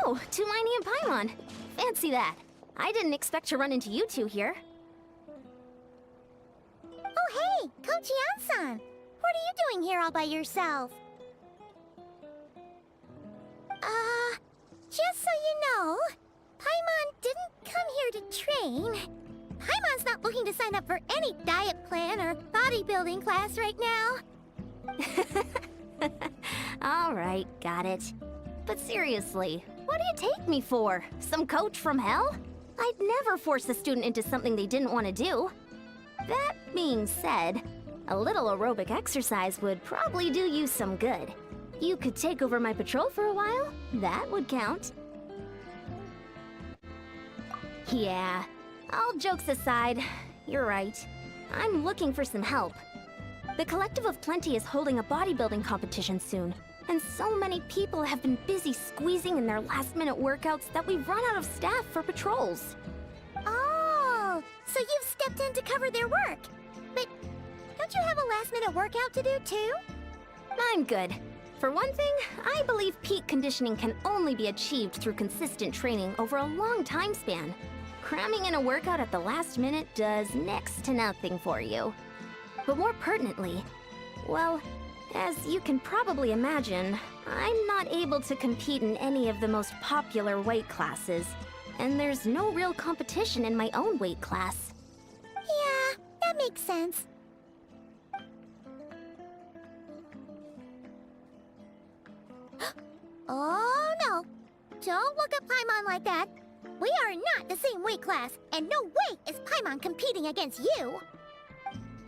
Oh, Tumini and Paimon. Fancy that. I didn't expect to run into you two here. Oh hey, Kochi-san! What are you doing here all by yourself? Just so you know, Paimon didn't come here to train. Paimon's not looking to sign up for any diet plan or bodybuilding class right now. Alright, got it. But seriously, what do you take me for? Some coach from hell? I'd never force a student into something they didn't want to do. That being said, a little aerobic exercise would probably do you some good. You could take over my patrol for a while. That would count. Yeah, all jokes aside, you're right. I'm looking for some help. The Collective of Plenty is holding a bodybuilding competition soon, and so many people have been busy squeezing in their last-minute workouts that we've run out of staff for patrols. Oh, so you've stepped in to cover their work. But don't you have a last-minute workout to do too? I'm good. For one thing, I believe peak conditioning can only be achieved through consistent training over a long time span. Cramming in a workout at the last minute does next to nothing for you. But more pertinently, well, as you can probably imagine, I'm not able to compete in any of the most popular weight classes, and there's no real competition in my own weight class. Yeah, that makes sense. Oh no! Don't look at Paimon like that! We are not the same weight class, and no way is Paimon competing against you!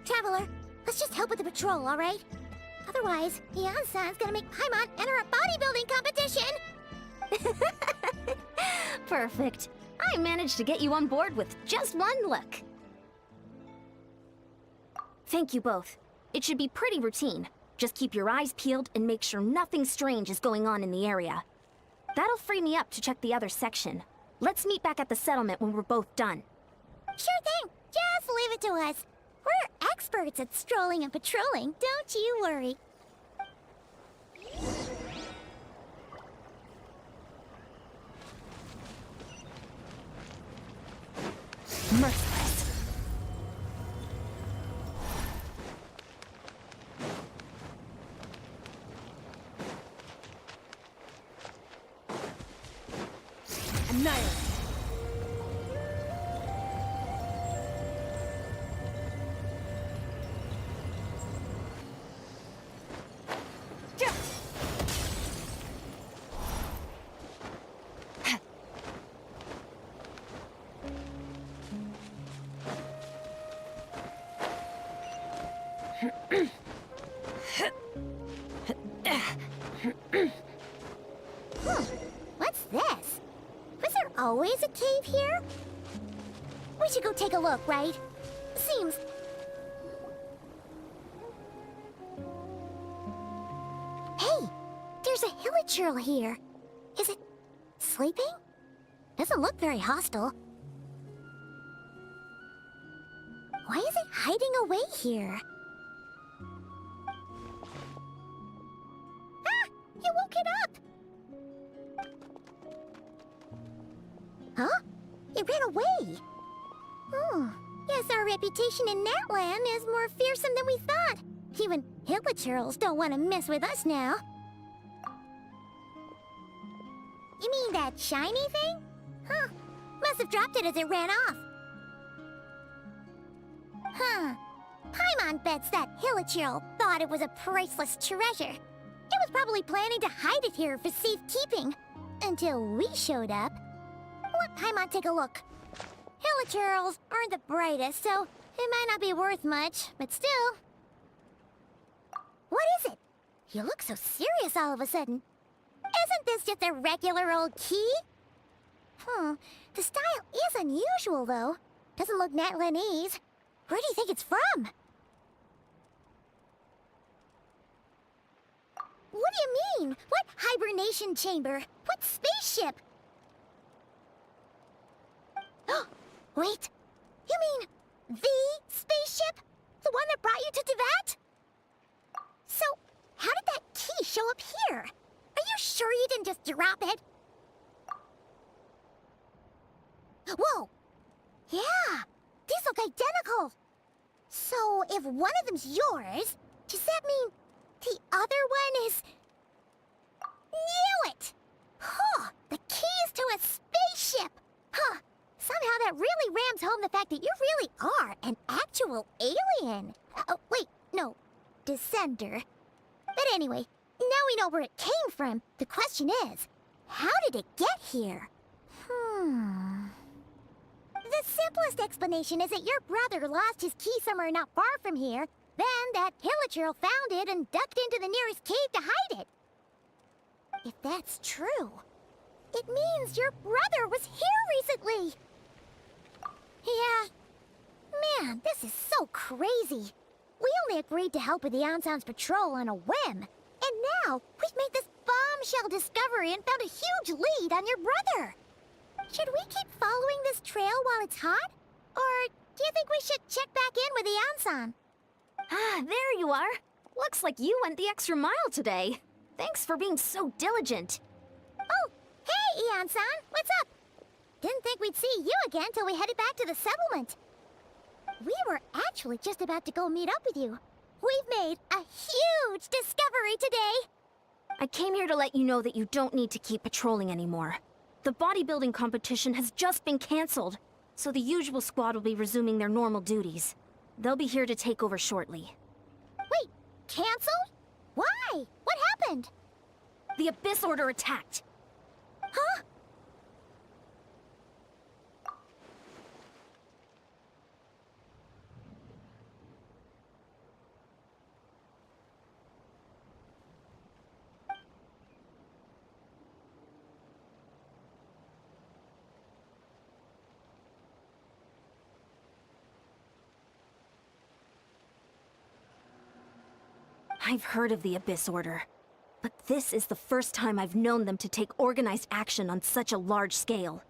Traveler, let's just help with the patrol, alright? Otherwise, Yan-san's gonna make Paimon enter a bodybuilding competition! Perfect. I managed to get you on board with just one look. Thank you both. It should be pretty routine. Just keep your eyes peeled and make sure nothing strange is going on in the area. That'll free me up to check the other section. Let's meet back at the settlement when we're both done. Sure thing. Just leave it to us. We're experts at strolling and patrolling, don't you worry. Merciless. Annihilate. What's this? Was there always a cave here? We should go take a look, right? Seems... Hey! There's a hilichurl here. Is it sleeping? Doesn't look very hostile. Why is it hiding away here? Ah! You woke it up! Huh? It ran away! Oh, yes, our reputation in that land is more fearsome than we thought. Even hilichurls don't want to mess with us now. You mean that shiny thing? Huh. Must have dropped it as it ran off. Huh. Paimon bets that hilichurl thought it was a priceless treasure. It was probably planning to hide it here for safekeeping. Until we showed up. Let Paimon take a look. Hilichurls aren't the brightest, so it might not be worth much, but still. What is it? You look so serious all of a sudden. Isn't this just a regular old key? The style is unusual, though. Doesn't look Natlanese. Where do you think it's from? What do you mean? What hibernation chamber? What spaceship? Wait, you mean the spaceship? The one that brought you to Teyvat? So, how did that key show up here? Are you sure you didn't just drop it? Whoa! Yeah, these look identical. So if one of them's yours, does that mean the other one is... Knew it! Huh, the keys to a spaceship! Huh, somehow that really rams home the fact that you really are an actual alien. Oh, wait, no, descender. But anyway, now we know where it came from. The question is, how did it get here? The simplest explanation is that your brother lost his key somewhere not far from here. Then that hilichurl found it and ducked into the nearest cave to hide it. If that's true, it means your brother was here recently. Yeah. Man, this is so crazy. We only agreed to help with the Anson's patrol on a whim. And now, we've made this bombshell discovery and found a huge lead on your brother. Should we keep following this trail while it's hot? Or do you think we should check back in with the Anson? Ah, there you are. Looks like you went the extra mile today. Thanks for being so diligent. Oh, hey, Anson, what's up? Didn't think we'd see you again till we headed back to the settlement. We were actually just about to go meet up with you. We've made a huge discovery today. I came here to let you know that you don't need to keep patrolling anymore. The bodybuilding competition has just been canceled, so the usual squad will be resuming their normal duties. They'll be here to take over shortly. Wait, canceled? Why? What happened? The Abyss Order attacked. Huh? I've heard of the Abyss Order, but this is the first time I've known them to take organized action on such a large scale.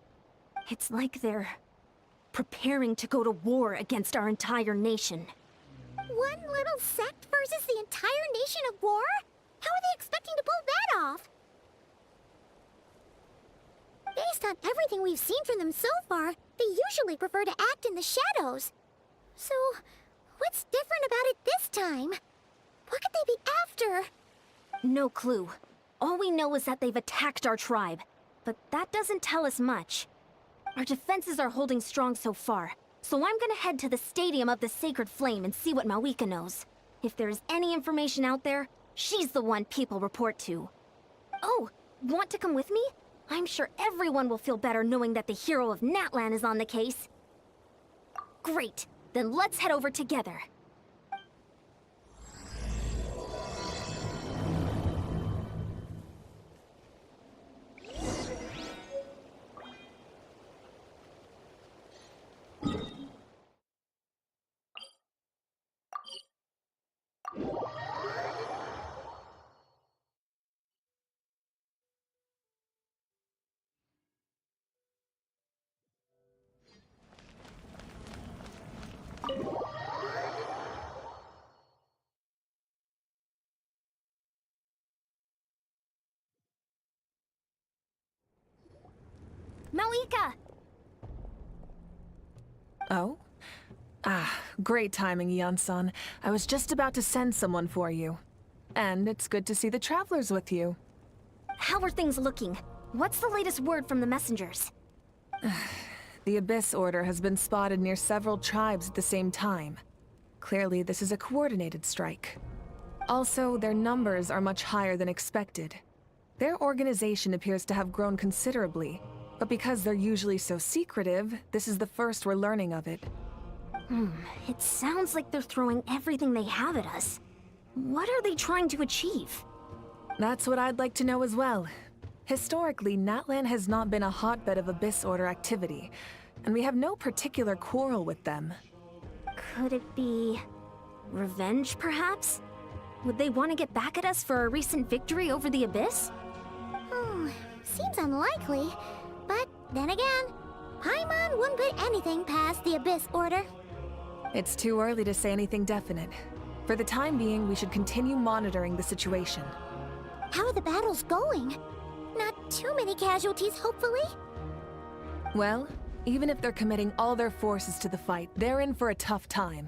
It's like they're preparing to go to war against our entire nation. One little sect versus the entire nation of war? How are they expecting to pull that off? Based on everything we've seen from them so far, they usually prefer to act in the shadows. So, what's different about it this time? What could they be after? No clue. All we know is that they've attacked our tribe, but that doesn't tell us much. Our defenses are holding strong so far, so I'm gonna head to the Stadium of the Sacred Flame and see what Mawika knows. If there's any information out there, she's the one people report to. Oh, want to come with me? I'm sure everyone will feel better knowing that the hero of Natlan is on the case. Great, then let's head over together. Mawika! Oh? Ah, great timing, Ian-san. I was just about to send someone for you. And it's good to see the travelers with you. How are things looking? What's the latest word from the messengers? The Abyss Order has been spotted near several tribes at the same time. Clearly, this is a coordinated strike. Also, their numbers are much higher than expected. Their organization appears to have grown considerably, but because they're usually so secretive, this is the first we're learning of it. It sounds like they're throwing everything they have at us. What are they trying to achieve? That's what I'd like to know as well. Historically, Natlan has not been a hotbed of Abyss Order activity, and we have no particular quarrel with them. Could it be... revenge, perhaps? Would they want to get back at us for a recent victory over the Abyss? Seems unlikely. But then again, Paimon wouldn't put anything past the Abyss Order. It's too early to say anything definite. For the time being, we should continue monitoring the situation. How are the battles going? Not too many casualties, hopefully? Well, Even if they're committing all their forces to the fight, they're in for a tough time.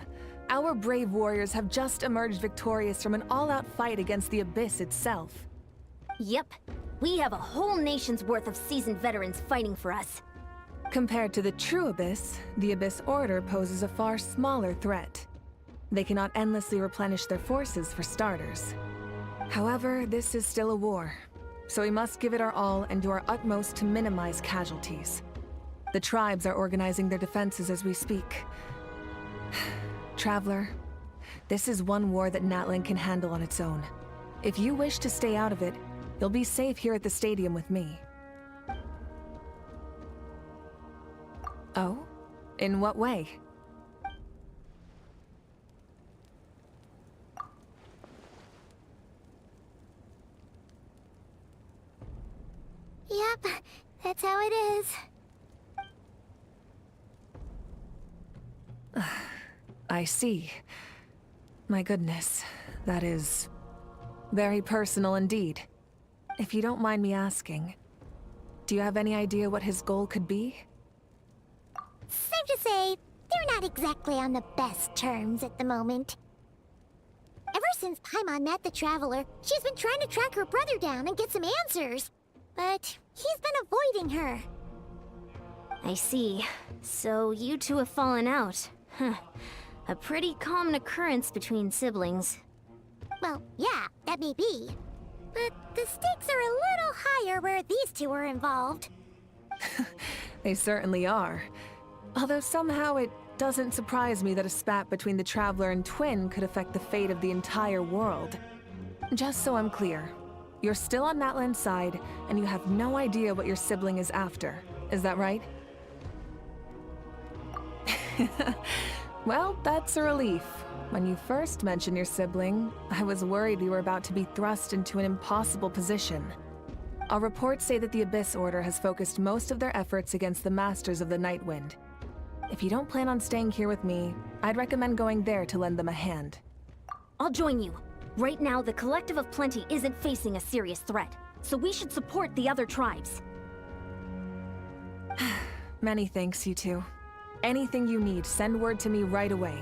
Our brave warriors have just emerged victorious from an all-out fight against the Abyss itself. Yep. We have a whole nation's worth of seasoned veterans fighting for us. Compared to the true Abyss, the Abyss Order poses a far smaller threat. They cannot endlessly replenish their forces for starters. However, this is still a war, so we must give it our all and do our utmost to minimize casualties. The tribes are organizing their defenses as we speak. Traveler, this is one war that Natlan can handle on its own. If you wish to stay out of it, you'll be safe here at the stadium with me. Oh? In what way? Yep, that's how it is. I see. My goodness, that is very personal indeed. If you don't mind me asking, do you have any idea what his goal could be? Safe to say, they're not exactly on the best terms at the moment. Ever since Paimon met the Traveler, she's been trying to track her brother down and get some answers. But he's been avoiding her. I see. So you two have fallen out. Huh. A pretty common occurrence between siblings. Well, yeah, that may be. But the stakes are a little higher where these two are involved. They certainly are. Although somehow it doesn't surprise me that a spat between the Traveler and Twin could affect the fate of the entire world. Just so I'm clear, you're still on Natlan's side, and you have no idea what your sibling is after. Is that right? Well, that's a relief. When you first mentioned your sibling, I was worried we were about to be thrust into an impossible position. Our reports say that the Abyss Order has focused most of their efforts against the Masters of the Nightwind. If you don't plan on staying here with me, I'd recommend going there to lend them a hand. I'll join you. Right now, the Collective of Plenty isn't facing a serious threat, so we should support the other tribes. Many thanks, you two. Anything you need, send word to me right away.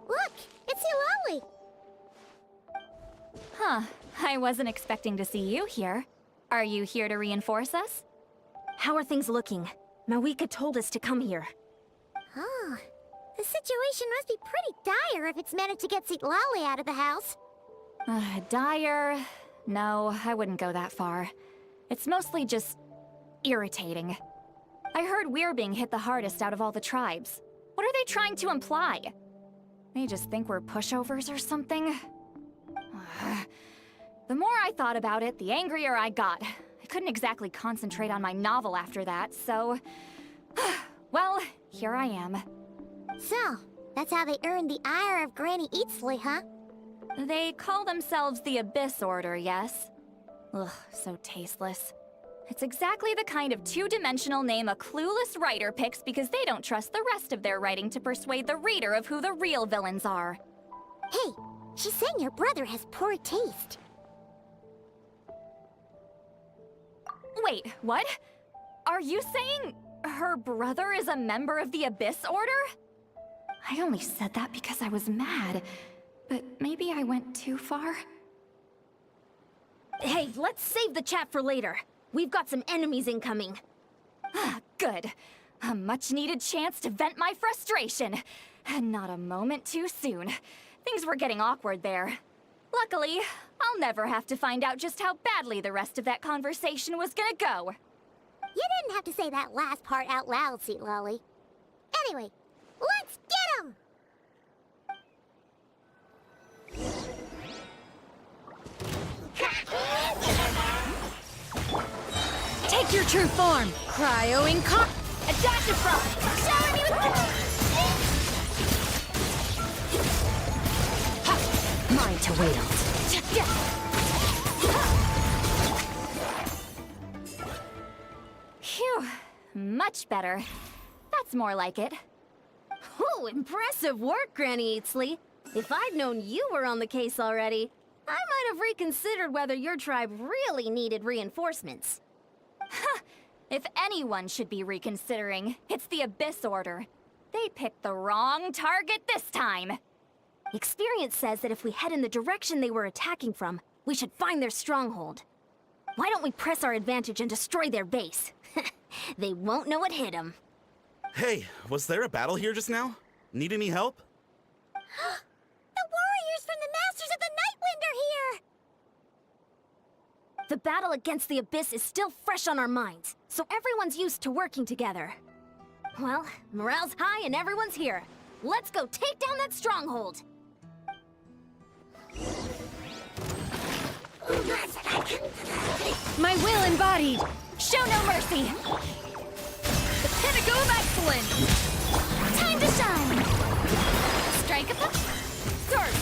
Look, it's Eulalie! Huh, I wasn't expecting to see you here. Are you here to reinforce us? How are things looking? Mawika told us to come here. Oh, the situation must be pretty dire if it's managed to get Eulalie out of the house. Dire? No, I wouldn't go that far. It's mostly just irritating. I heard we're being hit the hardest out of all the tribes. What are they trying to imply? They just think we're pushovers or something? The more I thought about it, the angrier I got. I couldn't exactly concentrate on my novel after that, so... well, here I am. So, that's how they earned the ire of Granny Eatsley, huh? They call themselves the Abyss Order, yes? Ugh, so tasteless. It's exactly the kind of two-dimensional name a clueless writer picks because they don't trust the rest of their writing to persuade the reader of who the real villains are. Hey, she's saying your brother has poor taste. Wait, what? Are you saying her brother is a member of the Abyss Order? I only said that because I was mad, but maybe I went too far. Hey, let's save the chat for later. We've got some enemies incoming. Good. A much-needed chance to vent my frustration. Not a moment too soon. Things were getting awkward there. Luckily, I'll never have to find out just how badly the rest of that conversation was gonna go. You didn't have to say that last part out loud, Sweet Lolly. Anyway, let's get 'em! Take your true form! Cryo-incarn... A dash of frost! Shower me with... Mine to wield. Phew, much better. That's more like it. Ooh, impressive work, Granny Eatsley. If I'd known you were on the case already, I might have reconsidered whether your tribe really needed reinforcements. If anyone should be reconsidering, it's the Abyss Order. They picked the wrong target this time. Experience says that if we head in the direction they were attacking from, we should find their stronghold. Why don't we press our advantage and destroy their base? They won't know what hit them. Hey, was there a battle here just now? Need any help? The warriors from the Masters of the Nightwind are here! The battle against the Abyss is still fresh on our minds, so everyone's used to working together. Well, morale's high and everyone's here. Let's go take down that stronghold! My will embodied! Show no mercy! The pinnacle of excellence! Time to shine! Strike up the... Sword!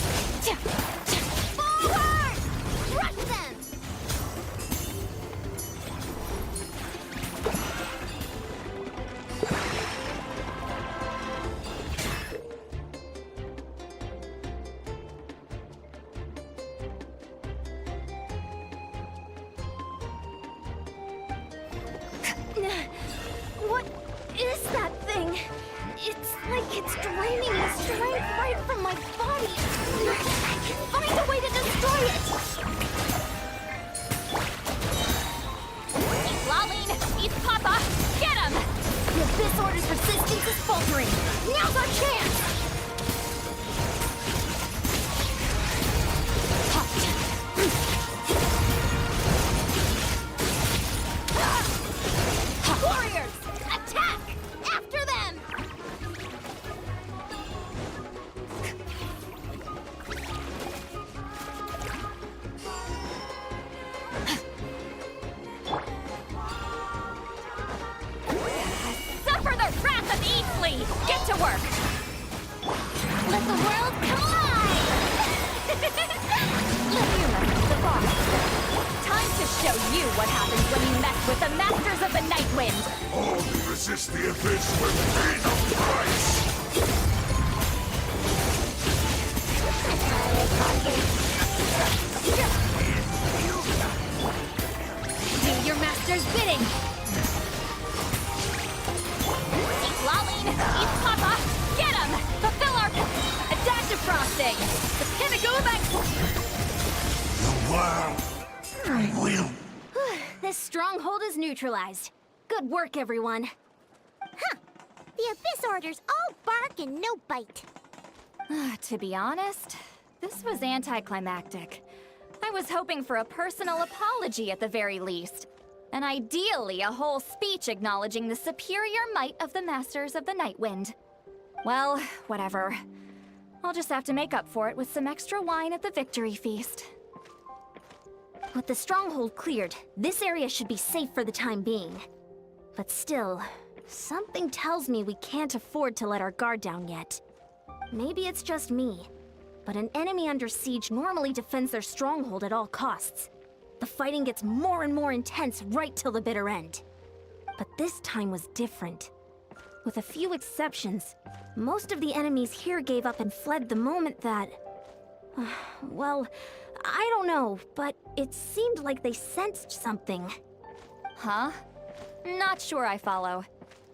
Forward! Crush them! What is that thing? It's like it's draining the strength right from my body. Find a way to destroy it! Eat Laline! Eat Papa! Get him! The Abyss Order's resistance is faltering. Now's our chance! Warriors! Attack! After them! Suffer the wrath of Eatsley! Get to work! Let the world collide! Humor, the boss. Time to show you what happens when you mess with the Masters of the Nightwind! All who resist the Abyss will pay the price! Do your master's bidding! Eat Laline! Eat Papa! Get him! Fulfill our... A dash of frosting! The pinnacle of The world will. This stronghold is neutralized. Good work, everyone. The Abyss Order's all bark and no bite. To be honest, this was anticlimactic. I was hoping for a personal apology at the very least. And ideally, a whole speech acknowledging the superior might of the Masters of the Nightwind. Well, whatever. I'll just have to make up for it with some extra wine at the victory feast. With the stronghold cleared, this area should be safe for the time being. But still, something tells me we can't afford to let our guard down yet. Maybe it's just me, but an enemy under siege normally defends their stronghold at all costs. The fighting gets more and more intense right till the bitter end. But this time was different. With a few exceptions, most of the enemies here gave up and fled the moment that... well, I don't know, but it seemed like they sensed something. Huh? Not sure I follow.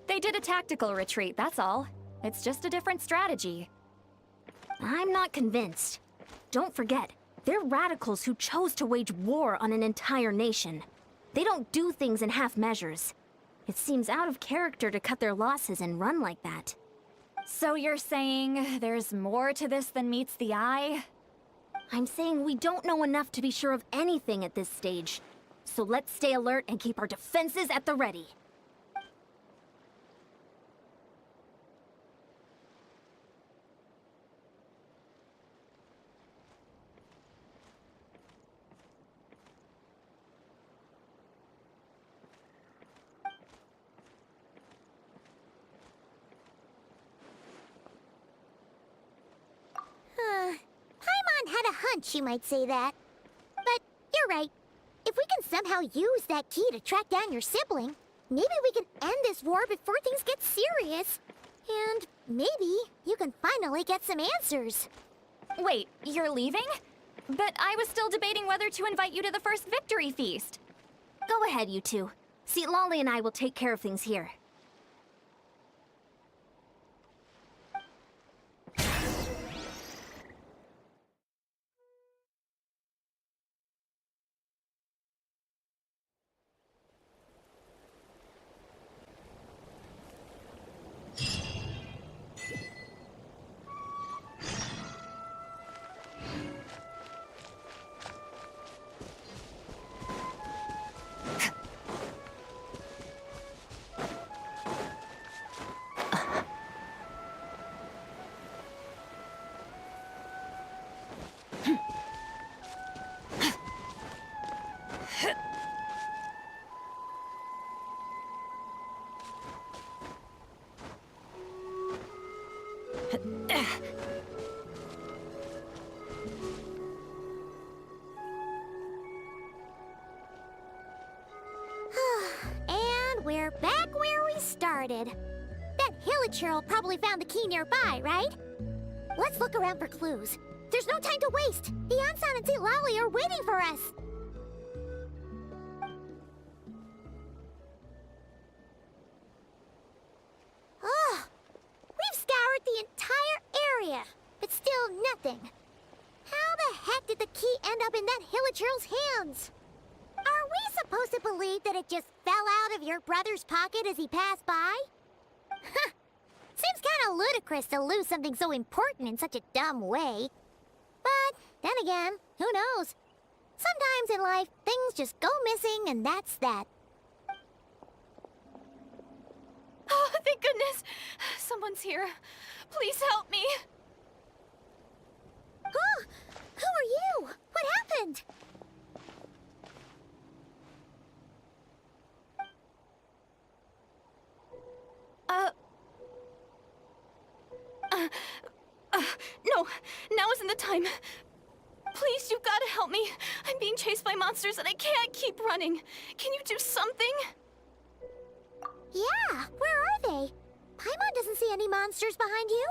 They did a tactical retreat, that's all. It's just a different strategy. I'm not convinced. Don't forget, they're radicals who chose to wage war on an entire nation. They don't do things in half measures. It seems out of character to cut their losses and run like that. So you're saying there's more to this than meets the eye? I'm saying we don't know enough to be sure of anything at this stage. So let's stay alert and keep our defenses at the ready. Paimon had a hunch you might say that. But you're right. If we can somehow use that key to track down your sibling, maybe we can end this war before things get serious. And maybe you can finally get some answers. Wait, you're leaving? But I was still debating whether to invite you to the first victory feast. Go ahead, you two. See, Lolly and I will take care of things here. And we're back where we started. That Hilichurl probably found the key nearby, right? Let's look around for clues. There's no time to waste. Beyonsan and St. Lolly are waiting for us. Oh, we've scoured the entire area, but still nothing. How the heck did the key end up in that Hilichurl's hands? Are we supposed to believe that it just fell out of your brother's pocket as he passed by? Seems kinda ludicrous to lose something so important in such a dumb way. But then again, who knows? Sometimes in life, things just go missing and that's that. Oh, thank goodness! Someone's here. Please help me! Huh? Who are you? What happened? No, now isn't the time. Please, you've got to help me. I'm being chased by monsters and I can't keep running. Can you do something? Yeah, where are they? Paimon doesn't see any monsters behind you.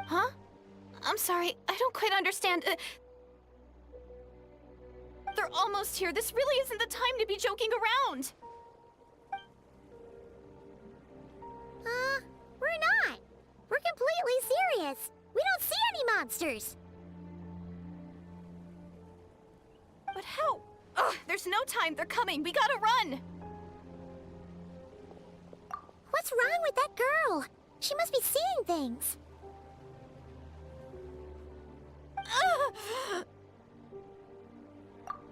Huh? I'm sorry, I don't quite understand. They're almost here. This really isn't the time to be joking around. We're not. We're completely serious. We don't see any monsters. But how? Ugh, there's no time. They're coming. We gotta run. What's wrong with that girl? She must be seeing things. Oh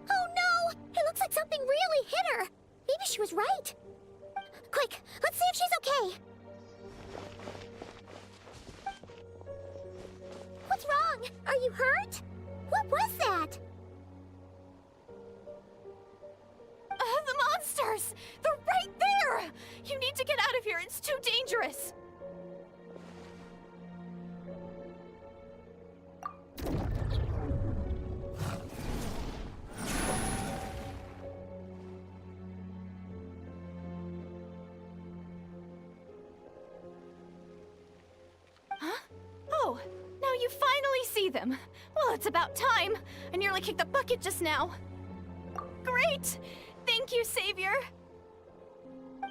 no! It looks like something really hit her. Maybe she was right. Quick, let's see if she's okay. What's wrong? Are you hurt? What was that? The monsters! They're right there! You need to get out of here. It's too dangerous. Huh? Oh, now you finally see them. Well, it's about time. I nearly kicked the bucket just now. Great! Thank you, Savior.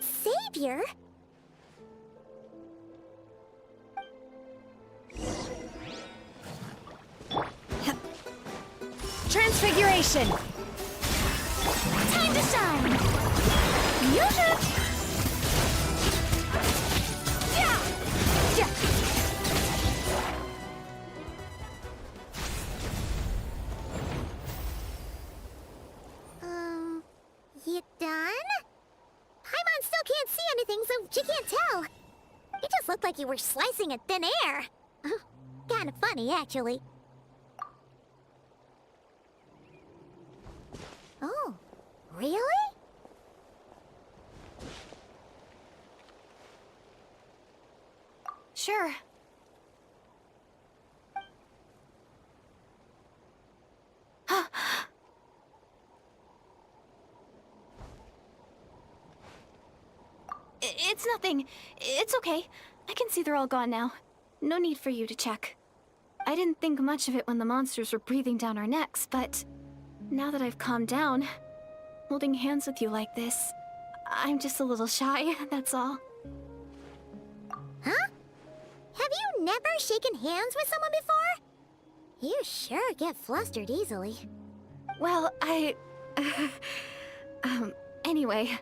Savior? Transfiguration! Time to shine! Yoo-hoo! She can't tell. You just looked like you were slicing at thin air. Kinda funny, actually. Oh, really? Sure. It's nothing. It's okay. I can see they're all gone now. No need for you to check. I didn't think much of it when the monsters were breathing down our necks, but now that I've calmed down, holding hands with you like this, I'm just a little shy, that's all. Huh? Have you never shaken hands with someone before? You sure get flustered easily. Well, anyway,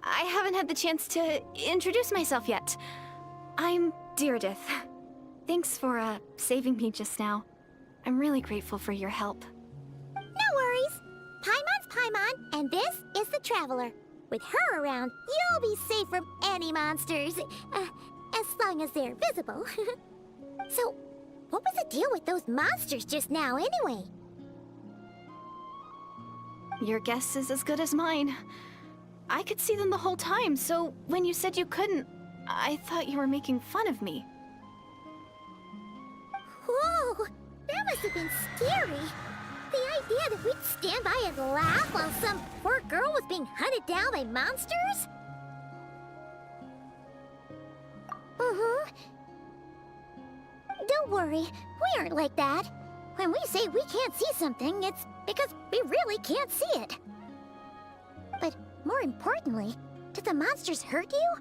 I haven't had the chance to introduce myself yet. I'm Deirdith. Thanks for, saving me just now. I'm really grateful for your help. No worries. Paimon's Paimon, and this is the Traveler. With her around, you'll be safe from any monsters. As long as they're visible. So, what was the deal with those monsters just now, anyway? Your guess is as good as mine. I could see them the whole time, so when you said you couldn't, I thought you were making fun of me. Whoa! That must have been scary. The idea that we'd stand by and laugh while some poor girl was being hunted down by monsters? Don't worry, we aren't like that. When we say we can't see something, it's because we really can't see it. But more importantly, did the monsters hurt you?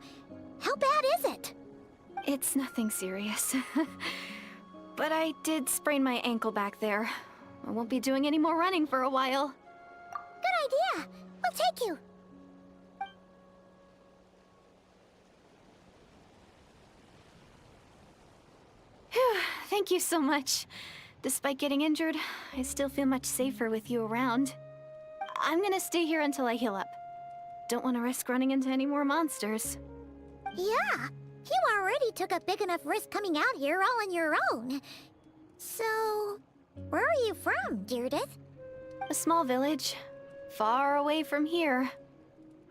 How bad is it? It's nothing serious. But I did sprain my ankle back there. I won't be doing any more running for a while. Good idea. We'll take you. Phew, thank you so much. Despite getting injured, I still feel much safer with you around. I'm gonna stay here until I heal up. Don't want to risk running into any more monsters. Yeah, you already took a big enough risk coming out here all on your own. So, where are you from, Deirdith? A small village, far away from here.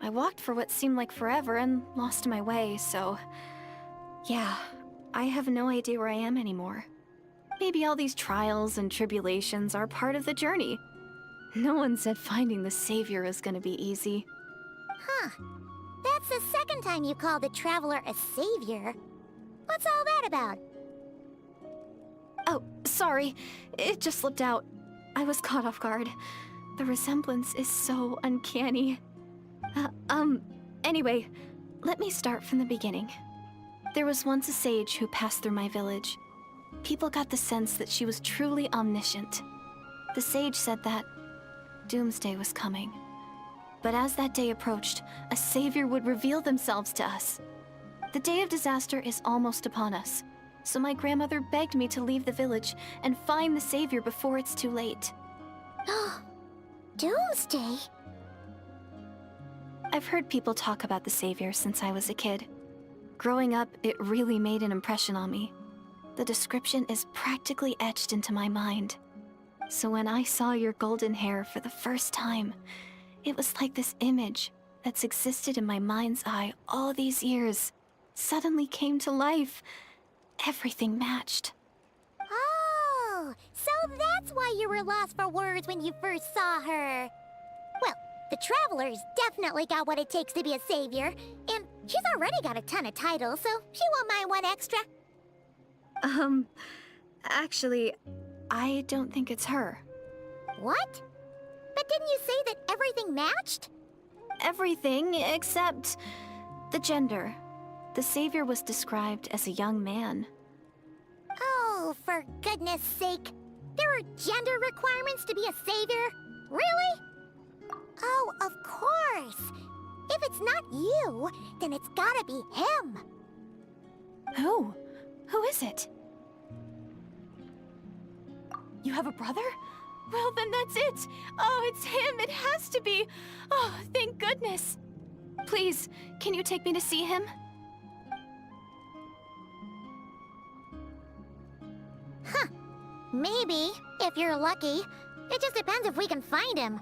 I walked for what seemed like forever and lost my way, so... yeah, I have no idea where I am anymore. Maybe all these trials and tribulations are part of the journey. No one said finding the Savior is gonna be easy. Huh. That's the second time you called the Traveler a savior. What's all that about? Oh, sorry. It just slipped out. I was caught off guard. The resemblance is so uncanny. Anyway, let me start from the beginning. There was once a sage who passed through my village. People got the sense that she was truly omniscient. The sage said that doomsday was coming. But as that day approached, a savior would reveal themselves to us. The day of disaster is almost upon us, so my grandmother begged me to leave the village and find the savior before it's too late. Doomsday? I've heard people talk about the savior since I was a kid. Growing up, it really made an impression on me. The description is practically etched into my mind. So when I saw your golden hair for the first time, it was like this image that's existed in my mind's eye all these years suddenly came to life. Everything matched. Oh, so that's why you were lost for words when you first saw her. Well, the Traveler's definitely got what it takes to be a savior, and she's already got a ton of titles, so she won't mind one extra. Actually, I don't think it's her. What? But didn't you say that everything matched? Everything except the gender. The savior was described as a young man. Oh, for goodness sake. There are gender requirements to be a savior? Really? Oh, of course. If it's not you, then it's gotta be him. Who? Who is it? You have a brother? Well, then that's it! Oh, it's him! It has to be! Oh, thank goodness! Please, can you take me to see him? Maybe, if you're lucky. It just depends if we can find him.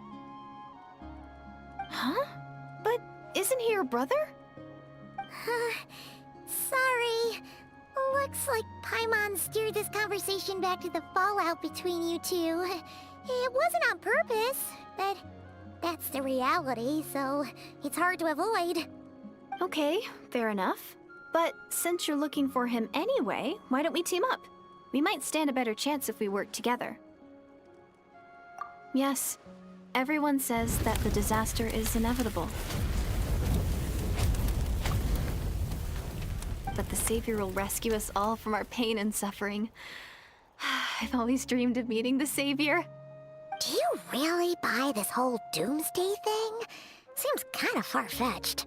Huh? But isn't he your brother? Sorry. Looks like Paimon steered this conversation back to the fallout between you two. It wasn't on purpose, but that's the reality, so it's hard to avoid. Okay, fair enough. But since you're looking for him anyway, why don't we team up? We might stand a better chance if we work together. Yes, everyone says that the disaster is inevitable. But the Savior will rescue us all from our pain and suffering. I've always dreamed of meeting the Savior. Do you really buy this whole doomsday thing? Seems kind of far-fetched.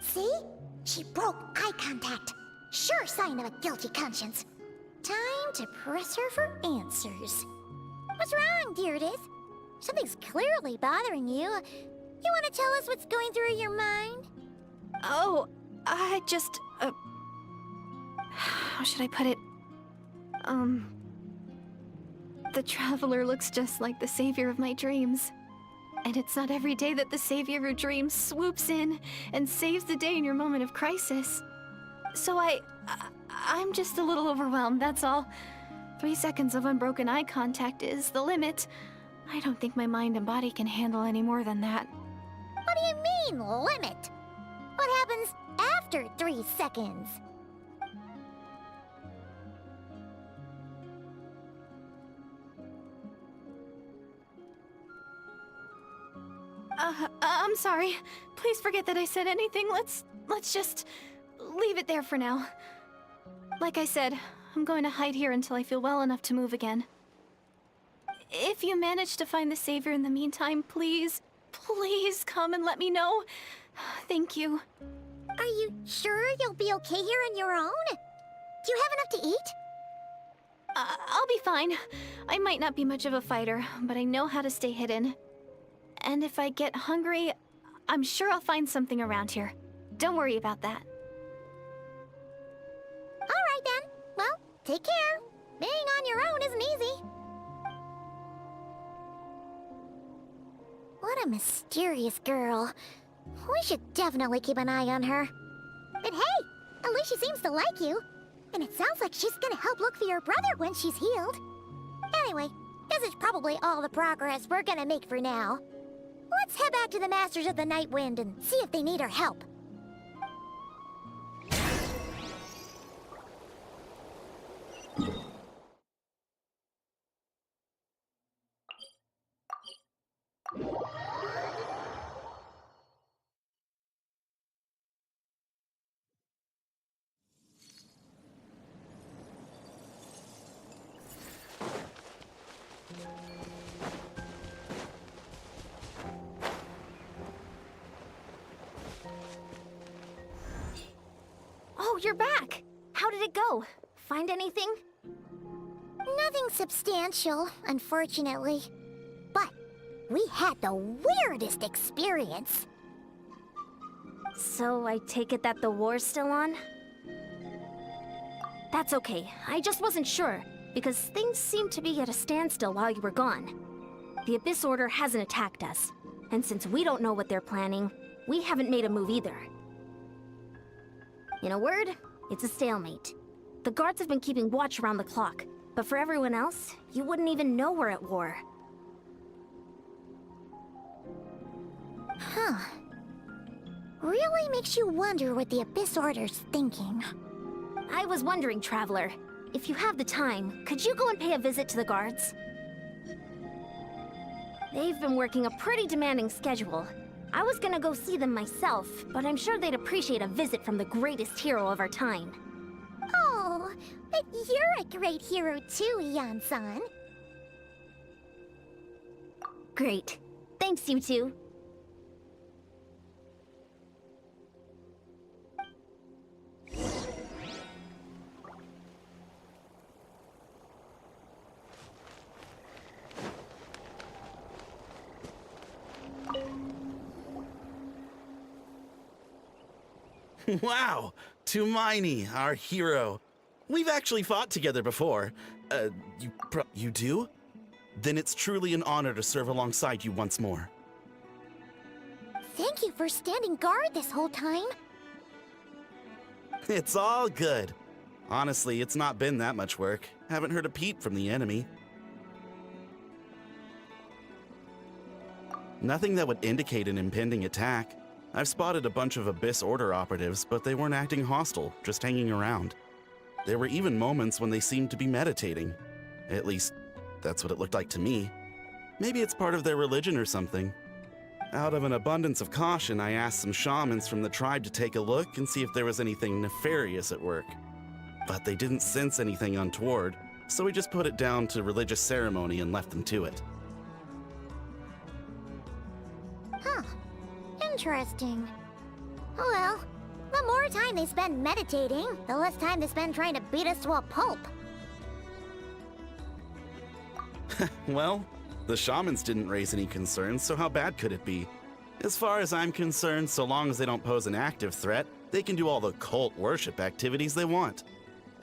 See? She broke eye contact. Sure sign of a guilty conscience. Time to press her for answers. What's wrong, Deirdis? Something's clearly bothering you. You want to tell us what's going through your mind? Oh, I just, how should I put it? The Traveler looks just like the Savior of my dreams. And it's not every day that the Savior of your dreams swoops in and saves the day in your moment of crisis. So I'm just a little overwhelmed, that's all. 3 seconds of unbroken eye contact is the limit. I don't think my mind and body can handle any more than that. What do you mean, limit? What happens after 3 seconds? I'm sorry. Please forget that I said anything. Let's just leave it there for now. Like I said, I'm going to hide here until I feel well enough to move again. If you manage to find the Savior in the meantime, please come and let me know. Thank you. Are you sure you'll be okay here on your own? Do you have enough to eat? I'll be fine. I might not be much of a fighter, but I know how to stay hidden. And if I get hungry, I'm sure I'll find something around here. Don't worry about that. All right then. Well, take care. Being on your own isn't easy. What a mysterious girl. We should definitely keep an eye on her. But hey, at least she seems to like you. And it sounds like she's gonna help look for your brother when she's healed. Anyway, this is probably all the progress we're gonna make for now. Let's head back to the Masters of the Night Wind and see if they need our help. Oh, you're back! How did it go? Find anything? Nothing substantial, unfortunately. But we had the weirdest experience. So I take it that the war's still on? That's okay. I just wasn't sure, because things seemed to be at a standstill while you were gone. The Abyss Order hasn't attacked us, and since we don't know what they're planning, we haven't made a move either. In a word, it's a stalemate. The guards have been keeping watch around the clock, but for everyone else, you wouldn't even know we're at war. Huh. Really makes you wonder what the Abyss Order's thinking. I was wondering, Traveler, if you have the time, could you go and pay a visit to the guards? They've been working a pretty demanding schedule. I was gonna go see them myself, but I'm sure they'd appreciate a visit from the greatest hero of our time. Oh, but you're a great hero too, Yan-san. Great. Thanks, you two. Wow, Tumaini, our hero. We've actually fought together before. You do? Then it's truly an honor to serve alongside you once more. Thank you for standing guard this whole time. It's all good. Honestly, it's not been that much work. Haven't heard a peep from the enemy. Nothing that would indicate an impending attack. I've spotted a bunch of Abyss Order operatives, but they weren't acting hostile, just hanging around. There were even moments when they seemed to be meditating. At least, that's what it looked like to me. Maybe it's part of their religion or something. Out of an abundance of caution, I asked some shamans from the tribe to take a look and see if there was anything nefarious at work. But they didn't sense anything untoward, so we just put it down to religious ceremony and left them to it. Huh. Interesting. Oh well, the more time they spend meditating, the less time they spend trying to beat us to a pulp. Well, the shamans didn't raise any concerns, so how bad could it be? As far as I'm concerned, so long as they don't pose an active threat, they can do all the cult worship activities they want.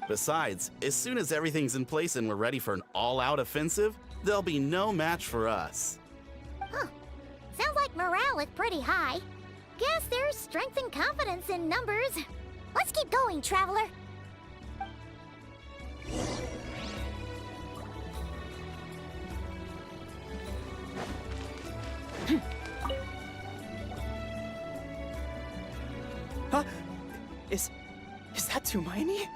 Besides, as soon as everything's in place and we're ready for an all-out offensive, there'll be no match for us. Huh. Sounds like morale is pretty high. Guess there's strength and confidence in numbers. Let's keep going, Traveler. Huh? Is that Tumaini?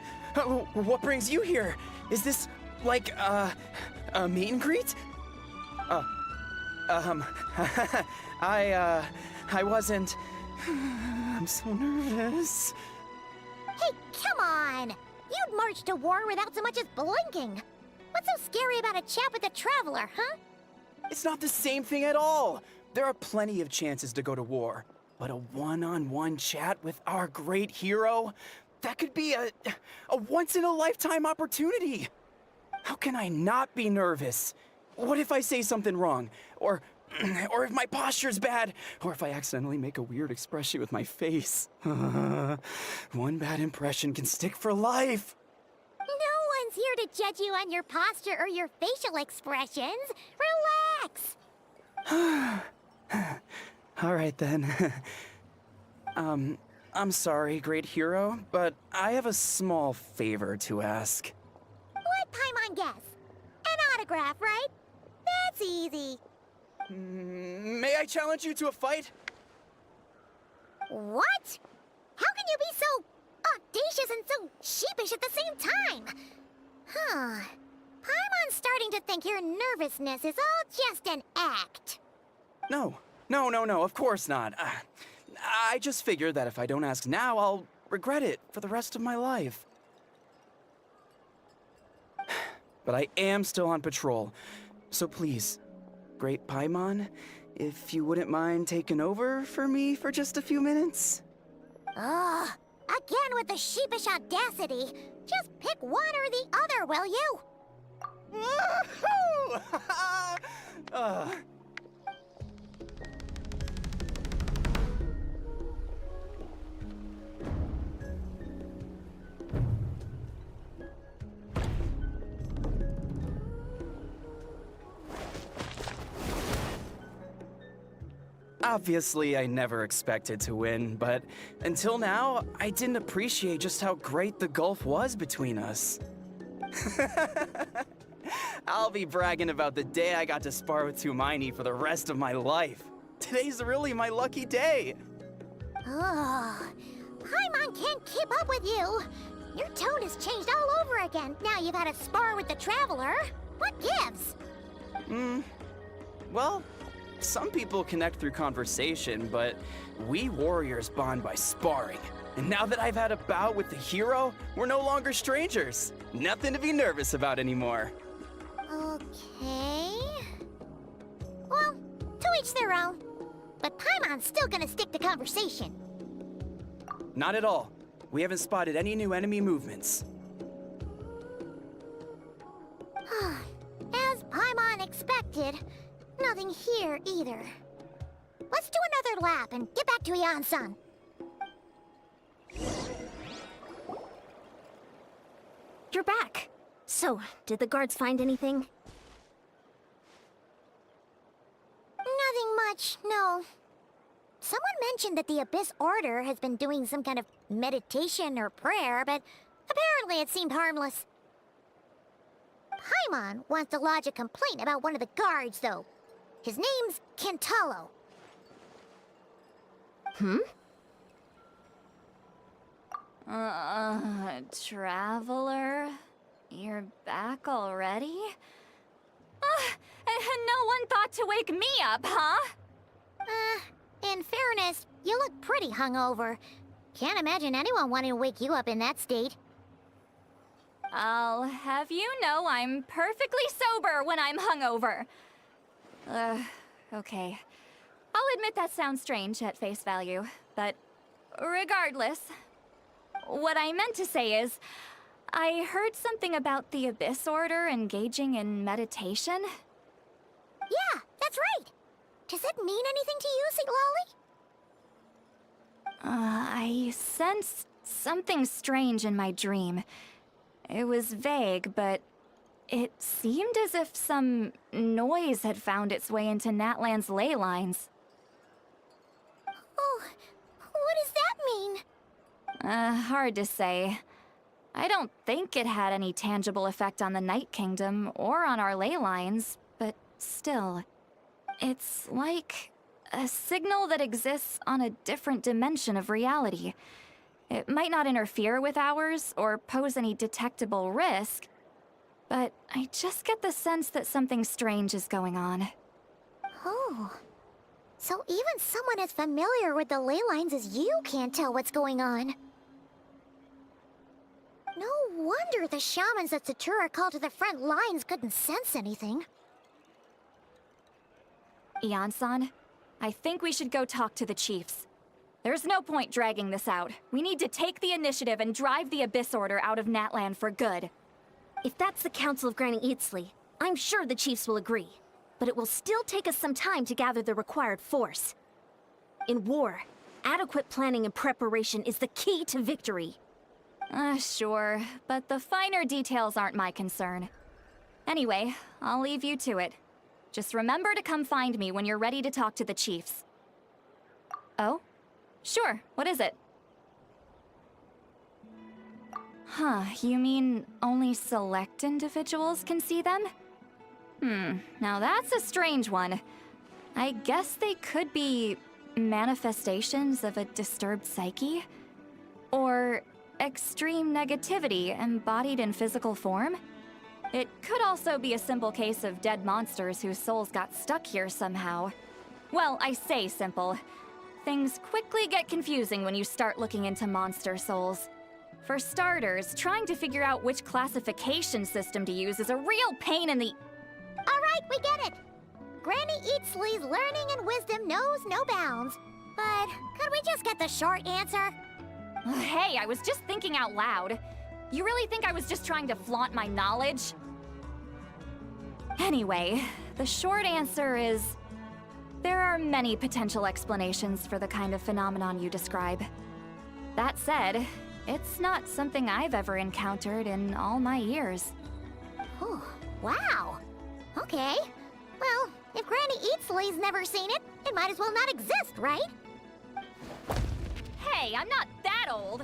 What brings you here? Is this like a meet and greet? I wasn't. I'm so nervous. Hey, come on! You'd march to war without so much as blinking. What's so scary about a chat with a Traveler, huh? It's not the same thing at all. There are plenty of chances to go to war, but a one-on-one chat with our great hero, that could be a once-in-a-lifetime opportunity. How can I not be nervous? What if I say something wrong? Or if my posture's bad? Or if I accidentally make a weird expression with my face? One bad impression can stick for life. No one's here to judge you on your posture or your facial expressions. Relax! All right then. I'm sorry, great hero, but I have a small favor to ask. What Paimon guess? An autograph, right? That's easy. May I challenge you to a fight? What? How can you be so audacious and so sheepish at the same time? Huh. Paimon's starting to think your nervousness is all just an act. No, of course not. I just figured that if I don't ask now, I'll regret it for the rest of my life. But I am still on patrol, so please, Great Paimon, if you wouldn't mind taking over for me for just a few minutes? Ugh, again with the sheepish audacity. Just pick one or the other, will you? Woohoo! Obviously, I never expected to win, but until now, I didn't appreciate just how great the gulf was between us. I'll be bragging about the day I got to spar with Tumaini for the rest of my life. Today's really my lucky day. Ugh, Paimon can't keep up with you. Your tone has changed all over again. Now you've had a spar with the Traveler. What gives? Well, some people connect through conversation, but we warriors bond by sparring. And now that I've had a bout with the hero, we're no longer strangers. Nothing to be nervous about anymore. Okay. Well, to each their own. But Paimon's still gonna stick to conversation. Not at all. We haven't spotted any new enemy movements. As Paimon expected, nothing here either. Let's do another lap and get back to Ian-san. you're back. So, did the guards find anything? Nothing much, no. Someone mentioned that the Abyss Order has been doing some kind of meditation or prayer, but apparently it seemed harmless. Paimon wants to lodge a complaint about one of the guards, though. His name's Kentalo. Traveler? You're back already? And no one thought to wake me up, huh? In fairness, you look pretty hungover. Can't imagine anyone wanting to wake you up in that state. I'll have you know I'm perfectly sober when I'm hungover. Okay. I'll admit that sounds strange at face value, but regardless, what I meant to say is, I heard something about the Abyss Order engaging in meditation. Yeah, that's right. Does it mean anything to you, St. Lolly? I sensed something strange in my dream. It was vague, but it seemed as if some noise had found its way into Natlan's ley lines. Oh, what does that mean? Hard to say. I don't think it had any tangible effect on the Night Kingdom or on our ley lines, but still. It's like a signal that exists on a different dimension of reality. It might not interfere with ours or pose any detectable risk, but I just get the sense that something strange is going on. Oh. So even someone as familiar with the ley lines as you can't tell what's going on. No wonder the shamans that Satura called to the front lines couldn't sense anything. Ian-san, I think we should go talk to the chiefs. There's no point dragging this out. We need to take the initiative and drive the Abyss Order out of Natlan for good. If that's the Council of Granny Eatsley, I'm sure the chiefs will agree. But it will still take us some time to gather the required force. In war, adequate planning and preparation is the key to victory. Sure, but the finer details aren't my concern. Anyway, I'll leave you to it. Just remember to come find me when you're ready to talk to the chiefs. Oh? Sure, what is it? Huh, you mean only select individuals can see them? Now that's a strange one. I guess they could be manifestations of a disturbed psyche? Or extreme negativity embodied in physical form? It could also be a simple case of dead monsters whose souls got stuck here somehow. Well, I say simple. Things quickly get confusing when you start looking into monster souls. For starters, trying to figure out which classification system to use is a real pain in the... Alright, we get it! Granny Eatsley's learning and wisdom knows no bounds. But could we just get the short answer? Hey, I was just thinking out loud. You really think I was just trying to flaunt my knowledge? Anyway, the short answer is... there are many potential explanations for the kind of phenomenon you describe. That said, it's not something I've ever encountered in all my years. Oh, wow. Okay. Well, if Granny Eatsley's never seen it, it might as well not exist, right? Hey, I'm not that old!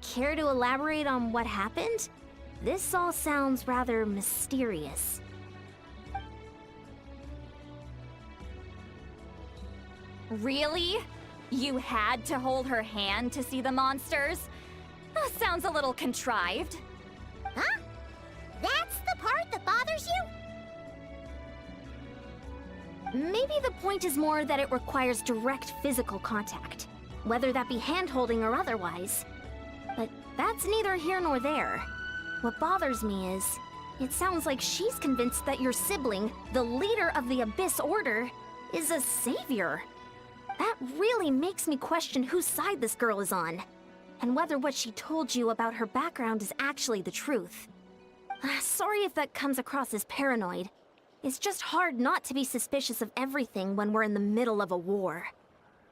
Care to elaborate on what happened? This all sounds rather mysterious. Really? You had to hold her hand to see the monsters? Sounds a little contrived. Huh? That's the part that bothers you? Maybe the point is more that it requires direct physical contact, whether that be hand-holding or otherwise. But that's neither here nor there. What bothers me is, it sounds like she's convinced that your sibling, the leader of the Abyss Order, is a savior. That really makes me question whose side this girl is on, and whether what she told you about her background is actually the truth. Sorry if that comes across as paranoid. It's just hard not to be suspicious of everything when we're in the middle of a war.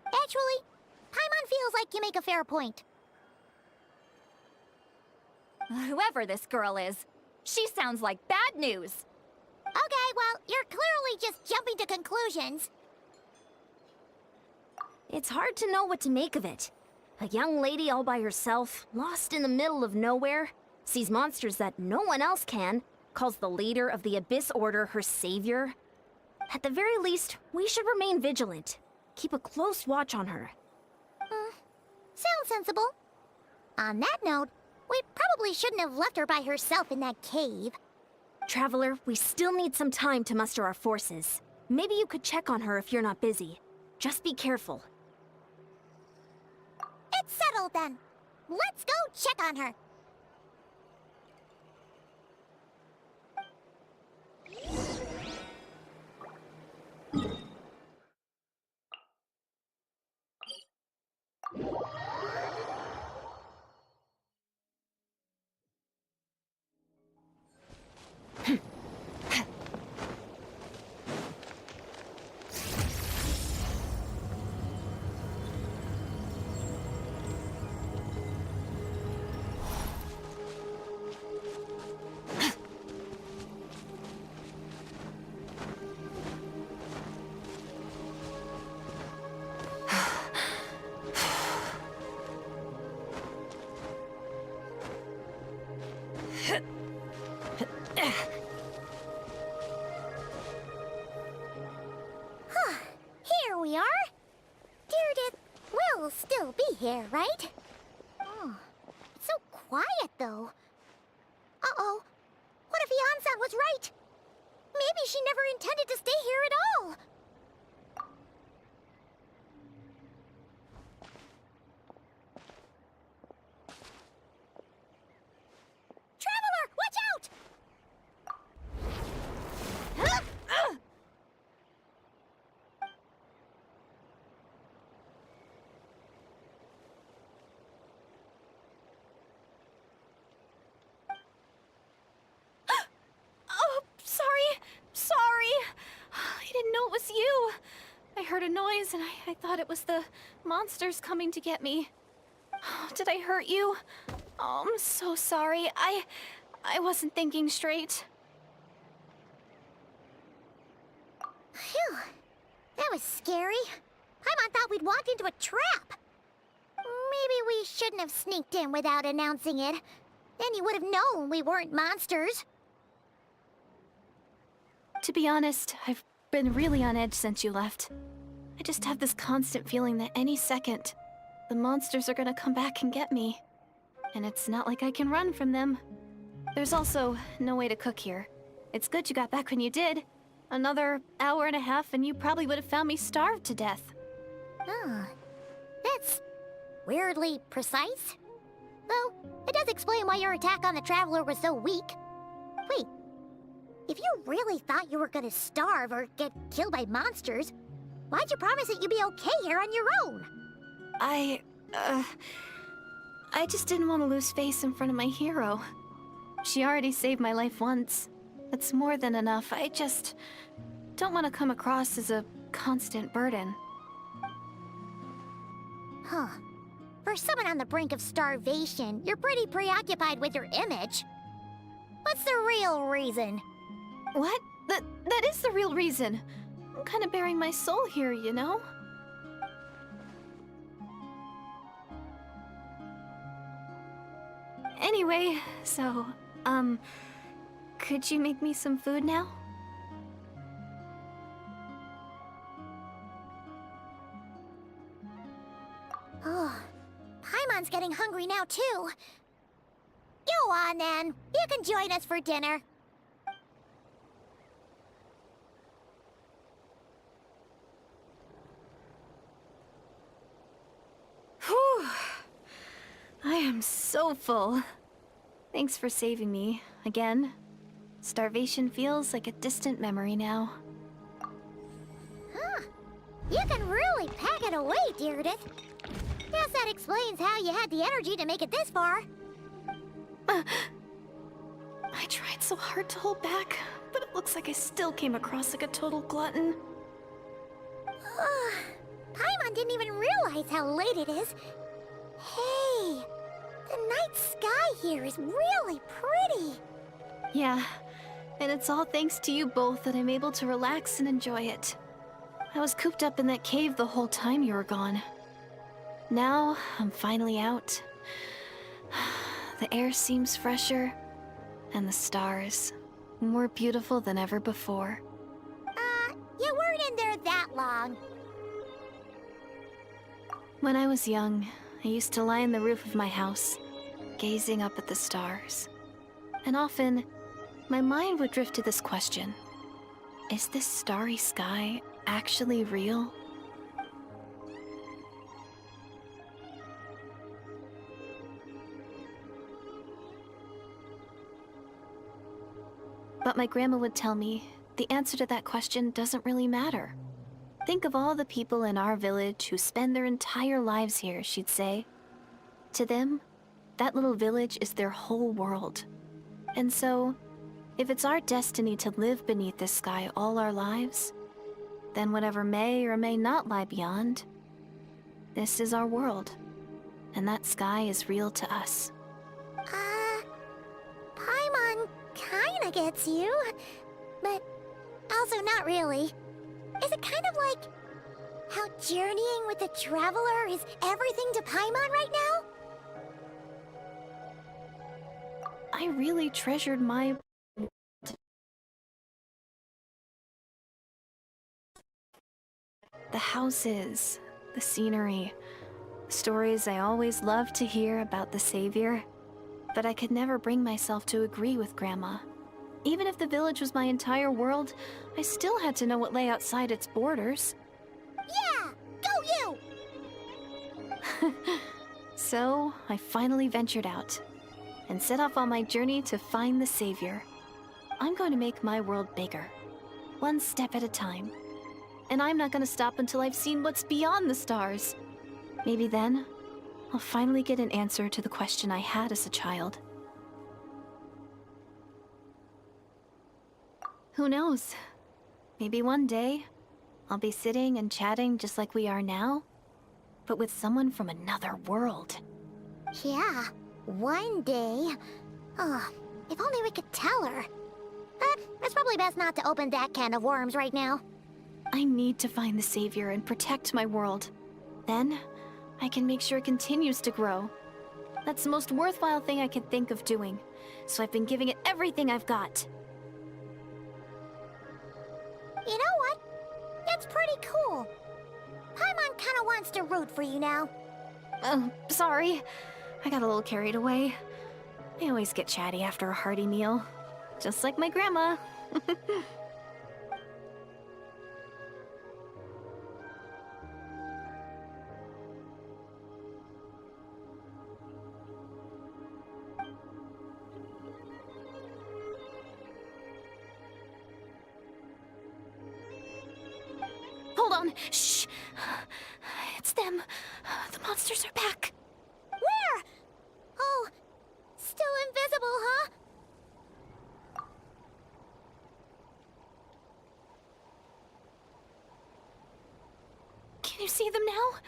Actually, Paimon feels like you make a fair point. Whoever this girl is, she sounds like bad news. Okay, well, you're clearly just jumping to conclusions. It's hard to know what to make of it. A young lady all by herself, lost in the middle of nowhere, sees monsters that no one else can, calls the leader of the Abyss Order her savior. At the very least, we should remain vigilant. Keep a close watch on her. Sounds sensible. On that note, we probably shouldn't have left her by herself in that cave. Traveler, we still need some time to muster our forces. Maybe you could check on her if you're not busy. Just be careful. It's settled then. Let's go check on her. Here we are. Deirdre will still be here, right? Oh, it's so quiet, though. Uh-oh. What if Yansan was right? Maybe she never intended to stay here at all. Traveler, watch out! Oh, sorry. I didn't know it was you. I heard a noise and I thought it was the monsters coming to get me. Did I hurt you? Oh, I'm so sorry. I wasn't thinking straight. Phew. That was scary. Paimon thought we'd walked into a trap. Maybe we shouldn't have sneaked in without announcing it. Then you would have known we weren't monsters. To be honest, I've been really on edge since you left. I just have this constant feeling that any second, the monsters are gonna come back and get me. And it's not like I can run from them. There's also no way to cook here. It's good you got back when you did. Another hour and a half and you probably would have found me starved to death. Oh, that's weirdly precise. Though, it does explain why your attack on the Traveler was so weak. Wait, if you really thought you were gonna starve or get killed by monsters, why'd you promise that you'd be okay here on your own? I just didn't want to lose face in front of my hero. She already saved my life once. That's more than enough. I just don't want to come across as a constant burden. Huh. For someone on the brink of starvation, you're pretty preoccupied with your image. What's the real reason? What? That is the real reason. I'm kind of bearing my soul here, you know? Anyway, so, could you make me some food now? Oh, Paimon's getting hungry now, too. Go on, then. You can join us for dinner. Whew. I am so full. Thanks for saving me, again. Starvation feels like a distant memory now. Huh. You can really pack it away, Deirdre. Guess that explains how you had the energy to make it this far. I tried so hard to hold back, but it looks like I still came across like a total glutton. Paimon didn't even realize how late it is. Hey, The night sky here is really pretty. Yeah, and it's all thanks to you both that I'm able to relax and enjoy it. I was cooped up in that cave the whole time you were gone. Now, I'm finally out. The air seems fresher, and the stars more beautiful than ever before. You weren't in there that long. When I was young, I used to lie on the roof of my house, gazing up at the stars. And often, my mind would drift to this question. Is this starry sky actually real? But my grandma would tell me the answer to that question doesn't really matter. Think of all the people in our village who spend their entire lives here, she'd say. To them, that little village is their whole world. And so, if it's our destiny to live beneath this sky all our lives, then whatever may or may not lie beyond, this is our world. And that sky is real to us. Paimon kinda gets you, but also not really. Is it kind of like how journeying with the Traveler is everything to Paimon right now? I really treasured my... The houses, the scenery, stories I always loved to hear about the Savior. But I could never bring myself to agree with Grandma. Even if the village was my entire world, I still had to know what lay outside its borders. Yeah! Go you! So, I finally ventured out, and set off on my journey to find the Savior. I'm going to make my world bigger, one step at a time. And I'm not going to stop until I've seen what's beyond the stars. Maybe then, I'll finally get an answer to the question I had as a child. Who knows? Maybe one day, I'll be sitting and chatting just like we are now, but with someone from another world. Yeah, one day. Oh, if only we could tell her. But it's probably best not to open that can of worms right now. I need to find the Savior and protect my world. Then, I can make sure it continues to grow. That's the most worthwhile thing I could think of doing, so I've been giving it everything I've got. You know what? That's pretty cool. Paimon kinda wants to root for you now. Oh, sorry. I got a little carried away. I always get chatty after a hearty meal. Just like my grandma. Hold on. Shh. It's them. The monsters are back. Where? Oh, still invisible, huh? Can you see them now?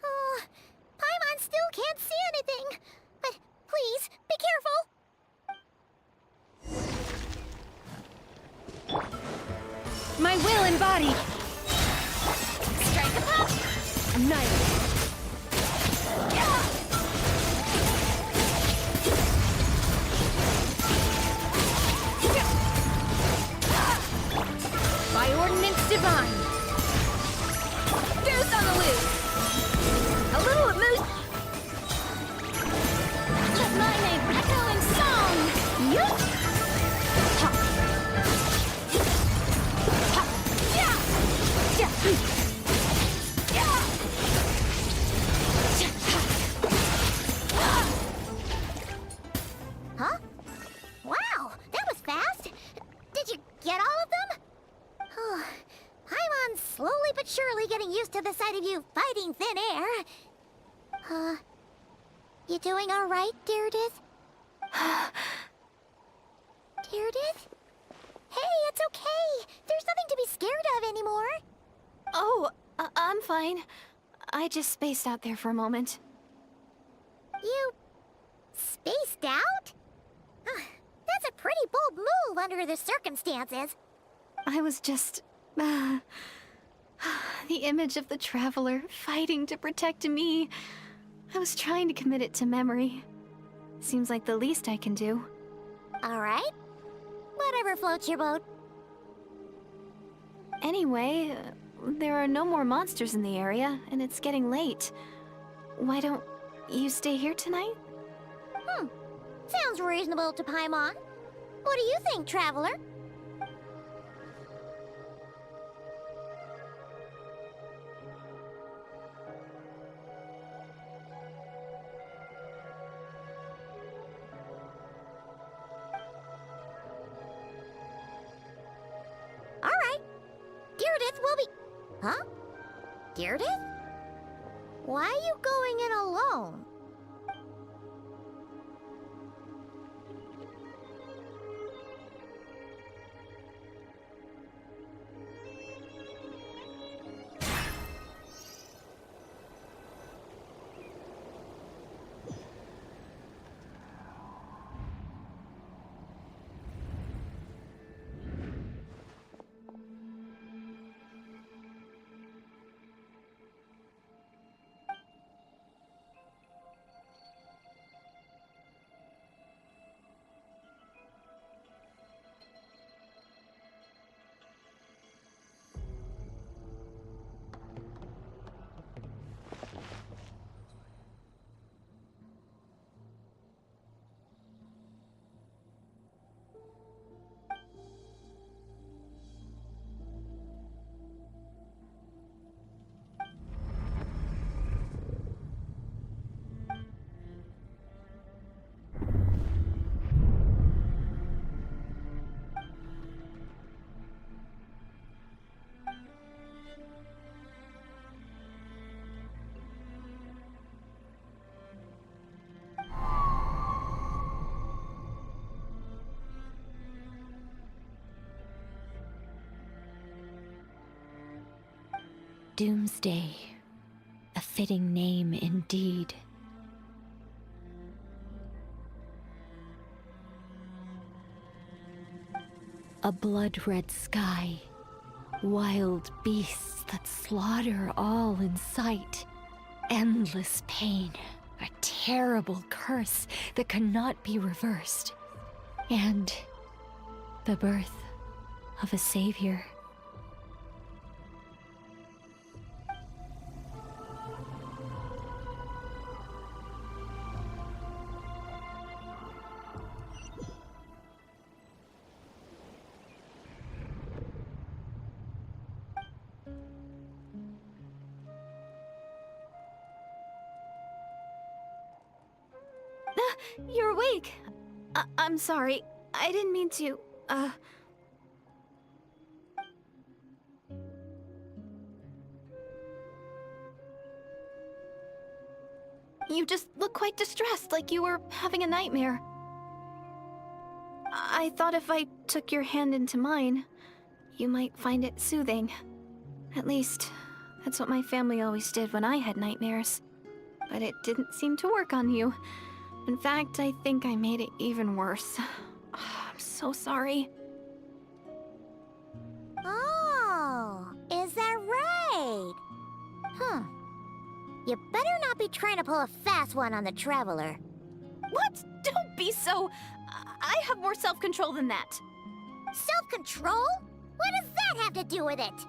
Oh, Paimon still can't see anything. But please, be careful. My will embodied. Strike a pop! Annihilate. By ordinance divine! Goose on the loose! A little moose! Let my name echo in song! Yup! Ha! Ha! Yeah! Yeah! Yeah! Huh? Wow, that was fast. Did you get all of them? Oh, Paimon's slowly but surely getting getting used to the sight of you fighting thin air. You doing alright, Deirdith? Deirdith? Hey, it's okay. There's nothing to be scared of anymore. Oh, I'm fine. I just spaced out there for a moment. You spaced out? That's a pretty bold move under the circumstances. I was just... the image of the Traveler fighting to protect me. I was trying to commit it to memory. Seems like the least I can do. Alright. Whatever floats your boat. Anyway, there are no more monsters in the area, and it's getting late. Why don't you stay here tonight? Sounds reasonable to Paimon. What do you think, Traveler? Alright. Deirdith will be... Huh? Deirdith? Why are you going in alone? Doomsday. A fitting name indeed. A blood-red sky. Wild beasts that slaughter all in sight. Endless pain. A terrible curse that cannot be reversed. And the birth of a savior. You're awake. I'm sorry. I didn't mean to, You just look quite distressed, like you were having a nightmare. I thought if I took your hand into mine, you might find it soothing. At least, that's what my family always did when I had nightmares. But it didn't seem to work on you. In fact, I think I made it even worse. I'm so sorry. Oh, is that right? You better not be trying to pull a fast one on the Traveler. What? Don't be so... I have more self-control than that. Self-control? What does that have to do with it?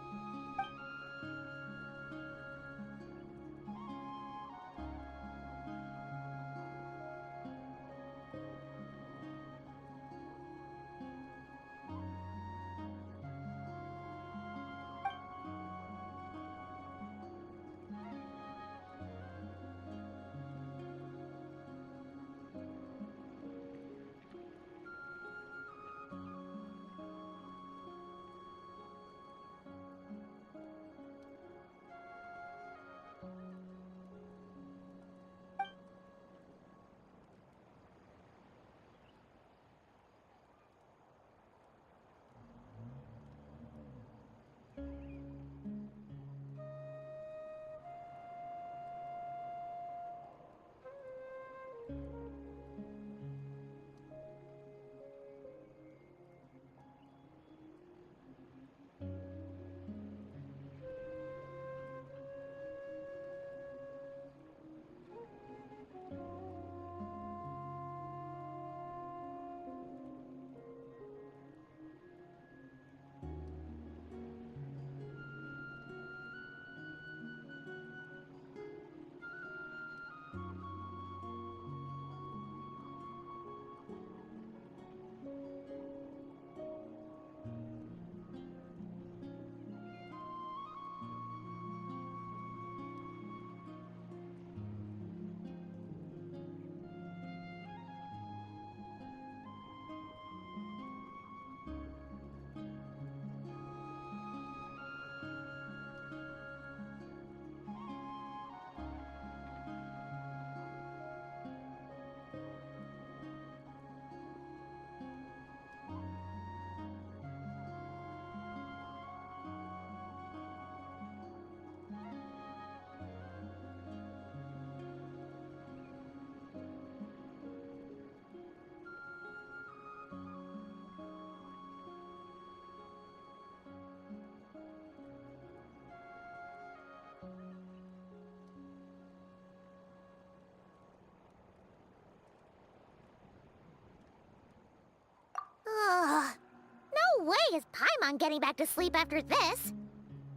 way is Paimon getting back to sleep after this.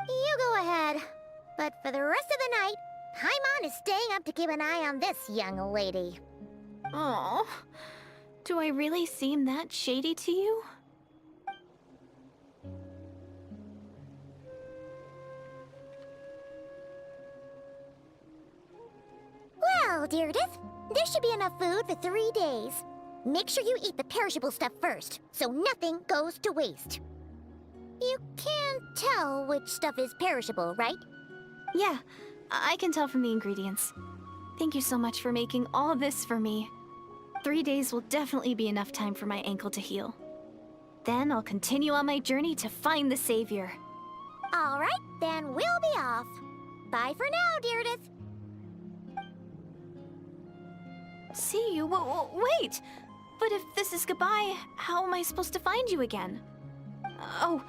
You go ahead. But for the rest of the night, Paimon is staying up to keep an eye on this young lady. Oh, do I really seem that shady to you? Well, Deirdith, there should be enough food for 3 days. Make sure you eat the perishable stuff first, so nothing goes to waste. You can't tell which stuff is perishable, right? Yeah, I can tell from the ingredients. Thank you so much for making all this for me. 3 days will definitely be enough time for my ankle to heal. Then I'll continue on my journey to find the Savior. All right, then we'll be off. Bye for now, Deirdith. See you? Wait! But if this is goodbye, how am I supposed to find you again? Oh,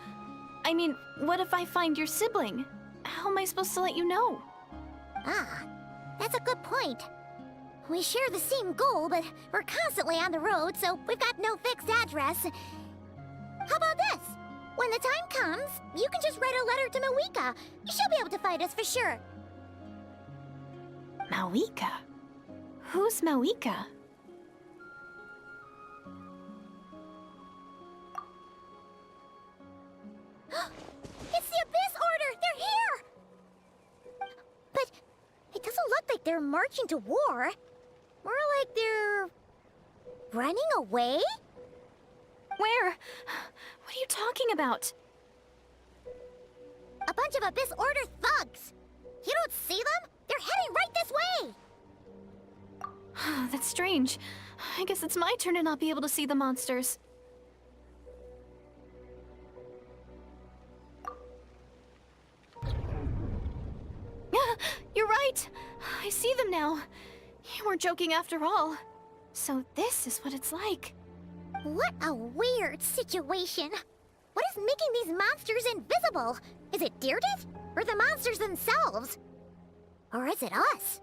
I mean, what if I find your sibling? How am I supposed to let you know? Ah, that's a good point. We share the same goal, but we're constantly on the road, so we've got no fixed address. How about this? When the time comes, you can just write a letter to Mawika. She'll be able to find us for sure. Mawika? Who's Mawika? It's the Abyss Order! They're here! But it doesn't look like they're marching to war. More like they're running away? Where? What are you talking about? A bunch of Abyss Order thugs! You don't see them? They're heading right this way! That's strange. I guess it's my turn to not be able to see the monsters. You're right! I see them now. You weren't joking after all. So this is what it's like. What a weird situation. What is making these monsters invisible? Is it Deirdith? Or the monsters themselves? Or is it us?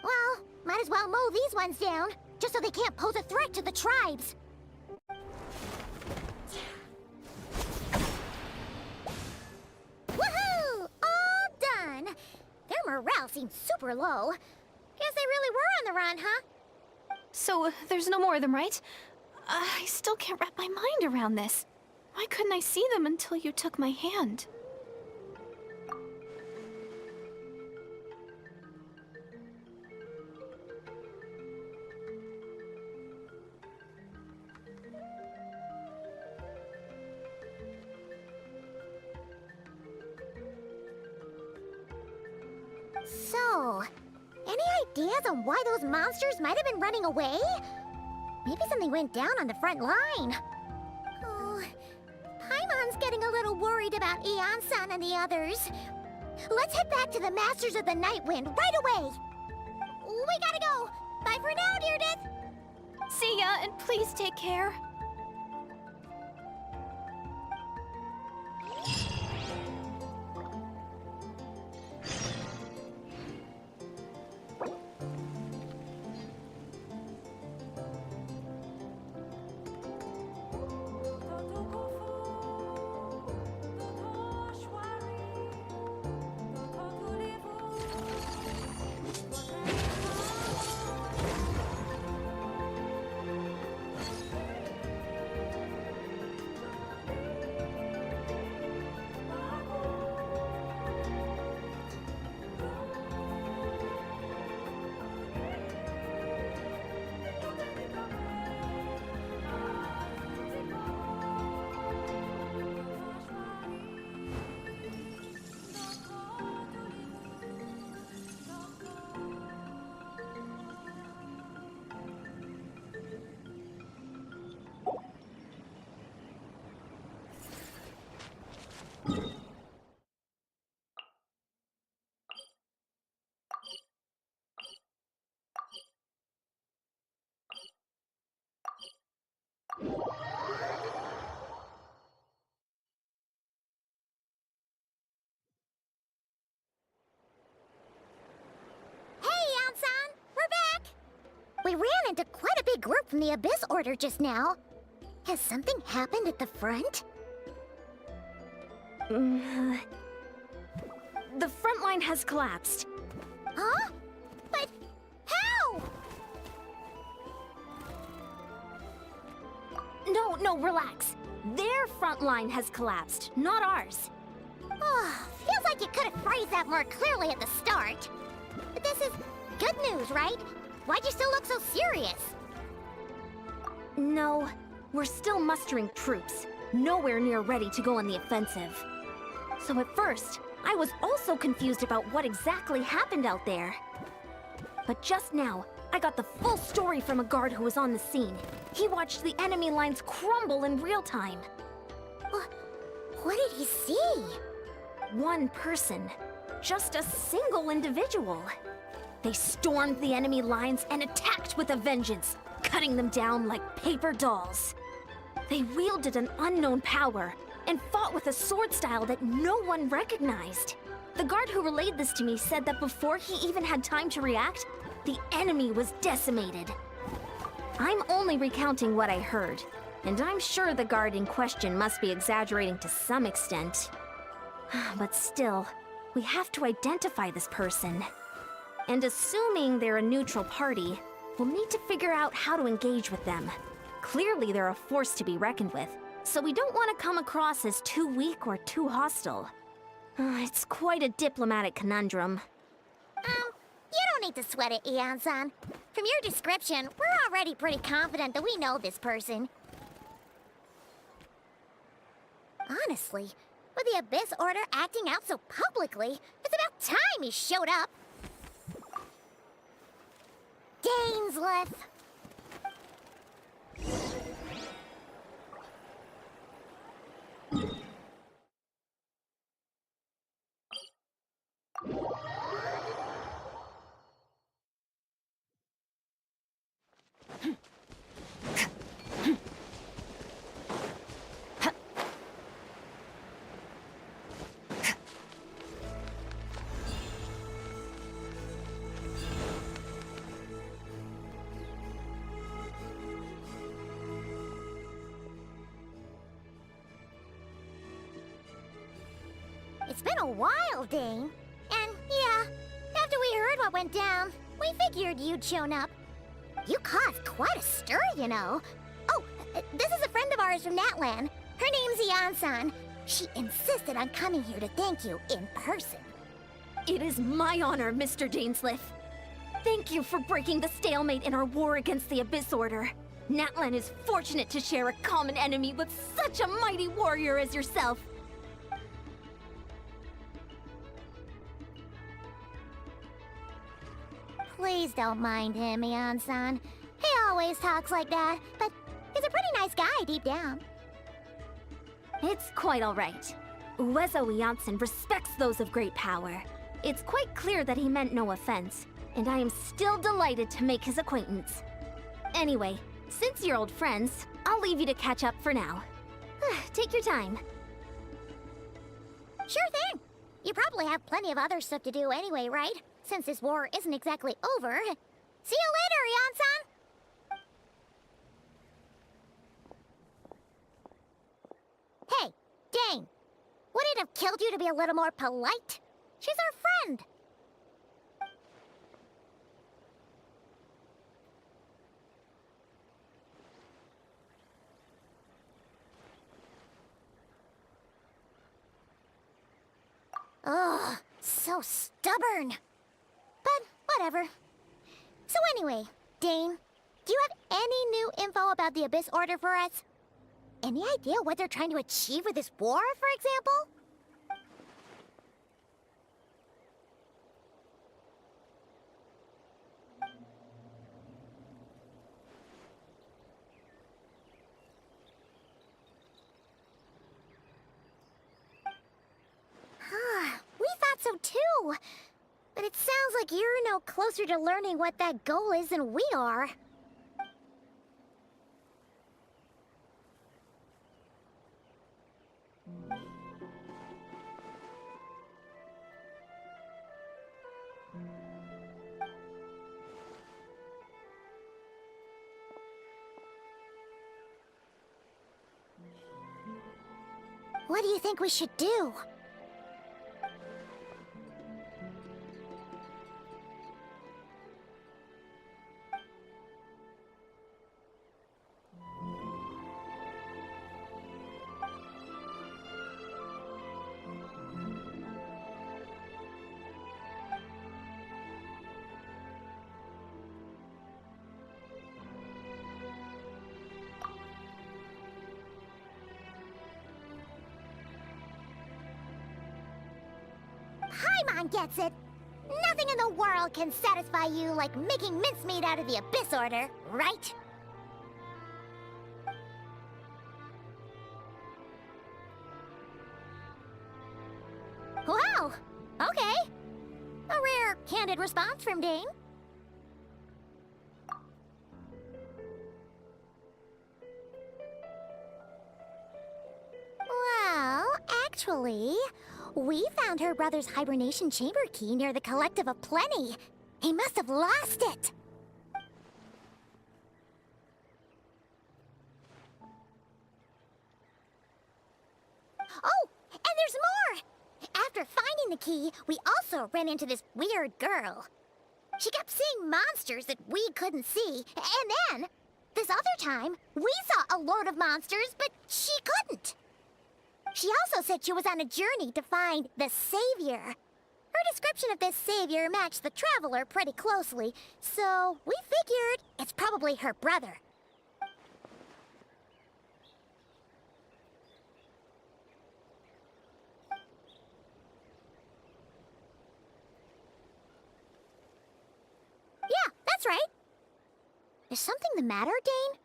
Well, might as well mow these ones down, just so they can't pose a threat to the tribes. Woohoo! All done! Their morale seems super low. Guess they really were on the run, huh? So there's no more of them, right? I still can't wrap my mind around this. Why couldn't I see them until you took my hand? So, any ideas on why those monsters might have been running away? Maybe something went down on the front line. Oh, Paimon's getting a little worried about Eon-san and the others. Let's head back to the Masters of the Night Wind right away. We gotta go. Bye for now, Deirdith. See ya, and please take care. We ran into quite a big group from the Abyss Order just now. Has something happened at the front? The front line has collapsed. Huh? But how? No, relax. Their front line has collapsed, not ours. Oh, feels like you could have phrased that more clearly at the start. But this is good news, right? Why'd you still look so serious? No, we're still mustering troops, nowhere near ready to go on the offensive. So at first, I was also confused about what exactly happened out there. But just now, I got the full story from a guard who was on the scene. He watched the enemy lines crumble in real time. What did he see? One person. Just a single individual. They stormed the enemy lines and attacked with a vengeance, cutting them down like paper dolls. They wielded an unknown power and fought with a sword style that no one recognized. The guard who relayed this to me said that before he even had time to react, the enemy was decimated. I'm only recounting what I heard, and I'm sure the guard in question must be exaggerating to some extent. But still, we have to identify this person. And assuming they're a neutral party, we'll need to figure out how to engage with them. Clearly they're a force to be reckoned with, so we don't want to come across as too weak or too hostile. It's quite a diplomatic conundrum. You don't need to sweat it, Ian-san. From your description, we're already pretty confident that we know this person. Honestly, with the Abyss Order acting out so publicly, it's about time he showed up. Dainsleif! It's been a while, Dane. And yeah, after we heard what went down, we figured you'd shown up. You caused quite a stir, you know. Oh, this is a friend of ours from Natlan. Her name's Ian-san. She insisted on coming here to thank you in person. It is my honor, Mr. Dainsleif. Thank you for breaking the stalemate in our war against the Abyss Order. Natlan is fortunate to share a common enemy with such a mighty warrior as yourself. Please don't mind him, Ian-san. He always talks like that, but he's a pretty nice guy deep down. It's quite all right. Uezo Janssen respects those of great power. It's quite clear that he meant no offense, and I am still delighted to make his acquaintance. Anyway, since you're old friends, I'll leave you to catch up for now. Take your time. Sure thing. You probably have plenty of other stuff to do anyway, right? Since this war isn't exactly over. See you later, Ian-san! Hey, Dane. Would it have killed you to be a little more polite? She's our friend. Ugh, so stubborn. But whatever. So anyway, Dane, do you have any new info about the Abyss Order for us? Any idea what they're trying to achieve with this war, for example? We thought so too. But it sounds like you're no closer to learning what that goal is than we are. What do you think we should do? Paimon gets it. Nothing in the world can satisfy you like making mincemeat out of the Abyss Order, right? Wow, okay. A rare, candid response from Dane. Well, actually, we found her brother's hibernation chamber key near the Collective of Plenty. He must have lost it. Oh, and there's more! After finding the key, we also ran into this weird girl. She kept seeing monsters that we couldn't see, and then, this other time, we saw a load of monsters, but she couldn't. She also said she was on a journey to find the Savior. Her description of this Savior matched the Traveler pretty closely, so we figured it's probably her brother. Yeah, that's right. Is something the matter, Dane?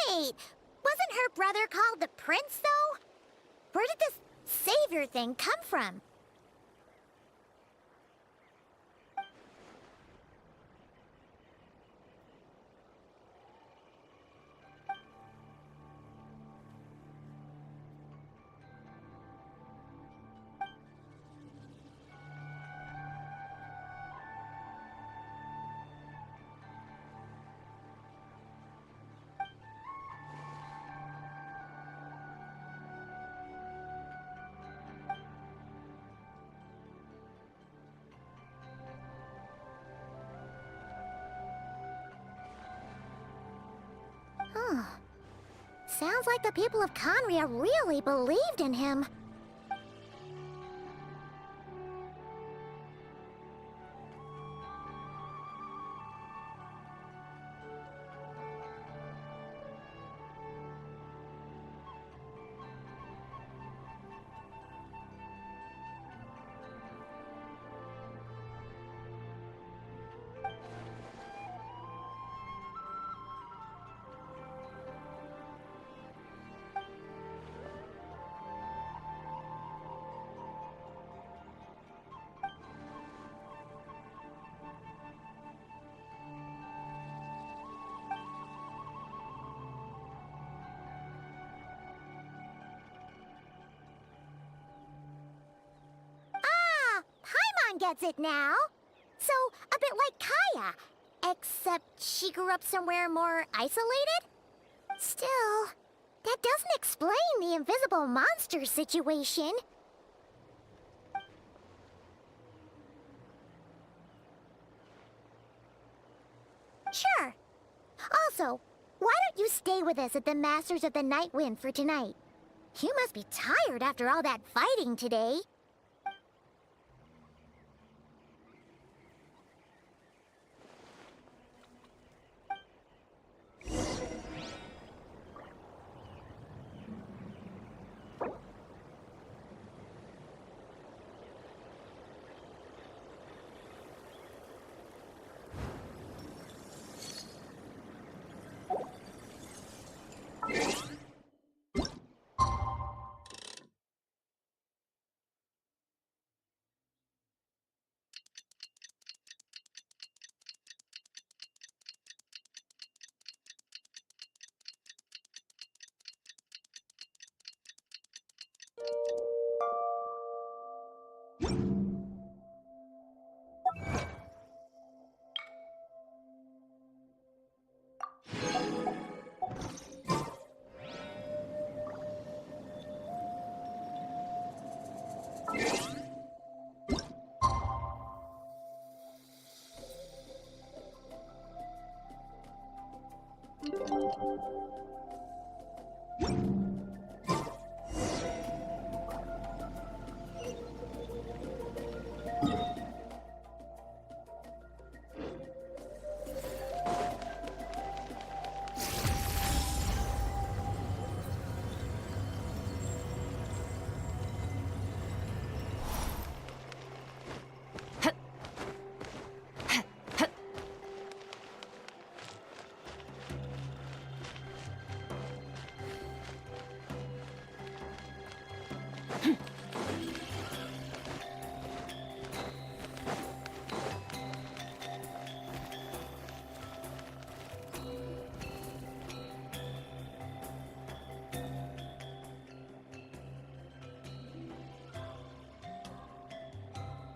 Wait, wasn't her brother called the Prince, though? Where did this Savior thing come from? Huh. Sounds like the people of Conria really believed in him. Gets it now. So, a bit like Kaya, except she grew up somewhere more isolated? Still, that doesn't explain the invisible monster situation. Sure. Also, why don't you stay with us at the Masters of the Night Wind for tonight? You must be tired after all that fighting today.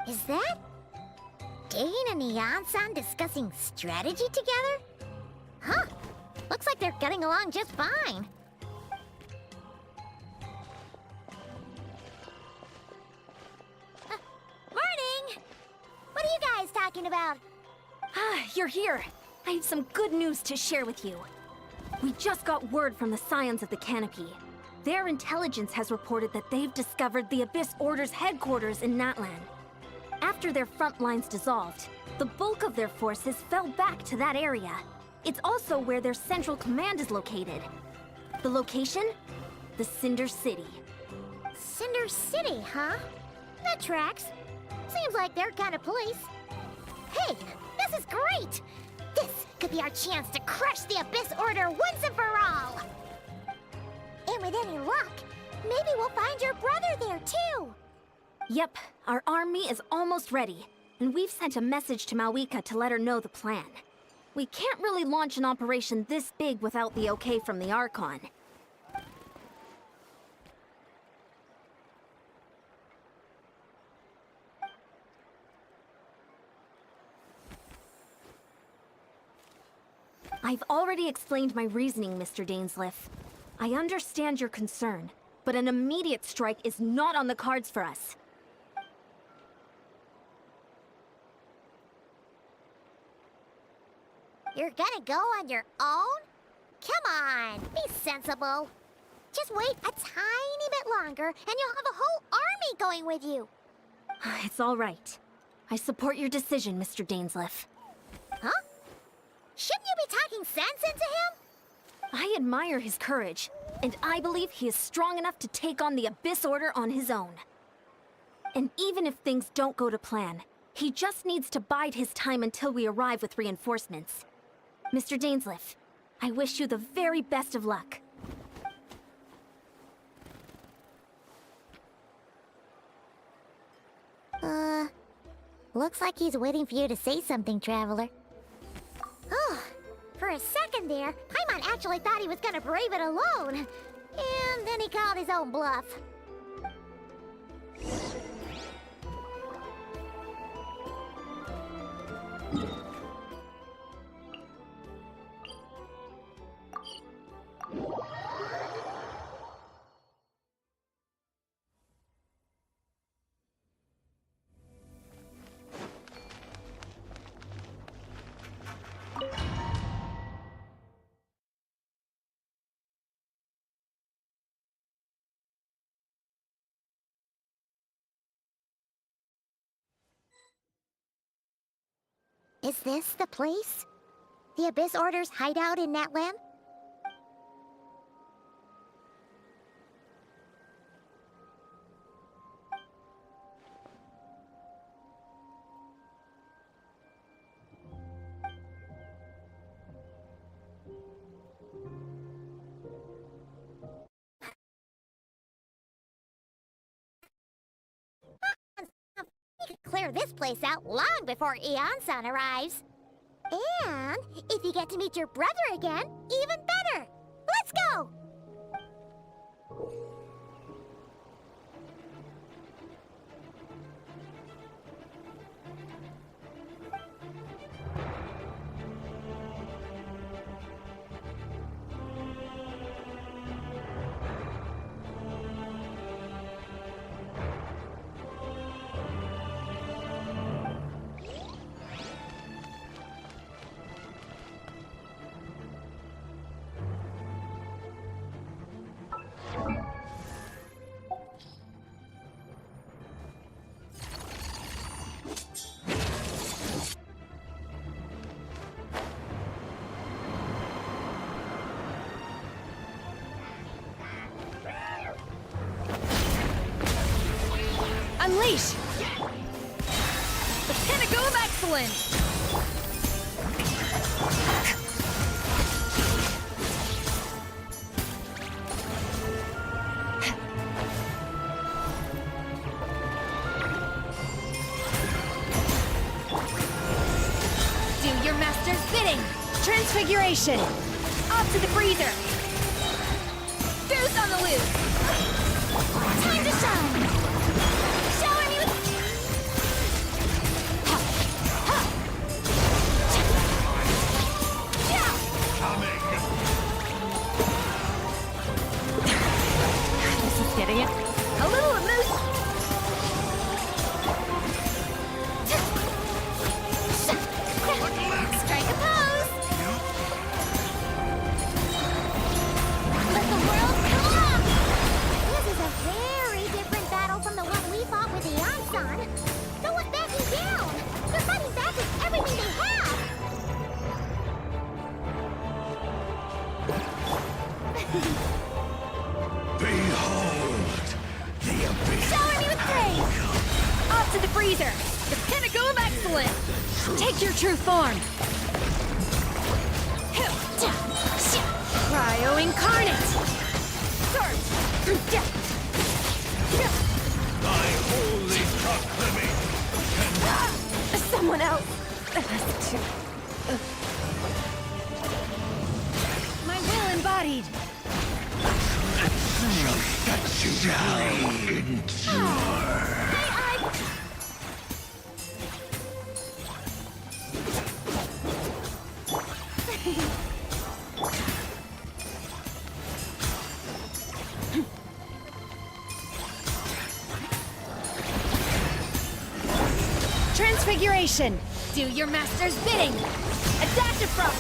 Is that Dane and Eon-san discussing strategy together? Huh. Looks like they're getting along just fine. Morning! What are you guys talking about? Ah, you're here. I have some good news to share with you. We just got word from the Scions of the Canopy. Their intelligence has reported that they've discovered the Abyss Order's headquarters in Natlan. After their front lines dissolved, the bulk of their forces fell back to that area. It's also where their central command is located. The location? The Cinder City. Cinder City, huh? That tracks. Seems like their kind of place. Hey, this is great! This could be our chance to crush the Abyss Order once and for all! And with any luck, maybe we'll find your brother there too! Yep, our army is almost ready, and we've sent a message to Mawika to let her know the plan. We can't really launch an operation this big without the okay from the Archon. I've already explained my reasoning, Mr. Dainsleif. I understand your concern, but an immediate strike is not on the cards for us. You're gonna go on your own? Come on, be sensible. Just wait a tiny bit longer and you'll have a whole army going with you. It's all right. I support your decision, Mr. Dainsleif. Huh? Shouldn't you be talking sense into him? I admire his courage, and I believe he is strong enough to take on the Abyss Order on his own. And even if things don't go to plan, he just needs to bide his time until we arrive with reinforcements. Mr. Dainsleif, I wish you the very best of luck. Looks like he's waiting for you to say something, Traveler. Oh, for a second there, Paimon actually thought he was gonna brave it alone. And then he called his own bluff. Is this the place? The Abyss Order's hideout in Natlan? We could clear this place out long before Eon-san arrives. And if you get to meet your brother again, even better! Let's go! Unleash! The pinnacle of excellence! Do your master's bidding! Transfiguration! Off to the freezer! Goose on the loose! Time to shine! Shower me with... Ha! Ha! Yeah! This is getting it. A little emotion. Strike a pose! Let the world come along! This is a very different battle from the one we fought with the Ansan. No one's backing down! They're fighting back with everything they have! Behold! The abyss! Shower me with praise! Off to the freezer! The pinnacle of excellence! Take your true form! Cryo incarnate! Thy holy proclamation! Someone else has to. My will embodied! That you shall endure! Transfiguration! Do your master's bidding! Adaptifrost!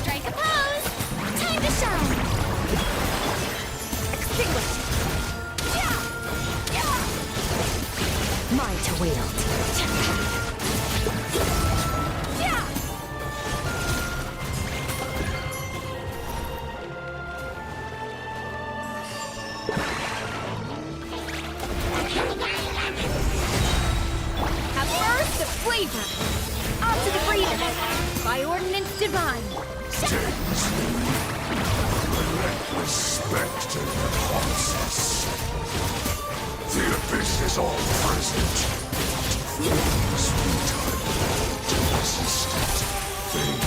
Strike a pose! Time to shine! Extinguish! Yeah! Yeah! Mine to wield! Yeah! A burst of flavor! Off to the freezer! By ordinance divine! Respect and process. The abyss is all present. Sweet resistant thing.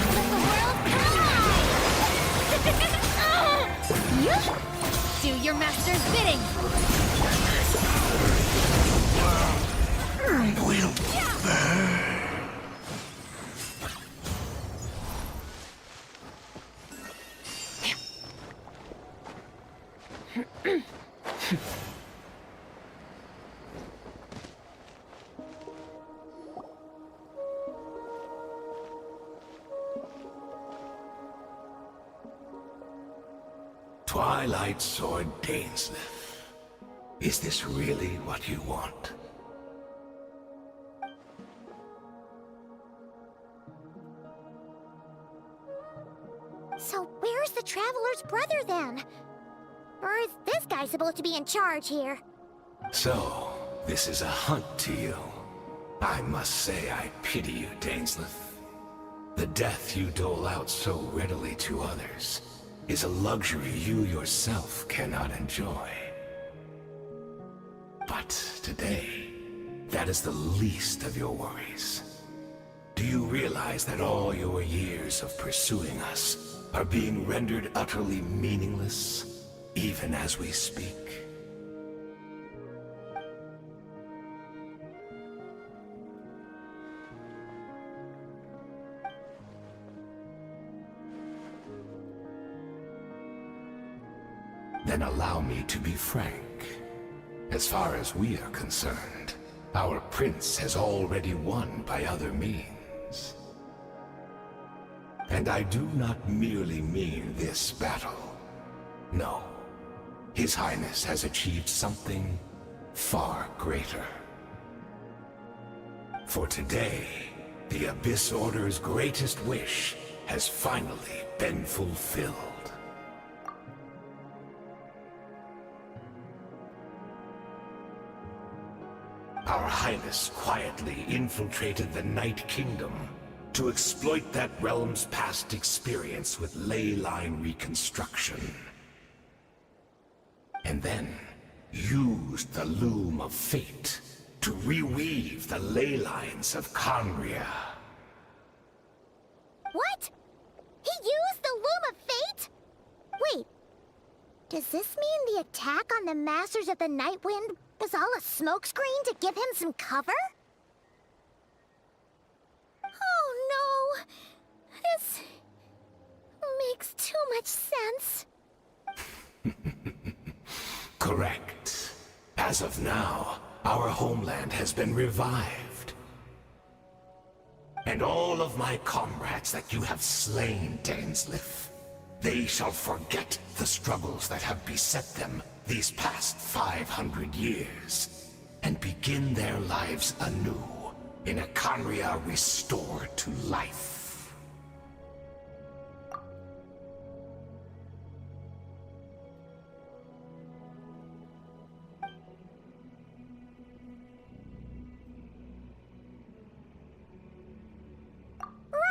Let the world come! Do your master's bidding! Will burn. Twilight Sword Dainsleif. Is this really what you want? So where's the Traveler's brother then? Or is this guy supposed to be in charge here? So, this is a hunt to you. I must say I pity you, Dainsleif. The death you dole out so readily to others is a luxury you yourself cannot enjoy. But today, that is the least of your worries. Do you realize that all your years of pursuing us are being rendered utterly meaningless, even as we speak? Then allow me to be frank. As far as we are concerned, our prince has already won by other means. And I do not merely mean this battle. No. His Highness has achieved something far greater. For today, the Abyss Order's greatest wish has finally been fulfilled. Our Highness quietly infiltrated the Night Kingdom to exploit that realm's past experience with ley line reconstruction. And then used the Loom of Fate to reweave the ley lines of Conria. What? He used the Loom of Fate? Wait, does this mean the attack on the Masters of the Night Wind was all a smokescreen to give him some cover? Oh no! This makes too much sense. Correct. As of now, our homeland has been revived. And all of my comrades that you have slain, Dainsleif, they shall forget the struggles that have beset them these past 500 years, and begin their lives anew in a Conria restored to life.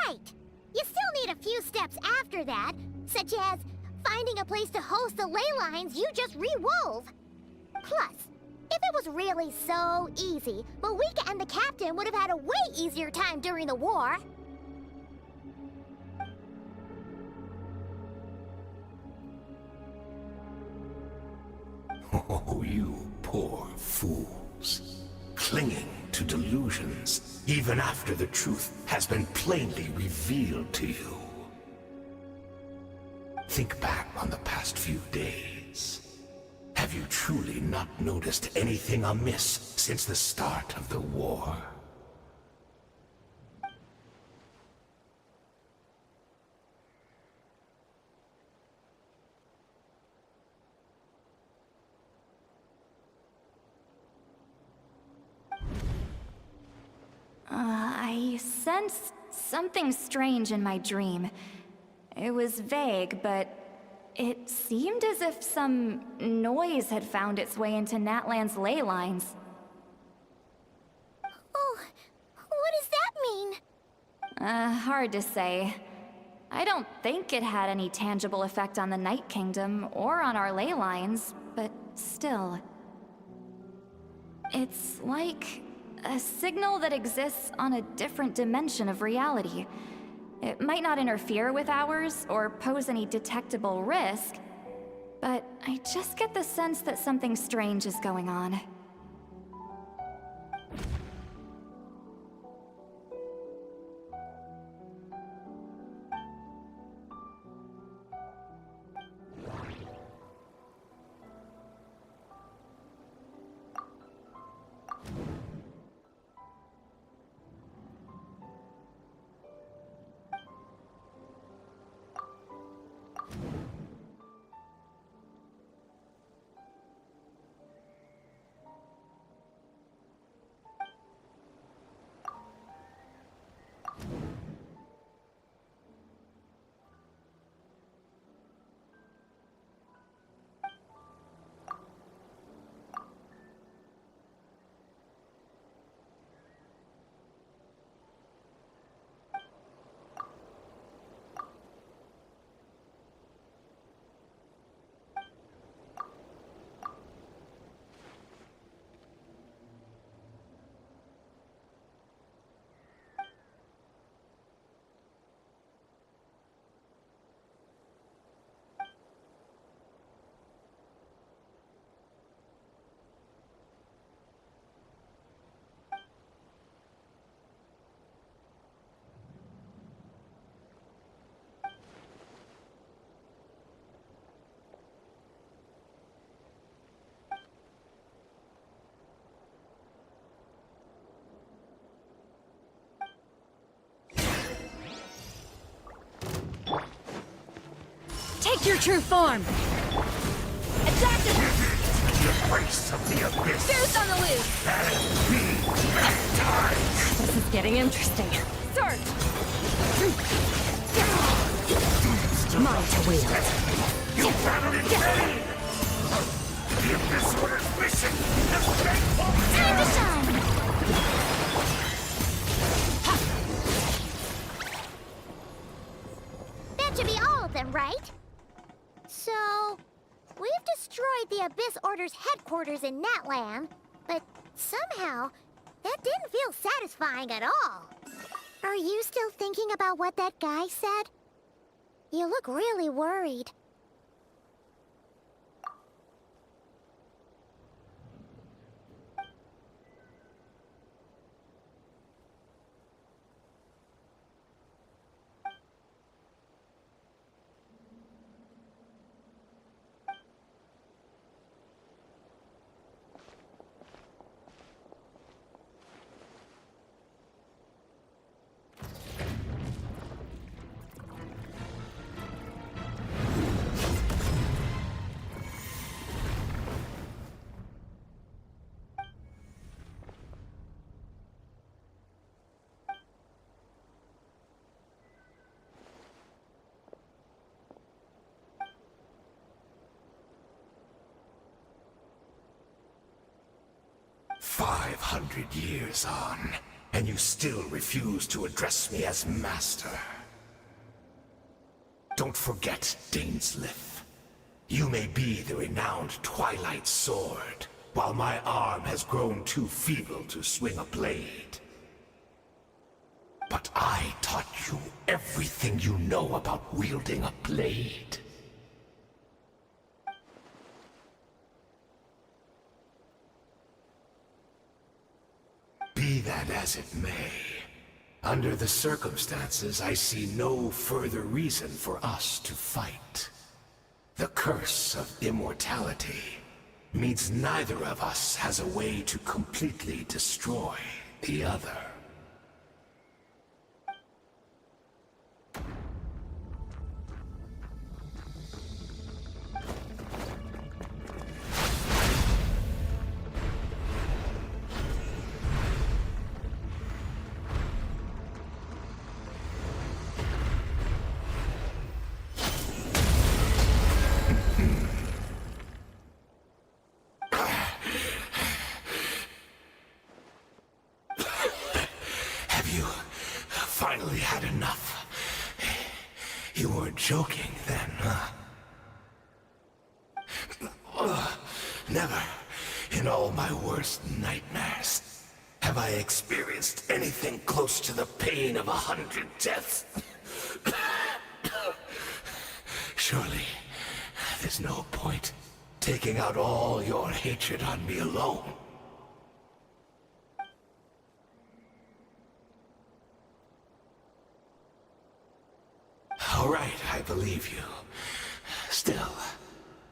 Right! You still need a few steps after that, such as finding a place to host the ley lines you just rewove. Plus, if it was really so easy, Malika and the captain would have had a way easier time during the war. Oh, you poor fools. Clinging to delusions, even after the truth has been plainly revealed to you. Think back on the past few days. Have you truly not noticed anything amiss since the start of the war? I sensed something strange in my dream. It was vague, but it seemed as if some noise had found its way into Natlan's ley lines. Oh, what does that mean? Hard to say. I don't think it had any tangible effect on the Night Kingdom or on our ley lines, but still. It's like a signal that exists on a different dimension of reality. It might not interfere with ours or pose any detectable risk, but I just get the sense that something strange is going on. Take your true form! Adaptive! The embrace of the abyss. Goose on the loose! And be baptized. This is getting interesting. Start! Mine to wield. You battled in vain. The Abyss Order's mission has been fulfilled. Time to shine! That should be all of them, right? So, we've destroyed the Abyss Order's headquarters in Natlan, but somehow, that didn't feel satisfying at all. Are you still thinking about what that guy said? You look really worried. "500 years on, and you still refuse to address me as Master. Don't forget, Dainsleif. You may be the renowned Twilight Sword, while my arm has grown too feeble to swing a blade. But I taught you everything you know about wielding a blade. Be that as it may, under the circumstances, I see no further reason for us to fight. The curse of immortality means neither of us has a way to completely destroy the other. Finally had enough. You weren't joking then, huh? Never, in all my worst nightmares, have I experienced anything close to the pain of 100 deaths. Surely, there's no point taking out all your hatred on me alone. All right, I believe you. Still,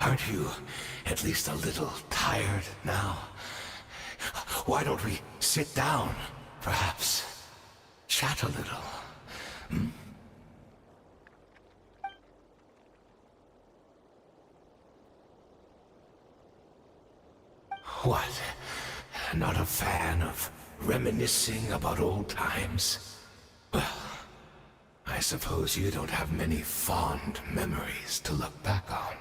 aren't you at least a little tired now? Why don't we sit down, perhaps? Chat a little, hmm? What? Not a fan of reminiscing about old times? Well, I suppose you don't have many fond memories to look back on.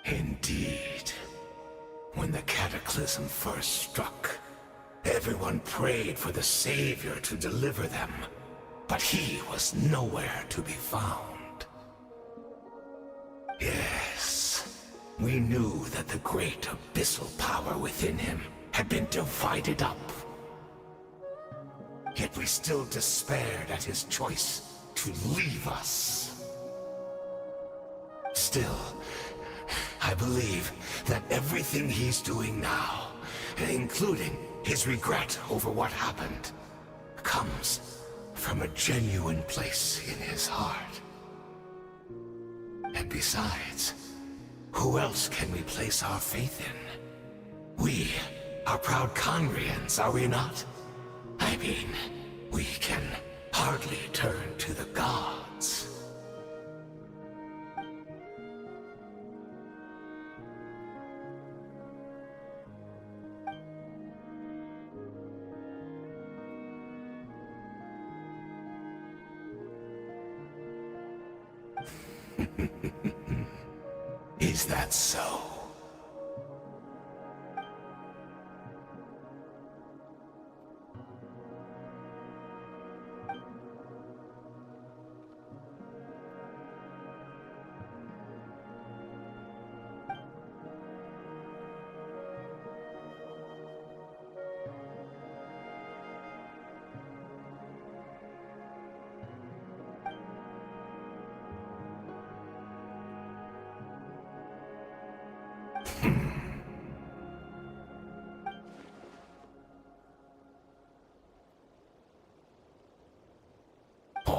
Indeed. When the cataclysm first struck, everyone prayed for the Savior to deliver them, but he was nowhere to be found. Yes, we knew that the great abyssal power within him had been divided up. Yet we still despaired at his choice to leave us. Still, I believe that everything he's doing now, including his regret over what happened, comes from a genuine place in his heart. And besides, Who else can we place our faith in? We are proud Conrians, are we not? I mean, we can hardly turn to the gods. Is that so?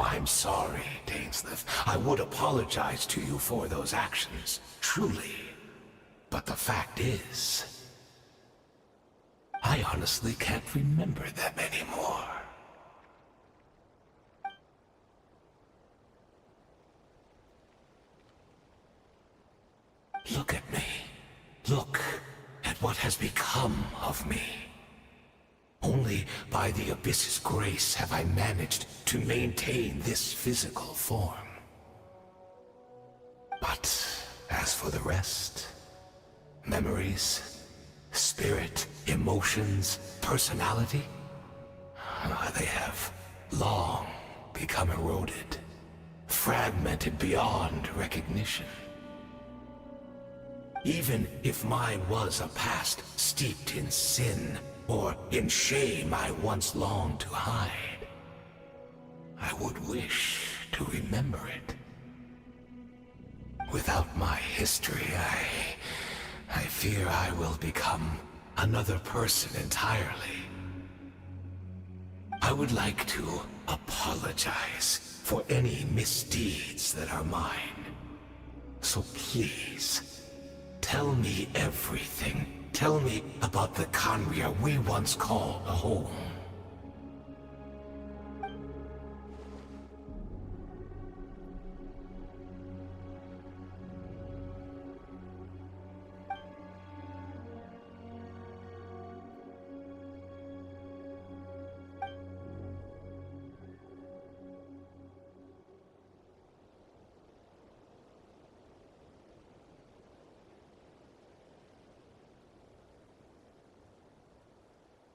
I'm sorry, Dainsleif. I would apologize to you for those actions, truly. But the fact is, I honestly can't remember them anymore. Look at me. Look at what has become of me. Only by the Abyss's grace have I managed to maintain this physical form. But as for the rest, memories, spirit, emotions, personality, they have long become eroded, fragmented beyond recognition. Even if mine was a past steeped in sin, or in shame I once longed to hide, I would wish to remember it. Without my history, I fear I will become another person entirely. I would like to apologize for any misdeeds that are mine. So please, tell me everything. Tell me about the Conria we once called a home.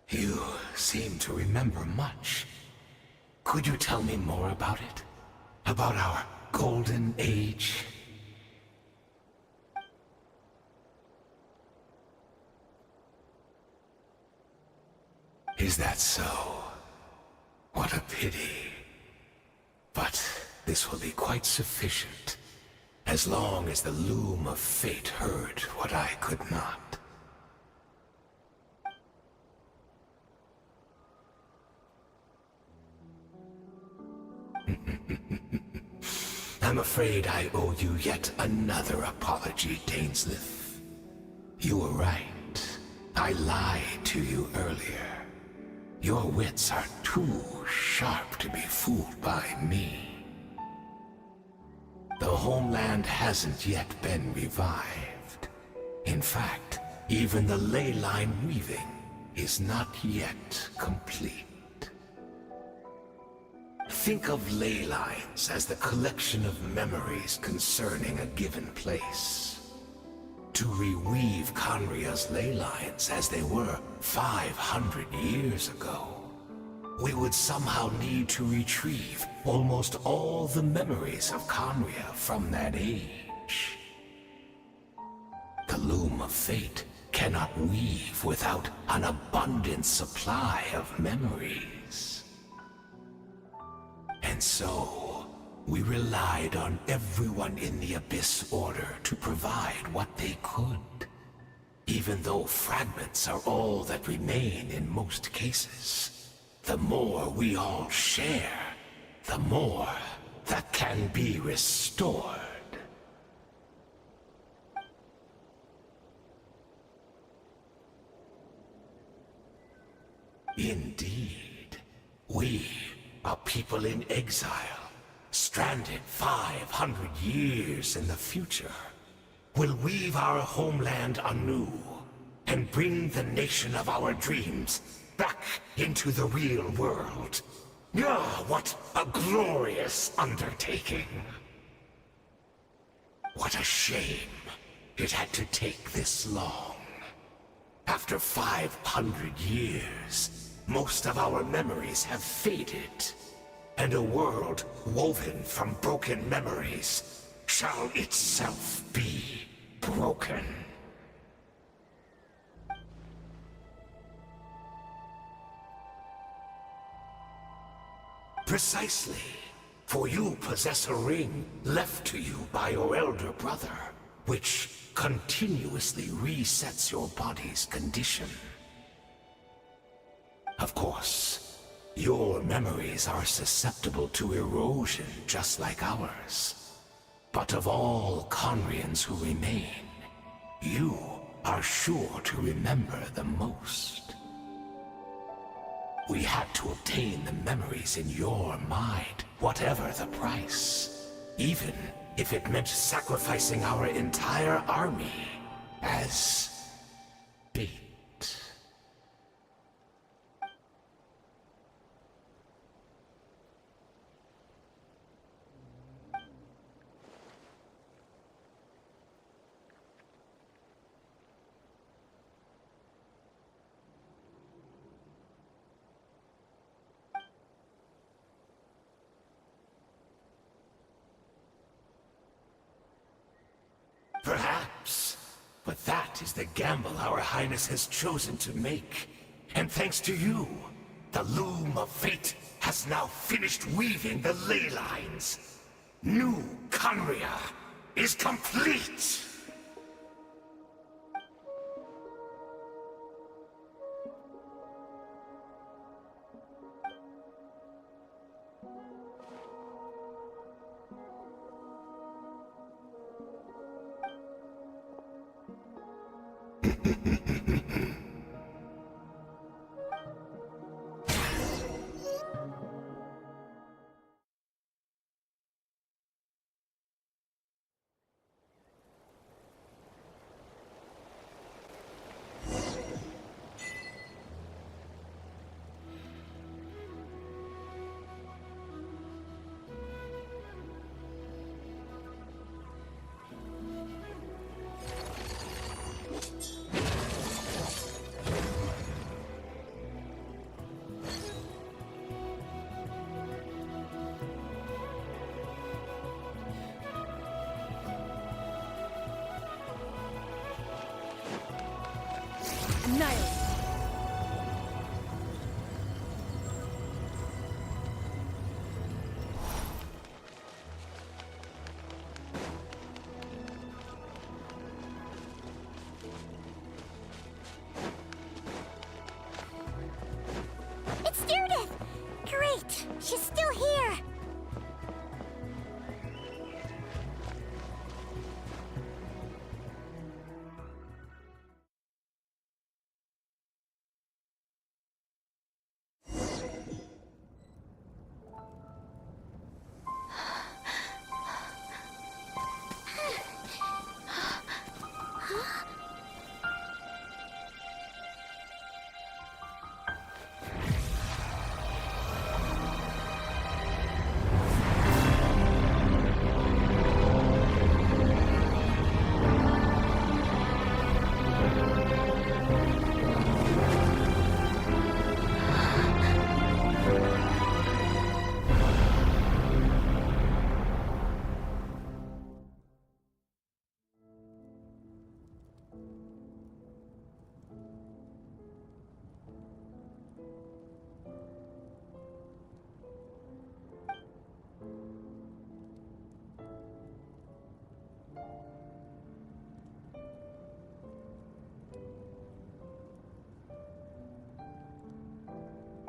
You seem to remember much. Could you tell me more about it? About our golden age? Is that so? What a pity. But this will be quite sufficient, as long as the loom of fate heard what I could not. I'm afraid I owe you yet another apology, Dainsleif. You were right. I lied to you earlier. Your wits are too sharp to be fooled by me. The homeland hasn't yet been revived. In fact, even the ley line weaving is not yet complete. Think of ley lines as the collection of memories concerning a given place. To reweave Conria's ley lines as they were 500 years ago, we would somehow need to retrieve almost all the memories of Conria from that age. The loom of fate cannot weave without an abundant supply of memories. And so, we relied on everyone in the Abyss Order to provide what they could. Even though fragments are all that remain in most cases, the more we all share, the more that can be restored. Indeed. We are people in exile, stranded 500 years in the future. Will weave our homeland anew and bring the nation of our dreams back into the real world. Ah, what a glorious undertaking! What a shame it had to take this long. After 500 years, most of our memories have faded, and a world woven from broken memories shall itself be broken. Precisely. For you possess a ring left to you by your elder brother, which continuously resets your body's condition. Of course, your memories are susceptible to erosion just like ours. But of all Conrians who remain, you are sure to remember the most. We had to obtain the memories in your mind, whatever the price. Even if it meant sacrificing our entire army as bait. Perhaps. But that is the gamble our Highness has chosen to make. And thanks to you, the loom of fate has now finished weaving the ley lines. New Conria is complete! Annihilate. It's Judith! Great! She's still here!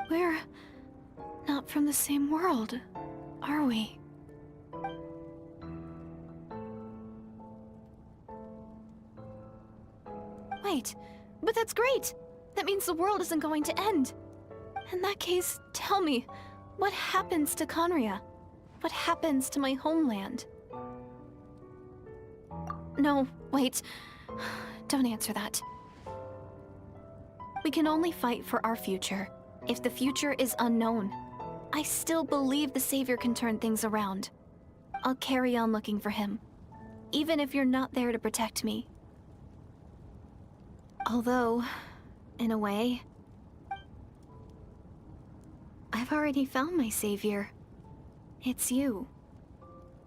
We're not from the same world, are we? Wait, but that's great! That means the world isn't going to end. In that case, tell me, what happens to Conria? What happens to my homeland? No, wait. Don't answer that. We can only fight for our future. If the future is unknown, I still believe the Savior can turn things around. I'll carry on looking for him, even if you're not there to protect me. Although, in a way, I've already found my Savior. It's you.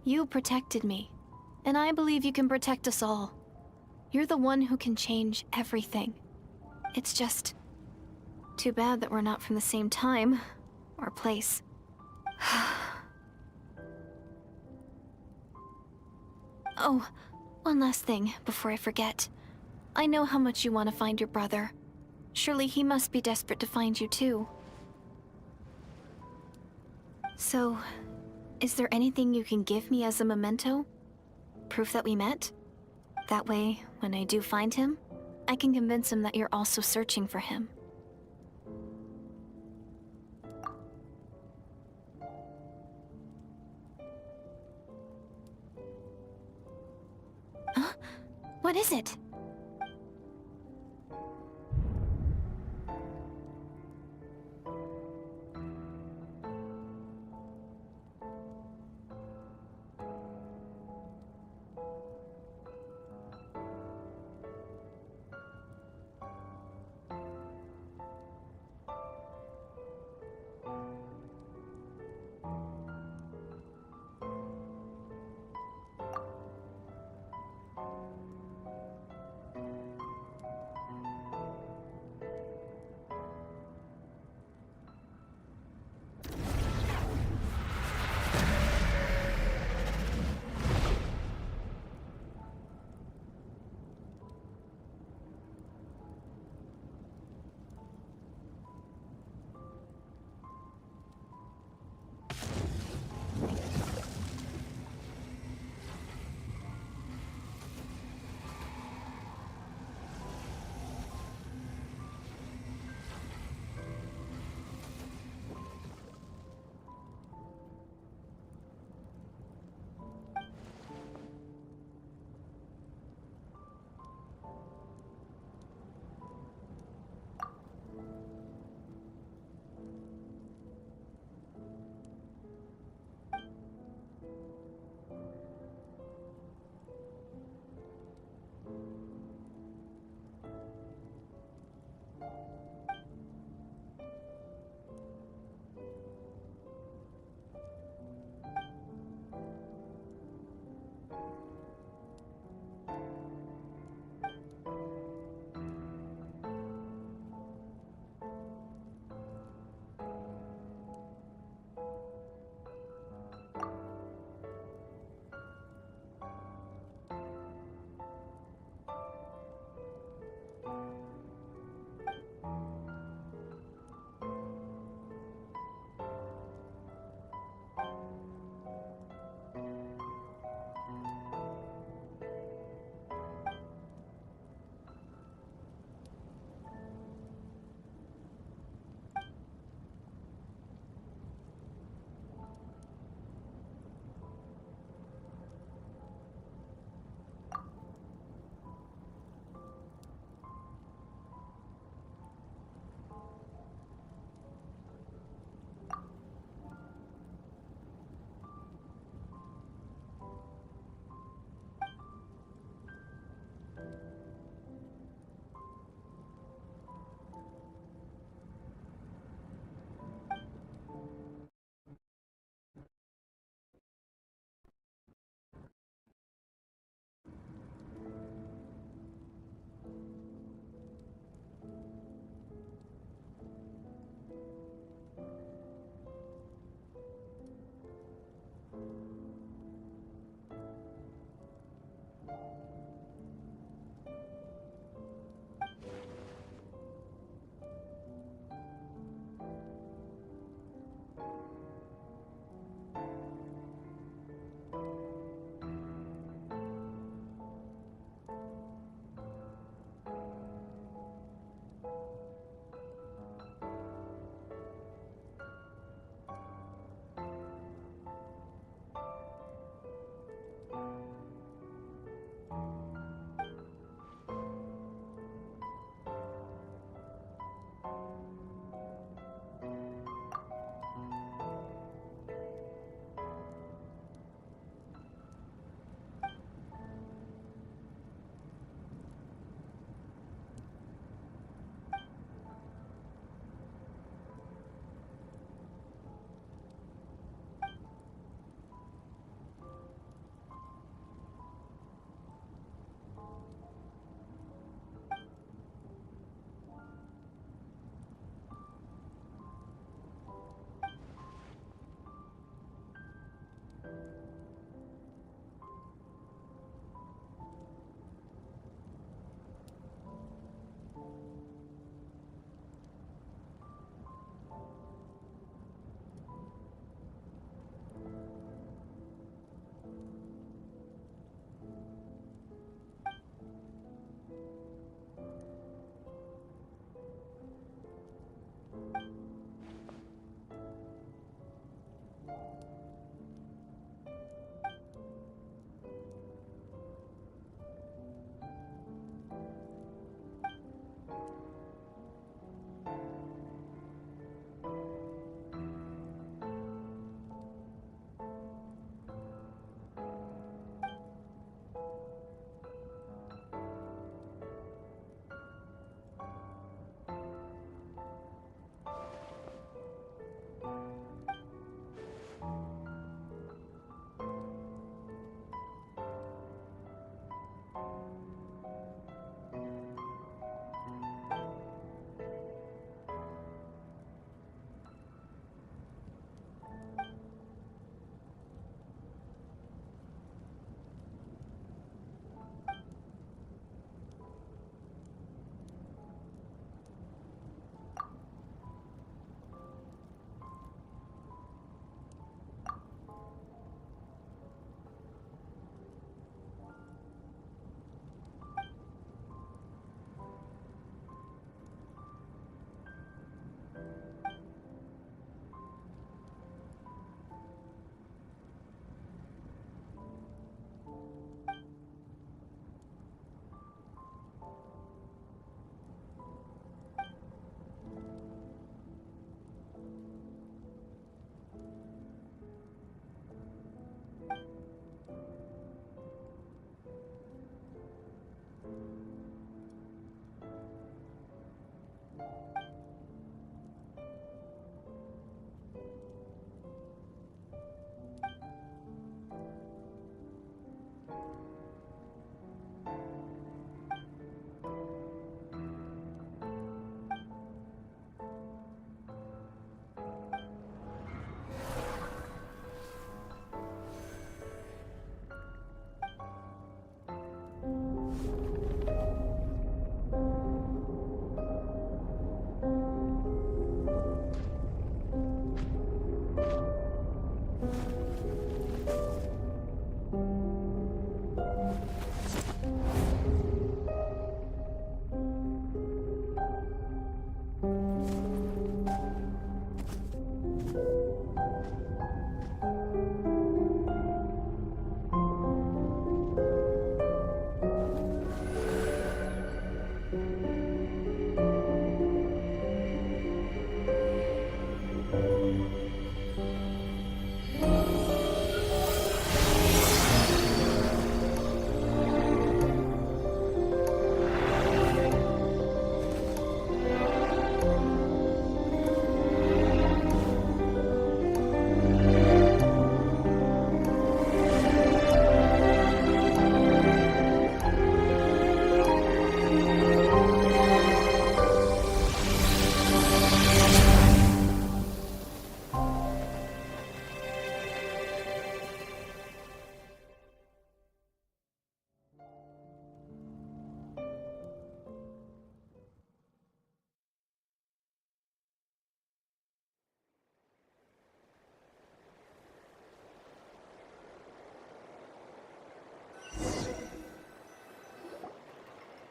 You protected me, and I believe you can protect us all. You're the one who can change everything. It's just too bad that we're not from the same time or place. Oh, one last thing before I forget. I know how much you want to find your brother. Surely he must be desperate to find you too. So, is there anything you can give me as a memento? Proof that we met? That way, when I do find him, I can convince him that you're also searching for him. Huh? What is it?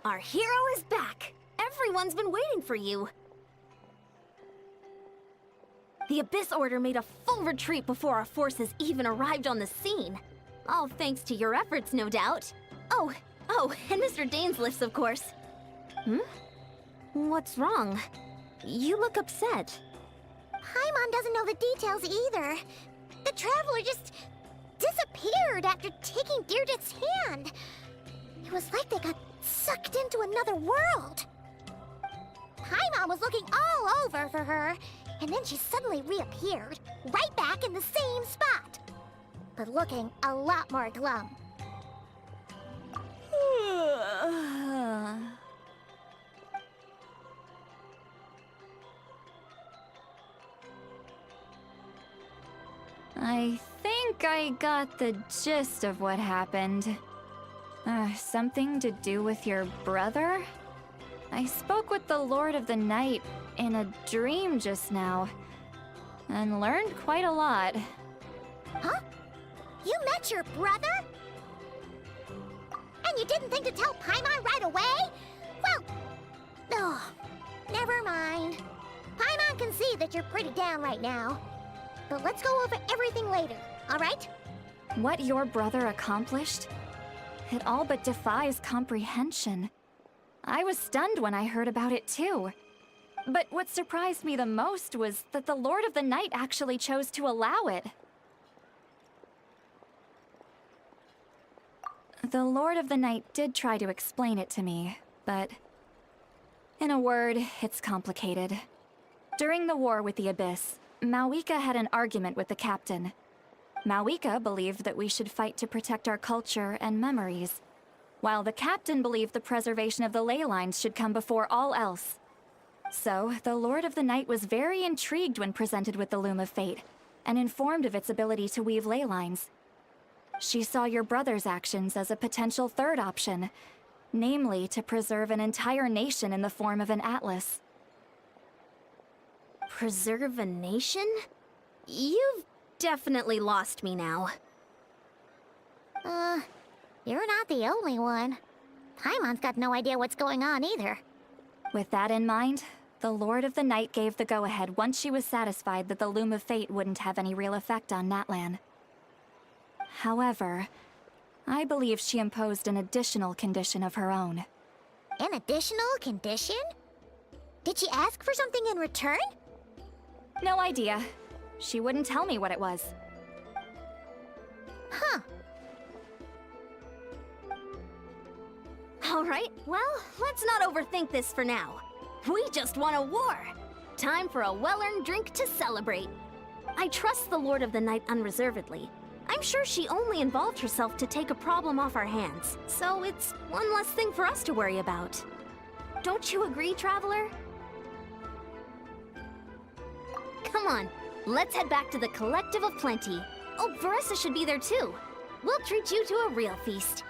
Our hero is back! Everyone's been waiting for you! The Abyss Order made a full retreat before our forces even arrived on the scene. All thanks to your efforts, no doubt. Oh, and Mr. Dainsliff's, of course. What's wrong? You look upset. Paimon doesn't know the details either. The Traveler just disappeared after taking Deirdre's hand. It was like they got sucked into another world. Paimon was looking all over for her, and then she suddenly reappeared, right back in the same spot. But looking a lot more glum. I think I got the gist of what happened. Something to do with your brother? I spoke with the Lord of the Night in a dream just now, and learned quite a lot. Huh? You met your brother? And you didn't think to tell Paimon right away? Well, oh, never mind. Paimon can see that you're pretty down right now. But let's go over everything later, all right? What your brother accomplished? It all but defies comprehension. I was stunned when I heard about it too. But what surprised me the most was that the Lord of the Night actually chose to allow it. The Lord of the Night did try to explain it to me, but in a word, it's complicated. During the war with the Abyss, Mawika had an argument with the captain. Mawika believed that we should fight to protect our culture and memories, while the captain believed the preservation of the ley lines should come before all else. So, the Lord of the Night was very intrigued when presented with the Loom of Fate, and informed of its ability to weave ley lines. She saw your brother's actions as a potential third option, namely to preserve an entire nation in the form of an atlas. Preserve a nation? You've definitely lost me now. You're not the only one. Paimon's got no idea what's going on either. With that in mind, the Lord of the Night gave the go-ahead once she was satisfied that the Loom of Fate wouldn't have any real effect on Natlan. However, I believe she imposed an additional condition of her own. An additional condition? Did she ask for something in return? No idea. She wouldn't tell me what it was. Huh. Alright, well, let's not overthink this for now. We just won a war! Time for a well-earned drink to celebrate. I trust the Lord of the Night unreservedly. I'm sure she only involved herself to take a problem off our hands, so it's one less thing for us to worry about. Don't you agree, Traveler? Come on, let's head back to the Collective of Plenty. Oh, Varessa should be there too. We'll treat you to a real feast.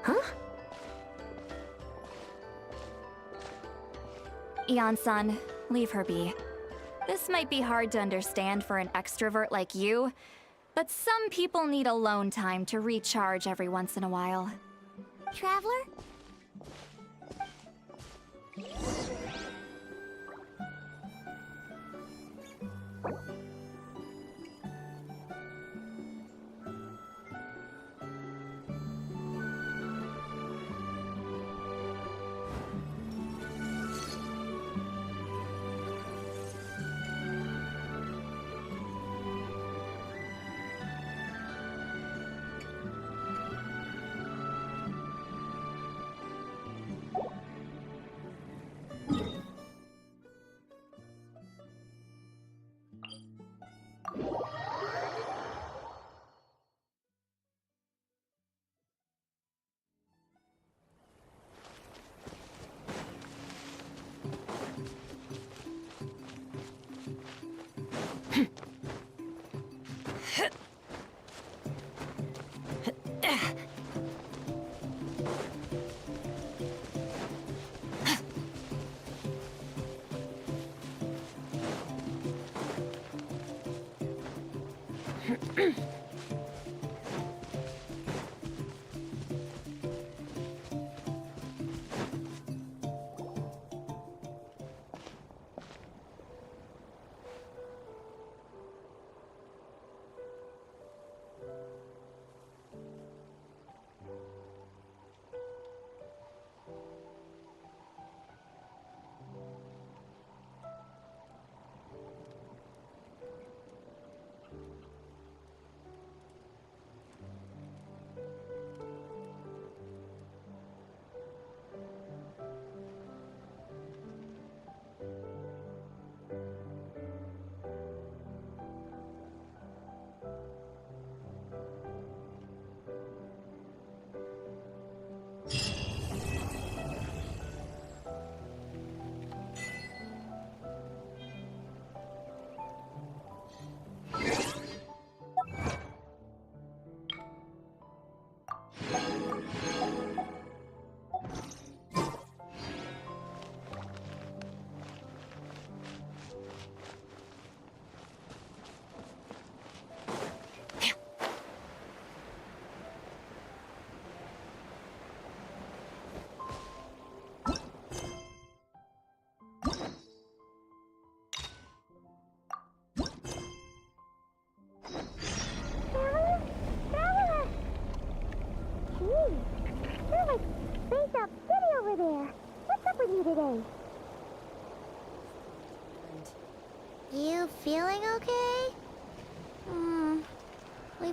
Huh? Eon-san, leave her be. This might be hard to understand for an extrovert like you, but some people need alone time to recharge every once in a while. Traveler?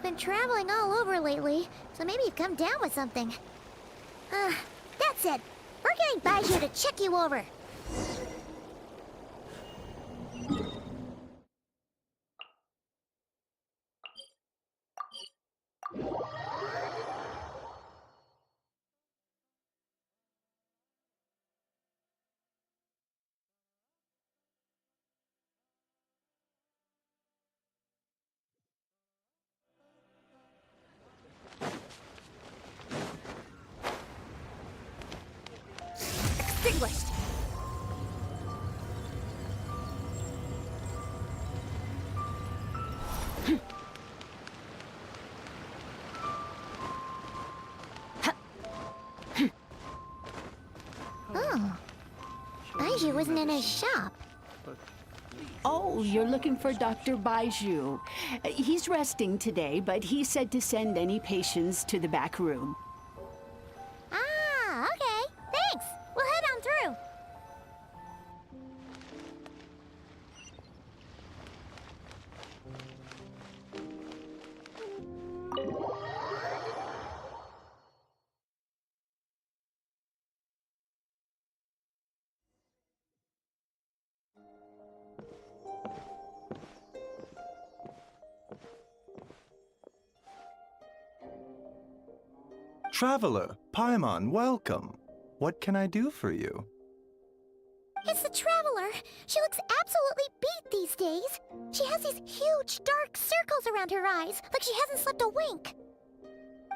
We've been traveling all over lately, so maybe you've come down with something. That's it. We're getting Baiju to check you over. Extinguished. Oh. Baiju isn't in his shop. Oh, you're looking for Dr. Baiju. He's resting today, but he said to send any patients to the back room. Ah, okay. Thanks. We'll head on through. Traveler, Paimon, welcome. What can I do for you? It's the Traveler. She looks absolutely beat these days. She has these huge, dark circles around her eyes, like she hasn't slept a wink.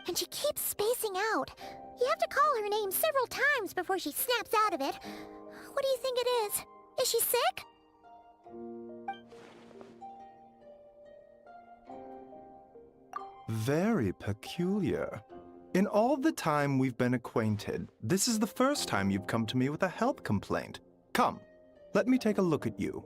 And she keeps spacing out. You have to call her name several times before she snaps out of it. What do you think it is? Is she sick? Very peculiar. In all the time we've been acquainted, this is the first time you've come to me with a health complaint. Come, let me take a look at you.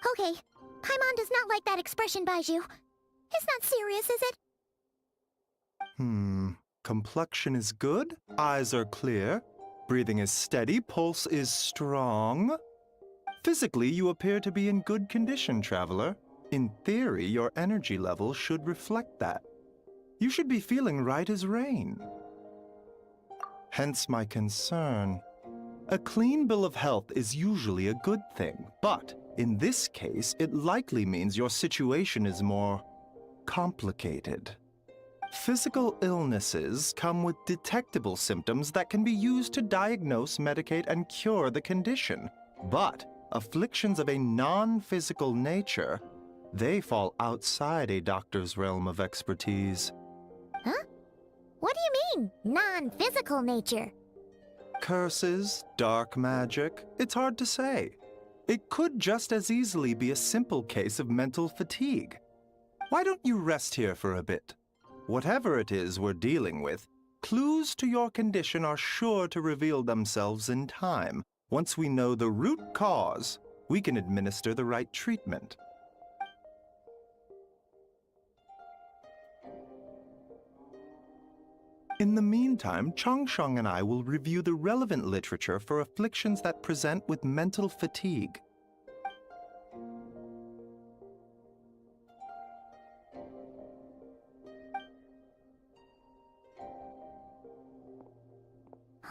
Okay, Paimon does not like that expression, Baiju. It's not serious, is it? Complexion is good, eyes are clear, breathing is steady, pulse is strong. Physically, you appear to be in good condition, Traveler. In theory, your energy level should reflect that. You should be feeling right as rain. Hence my concern. A clean bill of health is usually a good thing, but in this case, it likely means your situation is more complicated. Physical illnesses come with detectable symptoms that can be used to diagnose, medicate, and cure the condition. But afflictions of a non-physical nature, they fall outside a doctor's realm of expertise. Huh? What do you mean, non-physical nature? Curses, dark magic, it's hard to say. It could just as easily be a simple case of mental fatigue. Why don't you rest here for a bit? Whatever it is we're dealing with, clues to your condition are sure to reveal themselves in time. Once we know the root cause, we can administer the right treatment. In the meantime, Changsheng and I will review the relevant literature for afflictions that present with mental fatigue.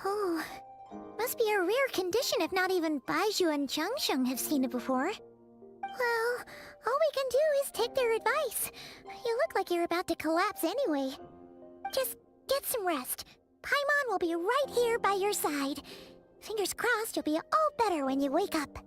Oh, must be a rare condition if not even Baiju and Changsheng have seen it before. Well, all we can do is take their advice. You look like you're about to collapse anyway. Just get some rest. Paimon will be right here by your side. Fingers crossed you'll be all better when you wake up.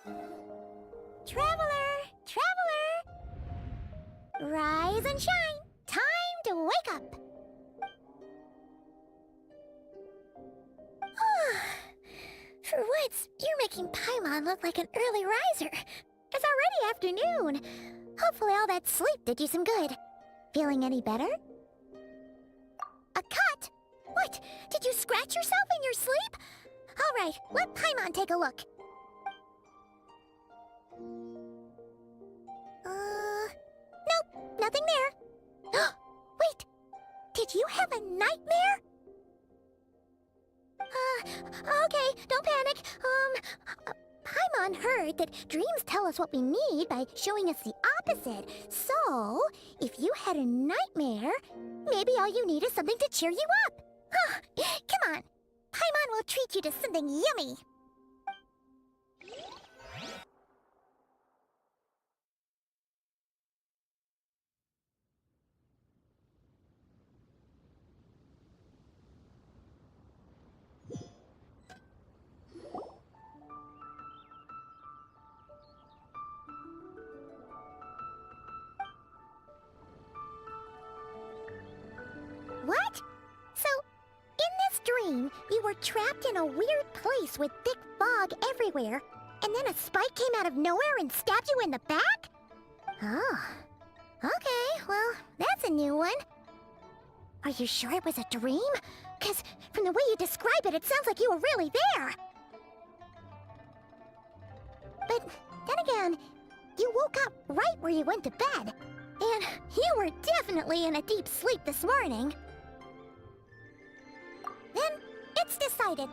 Traveler! Traveler! Rise and shine! Time to wake up! For once, you're making Paimon look like an early riser. It's already afternoon. Hopefully all that sleep did you some good. Feeling any better? A cut? What? Did you scratch yourself in your sleep? All right, let Paimon take a look. Nope, nothing there. Wait, did you have a nightmare? Okay, don't panic. Paimon heard that dreams tell us what we need by showing us the opposite. So, if you had a nightmare, maybe all you need is something to cheer you up. Come on, Paimon will treat you to something yummy. What? So, in this dream, you were trapped in a weird place with thick fog everywhere, and then a spike came out of nowhere and stabbed you in the back? Oh. Okay, well, that's a new one. Are you sure it was a dream? 'Cause from the way you describe it, it sounds like you were really there. But then again, you woke up right where you went to bed. And you were definitely in a deep sleep this morning. Then, it's decided.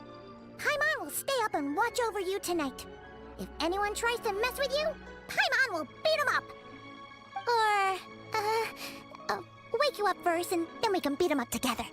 Paimon will stay up and watch over you tonight. If anyone tries to mess with you, Paimon will beat him up. Or, wake you up first and then we can beat him up together.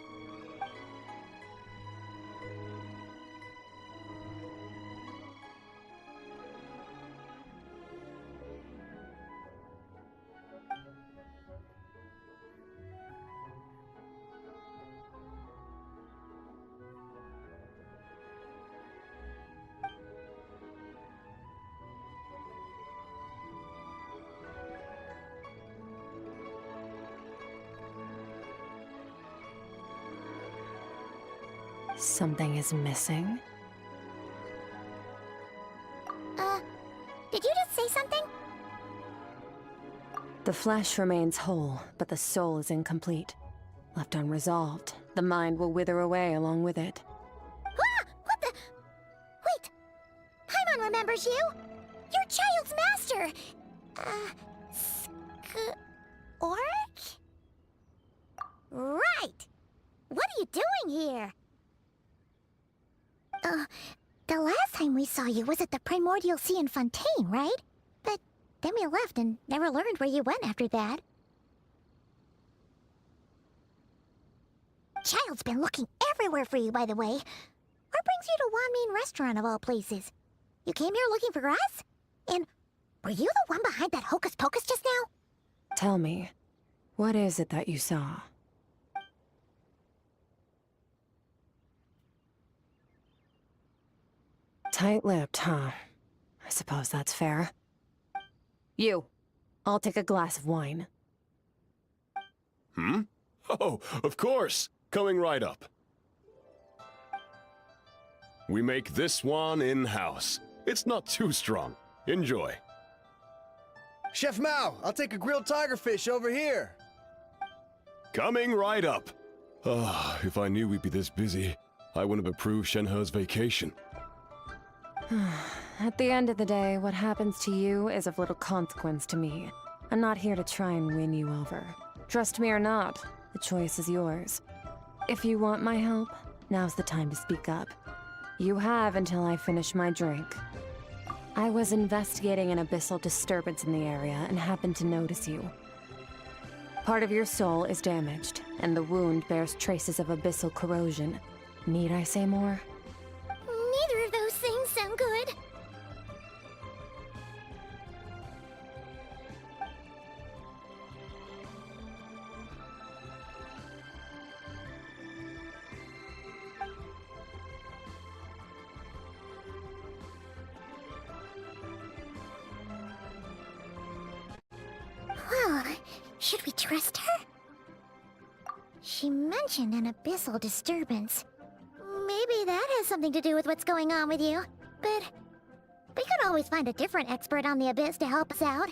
Something is missing? Did you just say something? The flesh remains whole, but the soul is incomplete. Left unresolved, the mind will wither away along with it. Ah! What the? Wait! Paimon remembers you! You're Child's master! Skirk? Right! What are you doing here? The last time we saw you was at the Primordial Sea in Fontaine, right? But then we left and never learned where you went after that. Child's been looking everywhere for you, by the way. What brings you to Wanmean Restaurant of all places? You came here looking for us? And were you the one behind that hocus pocus just now? Tell me, what is it that you saw? Tight-lipped, huh? I suppose that's fair. You, I'll take a glass of wine. Hmm? Oh, of course! Coming right up. We make this one in-house. It's not too strong. Enjoy. Chef Mao, I'll take a grilled tigerfish over here. Coming right up. Ah, if I knew we'd be this busy, I wouldn't have approved Shenhe's vacation. At the end of the day, what happens to you is of little consequence to me. I'm not here to try and win you over. Trust me or not, the choice is yours. If you want my help, now's the time to speak up. You have until I finish my drink. I was investigating an abyssal disturbance in the area and happened to notice you. Part of your soul is damaged, and the wound bears traces of abyssal corrosion. Need I say more? Neither of those things sound good. Should we trust her? She mentioned an abyssal disturbance. Maybe that has something to do with what's going on with you. But we could always find a different expert on the abyss to help us out.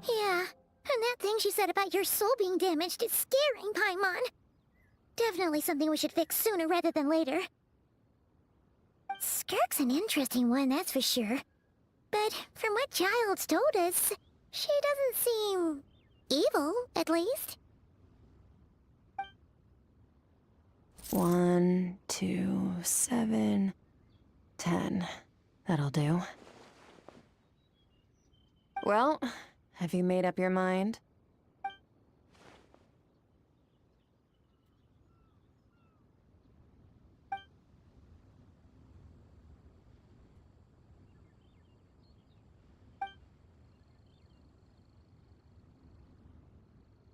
Yeah, and that thing she said about your soul being damaged is scaring, Paimon. Definitely something we should fix sooner rather than later. Skirk's an interesting one, that's for sure. But from what Childs told us, she doesn't seem evil, at least. 1, 2, 7, 10. That'll do. Well, have you made up your mind?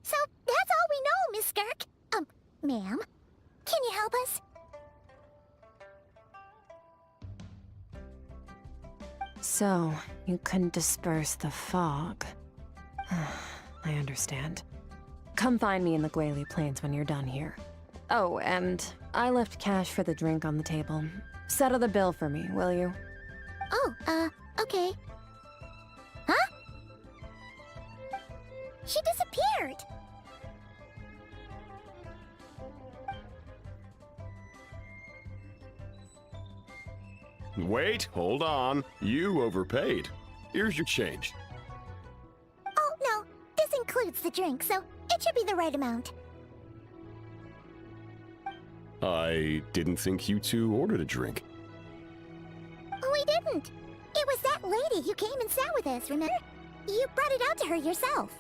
So, that's all we know, Miss Skirk. Ma'am, can you help us? So, you couldn't disperse the fog. I understand. Come find me in the Guili Plains when you're done here. Oh, and I left cash for the drink on the table. Settle the bill for me, will you? Oh, okay. Huh? She disappeared! Wait, hold on. You overpaid. Here's your change. Oh, no. This includes the drink, so it should be the right amount. I didn't think you two ordered a drink. We didn't. It was that lady who came and sat with us, remember? You brought it out to her yourself.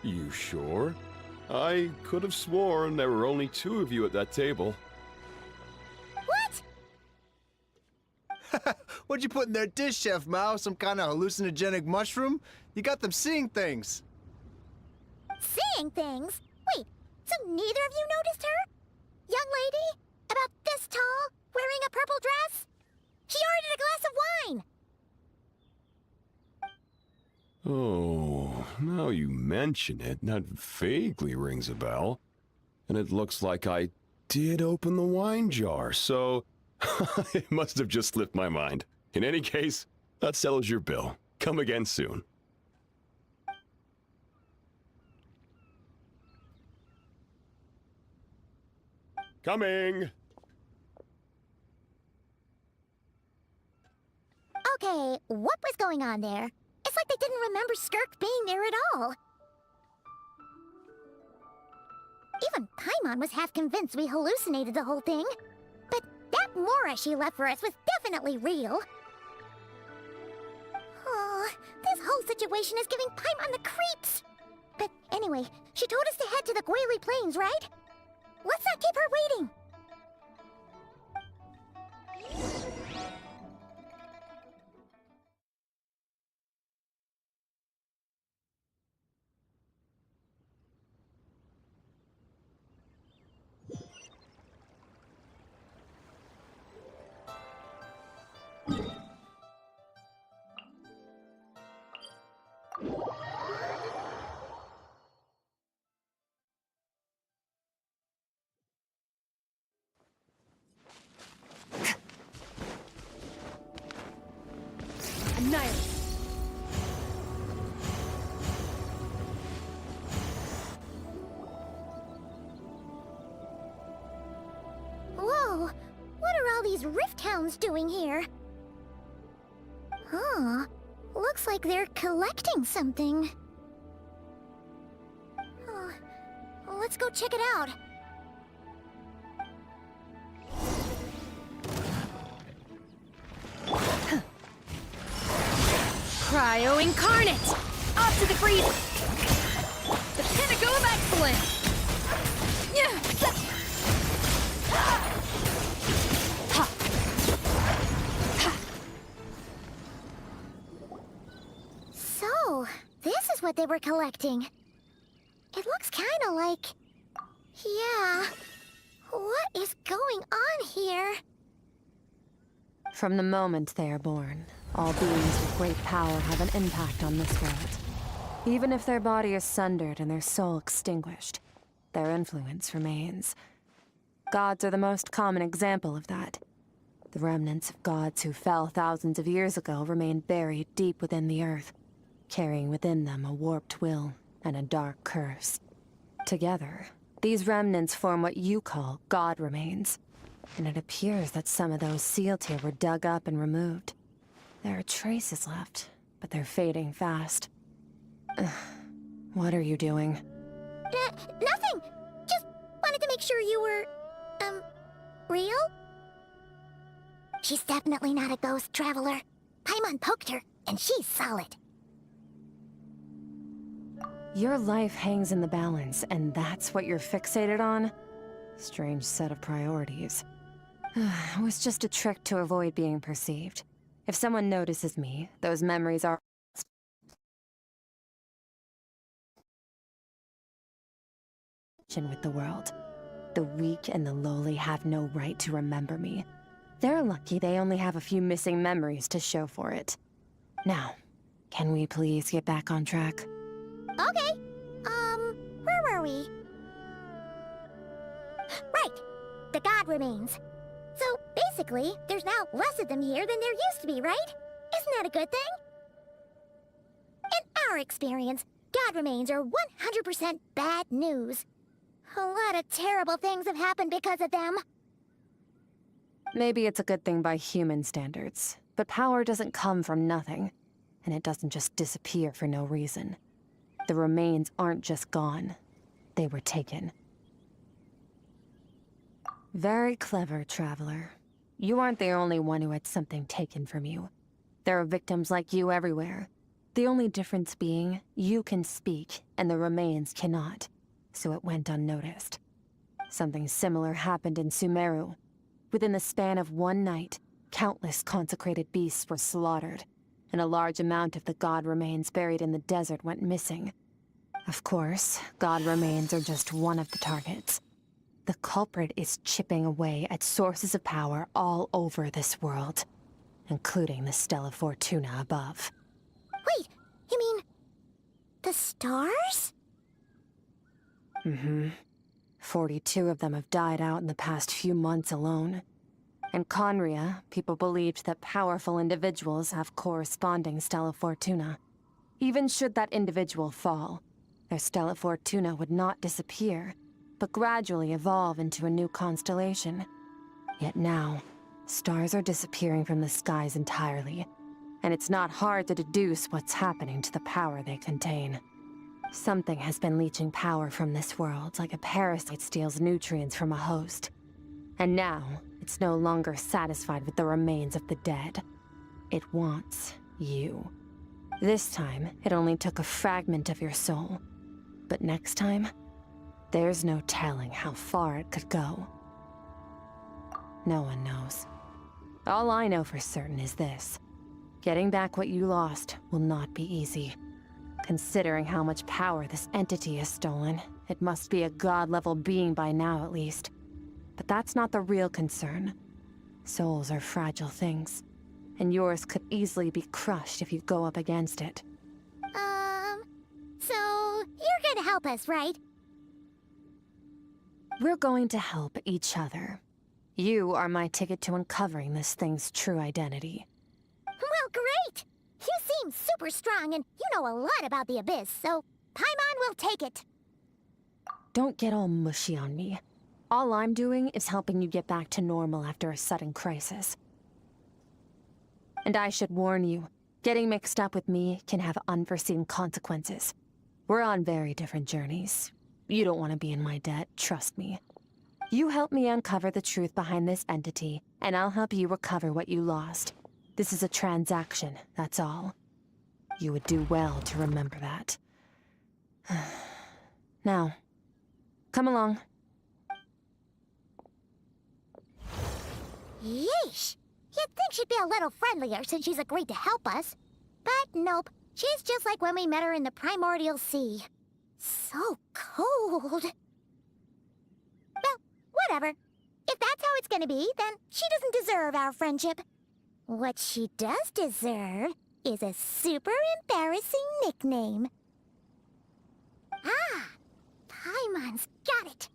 You sure? I could have sworn there were only 2 of you at that table. What? What'd you put in their dish, Chef Mao? Some kind of hallucinogenic mushroom? You got them seeing things. Seeing things? Wait, so neither of you noticed her? Young lady? About this tall? Wearing a purple dress? She ordered a glass of wine! Oh, now you mention it, that vaguely rings a bell. And it looks like I did open the wine jar, so it must have just slipped my mind. In any case, that settles your bill. Come again soon. Coming! Okay, what was going on there? It's like they didn't remember Skirk being there at all. Even Paimon was half convinced we hallucinated the whole thing. But that Mora she left for us was definitely real. Oh, this whole situation is giving Paimon the creeps. But anyway, she told us to head to the Guili Plains, right? Let's not keep her waiting. Annihilate. Whoa, what are all these rift hounds doing here? Huh, looks like they're collecting something. Oh, let's go check it out. Cryo Incarnate! Off to the breeze! The pinnacle of excellence! So, this is what they were collecting. It looks kinda like... Yeah... What is going on here? From the moment they are born, All beings with great power have an impact on this world. Even if their body is sundered and their soul extinguished, their influence remains. Gods are the most common example of that. The remnants of gods who fell thousands of years ago remain buried deep within the earth, carrying within them a warped will and a dark curse. Together, these remnants form what you call god remains, and it appears that some of those sealed here were dug up and removed. There are traces left, but they're fading fast. What are you doing? Nothing! Just wanted to make sure you were, real? She's definitely not a ghost traveler. Paimon poked her, and she's solid. Your life hangs in the balance, and that's what you're fixated on? Strange set of priorities. It was just a trick to avoid being perceived. If someone notices me, those memories are with the world. The weak and the lowly have no right to remember me. They're lucky they only have a few missing memories to show for it. Now, can we please get back on track? Okay. Where were we? Right. The god remains. So, basically, there's now less of them here than there used to be, right? Isn't that a good thing? In our experience, god remains are 100% bad news. A lot of terrible things have happened because of them. Maybe it's a good thing by human standards, but power doesn't come from nothing, and it doesn't just disappear for no reason. The remains aren't just gone. They were taken. Very clever, Traveler. You aren't the only one who had something taken from you. There are victims like you everywhere. The only difference being, you can speak, and the remains cannot, so it went unnoticed. Something similar happened in Sumeru. Within the span of one night, countless consecrated beasts were slaughtered, and a large amount of the god remains buried in the desert went missing. Of course, god remains are just one of the targets. The culprit is chipping away at sources of power all over this world, including the Stella Fortuna above. Wait, you mean... the stars? Mm-hmm. 42 of them have died out in the past few months alone. In Conria, people believed that powerful individuals have corresponding Stella Fortuna. Even should that individual fall, their Stella Fortuna would not disappear, but gradually evolve into a new constellation. Yet now, stars are disappearing from the skies entirely, and it's not hard to deduce what's happening to the power they contain. Something has been leeching power from this world like a parasite steals nutrients from a host. And now, it's no longer satisfied with the remains of the dead. It wants you. This time, it only took a fragment of your soul. But next time, there's no telling how far it could go. No one knows. All I know for certain is this. Getting back what you lost will not be easy. Considering how much power this entity has stolen, it must be a god-level being by now at least. But that's not the real concern. Souls are fragile things, and yours could easily be crushed if you go up against it. So you're gonna help us, right? We're going to help each other. You are my ticket to uncovering this thing's true identity. Well, great! You seem super strong, and you know a lot about the Abyss, so Paimon will take it. Don't get all mushy on me. All I'm doing is helping you get back to normal after a sudden crisis. And I should warn you, getting mixed up with me can have unforeseen consequences. We're on very different journeys. You don't want to be in my debt, trust me. You help me uncover the truth behind this entity, and I'll help you recover what you lost. This is a transaction, that's all. You would do well to remember that. Now, come along. Yeesh! You'd think she'd be a little friendlier since she's agreed to help us. But nope, she's just like when we met her in the Primordial Sea. So cold. Well, whatever. If that's how it's gonna be, then she doesn't deserve our friendship. What she does deserve is a super embarrassing nickname. Ah, Paimon's got it.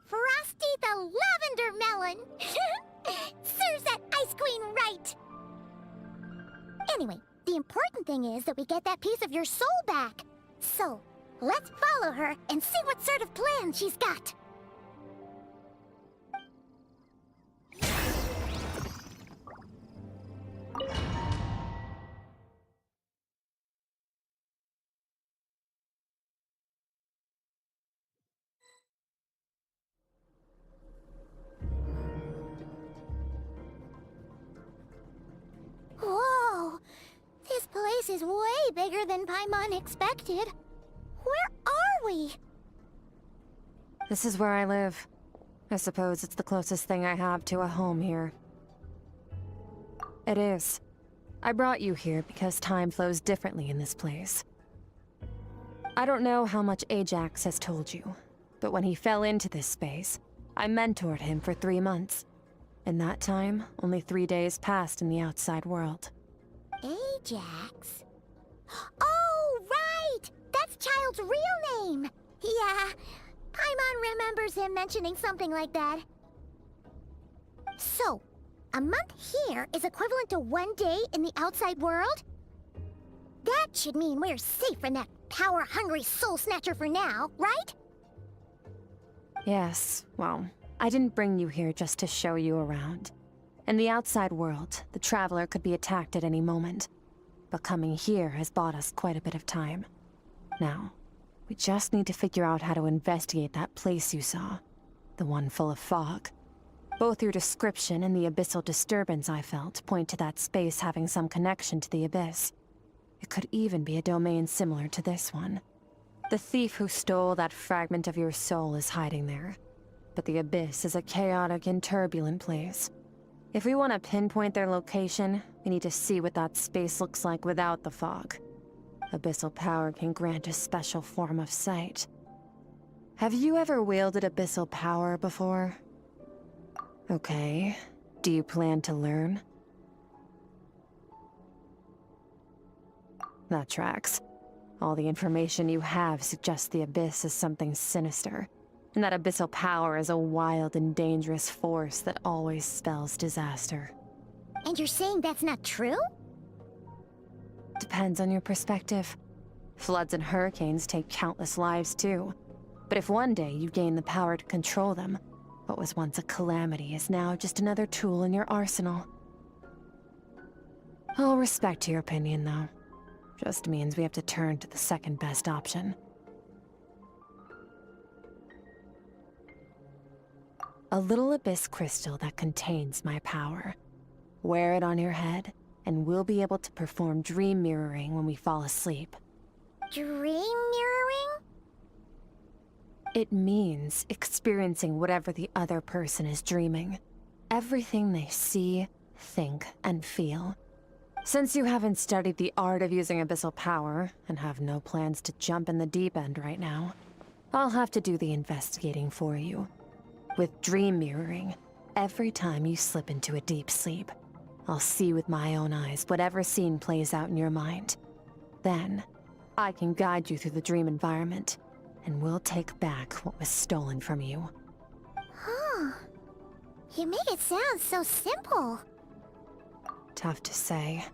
Frosty the Lavender Melon. Serves that Ice Queen right. Anyway, the important thing is that we get that piece of your soul back. So, let's follow her and see what sort of plan she's got. Whoa! This place is way bigger than Paimon expected. Where are we? This is where I live. I suppose it's the closest thing I have to a home here. It is. I brought you here because time flows differently in this place. I don't know how much Ajax has told you, but when he fell into this space, I mentored him for 3 months. In that time, only 3 days passed in the outside world. Ajax? Oh, right! That's Child's real name! Yeah, Paimon remembers him mentioning something like that. So, a month here is equivalent to 1 day in the outside world? That should mean we're safe from that power-hungry soul snatcher for now, right? Yes, well, I didn't bring you here just to show you around. In the outside world, the Traveler could be attacked at any moment. But coming here has bought us quite a bit of time. Now, we just need to figure out how to investigate that place you saw. The one full of fog. Both your description and the abyssal disturbance I felt point to that space having some connection to the Abyss. It could even be a domain similar to this one. The thief who stole that fragment of your soul is hiding there. But the Abyss is a chaotic and turbulent place. If we want to pinpoint their location, we need to see what that space looks like without the fog. Abyssal power can grant a special form of sight. Have you ever wielded abyssal power before? Okay. Do you plan to learn? That tracks. All the information you have suggests the Abyss is something sinister, and that abyssal power is a wild and dangerous force that always spells disaster. And you're saying that's not true? Depends on your perspective. Floods and hurricanes take countless lives too. But if one day you gain the power to control them, what was once a calamity is now just another tool in your arsenal. I'll respect your opinion, though. Just means we have to turn to the second best option. A little abyss crystal that contains my power. Wear it on your head, and we'll be able to perform dream mirroring when we fall asleep. Dream mirroring? It means experiencing whatever the other person is dreaming. Everything they see, think, and feel. Since you haven't studied the art of using abyssal power, and have no plans to jump in the deep end right now, I'll have to do the investigating for you. With dream mirroring, every time you slip into a deep sleep, I'll see with my own eyes whatever scene plays out in your mind. Then, I can guide you through the dream environment, and we'll take back what was stolen from you. Huh. You make it sound so simple. Tough to say.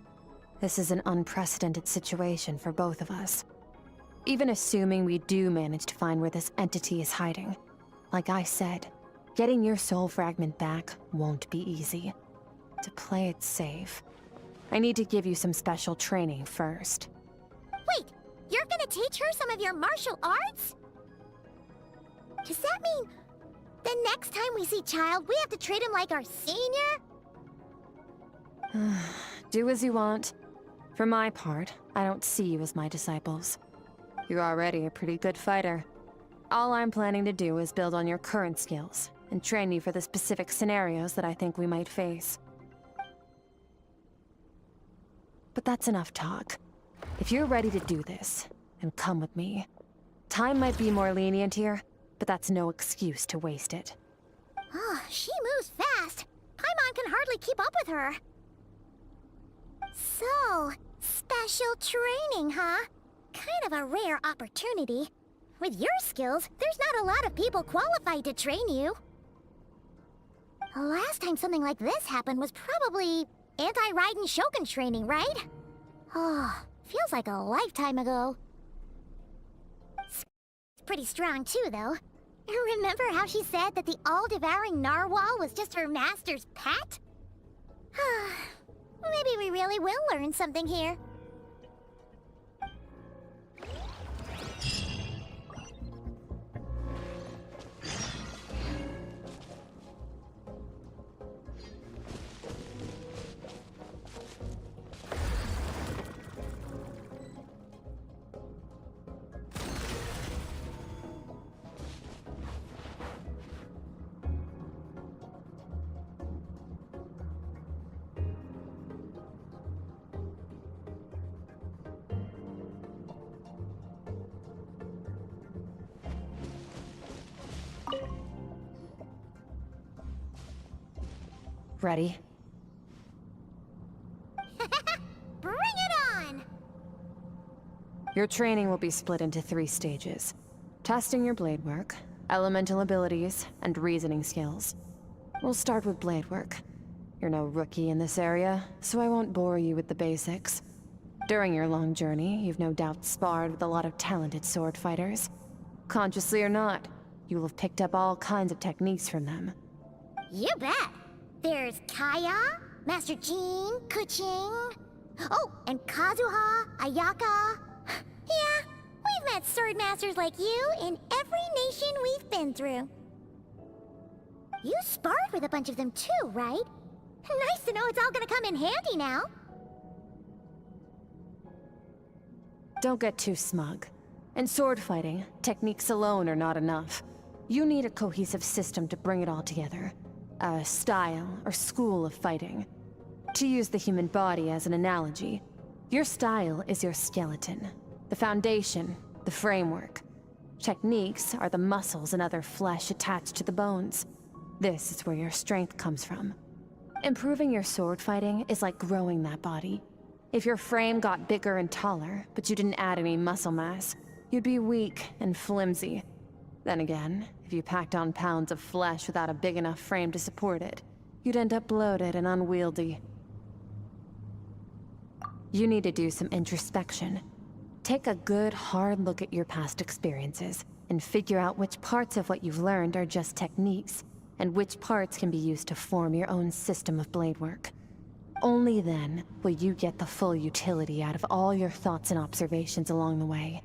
This is an unprecedented situation for both of us. Even assuming we do manage to find where this entity is hiding, like I said, getting your soul fragment back won't be easy. To play it safe, I need to give you some special training first. Wait, you're gonna teach her some of your martial arts? Does that mean the next time we see Child, we have to treat him like our senior? Do as you want. For my part, I don't see you as my disciples. You're already a pretty good fighter. All I'm planning to do is build on your current skills, and train you for the specific scenarios that I think we might face. But that's enough talk. If you're ready to do this, then come with me. Time might be more lenient here, but that's no excuse to waste it. Oh, she moves fast. Paimon can hardly keep up with her. So, special training, huh? Kind of a rare opportunity. With your skills, there's not a lot of people qualified to train you. The last time something like this happened was probably anti-Raiden Shogun training, right? Oh, feels like a lifetime ago. It's pretty strong too, though. Remember how she said that the all-devouring narwhal was just her master's pet? Maybe we really will learn something here. Ready? Bring it on! Your training will be split into 3 stages. Testing your blade work, elemental abilities, and reasoning skills. We'll start with blade work. You're no rookie in this area, so I won't bore you with the basics. During your long journey, you've no doubt sparred with a lot of talented sword fighters. Consciously or not, you will have picked up all kinds of techniques from them. You bet! There's Kaya, Master Jean, Kuching... Oh, and Kazuha, Ayaka... Yeah, we've met sword masters like you in every nation we've been through. You sparred with a bunch of them too, right? Nice to know it's all gonna come in handy now. Don't get too smug. In sword fighting, techniques alone are not enough. You need a cohesive system to bring it all together. A style or school of fighting. To use the human body as an analogy, your style is your skeleton, the foundation, the framework. Techniques are the muscles and other flesh attached to the bones. This is where your strength comes from. Improving your sword fighting is like growing that body. If your frame got bigger and taller, but you didn't add any muscle mass, you'd be weak and flimsy. Then again, if you packed on pounds of flesh without a big enough frame to support it, you'd end up bloated and unwieldy. You need to do some introspection. Take a good, hard look at your past experiences, and figure out which parts of what you've learned are just techniques, and which parts can be used to form your own system of blade work. Only then will you get the full utility out of all your thoughts and observations along the way.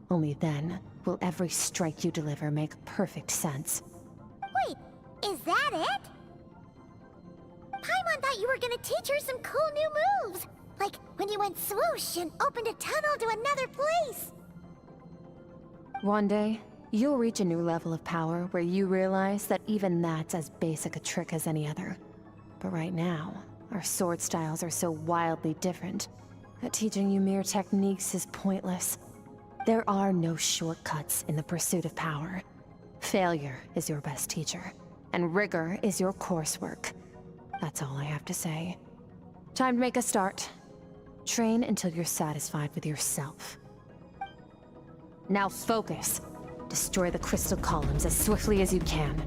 Only then will every strike you deliver make perfect sense. Wait, is that it? Paimon thought you were gonna teach her some cool new moves. Like when you went swoosh and opened a tunnel to another place. One day, you'll reach a new level of power where you realize that even that's as basic a trick as any other. But right now, our sword styles are so wildly different that teaching you mere techniques is pointless. There are no shortcuts in the pursuit of power. Failure is your best teacher, and rigor is your coursework. That's all I have to say. Time to make a start. Train until you're satisfied with yourself. Now focus. Destroy the crystal columns as swiftly as you can.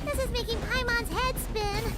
This is making Paimon's head spin.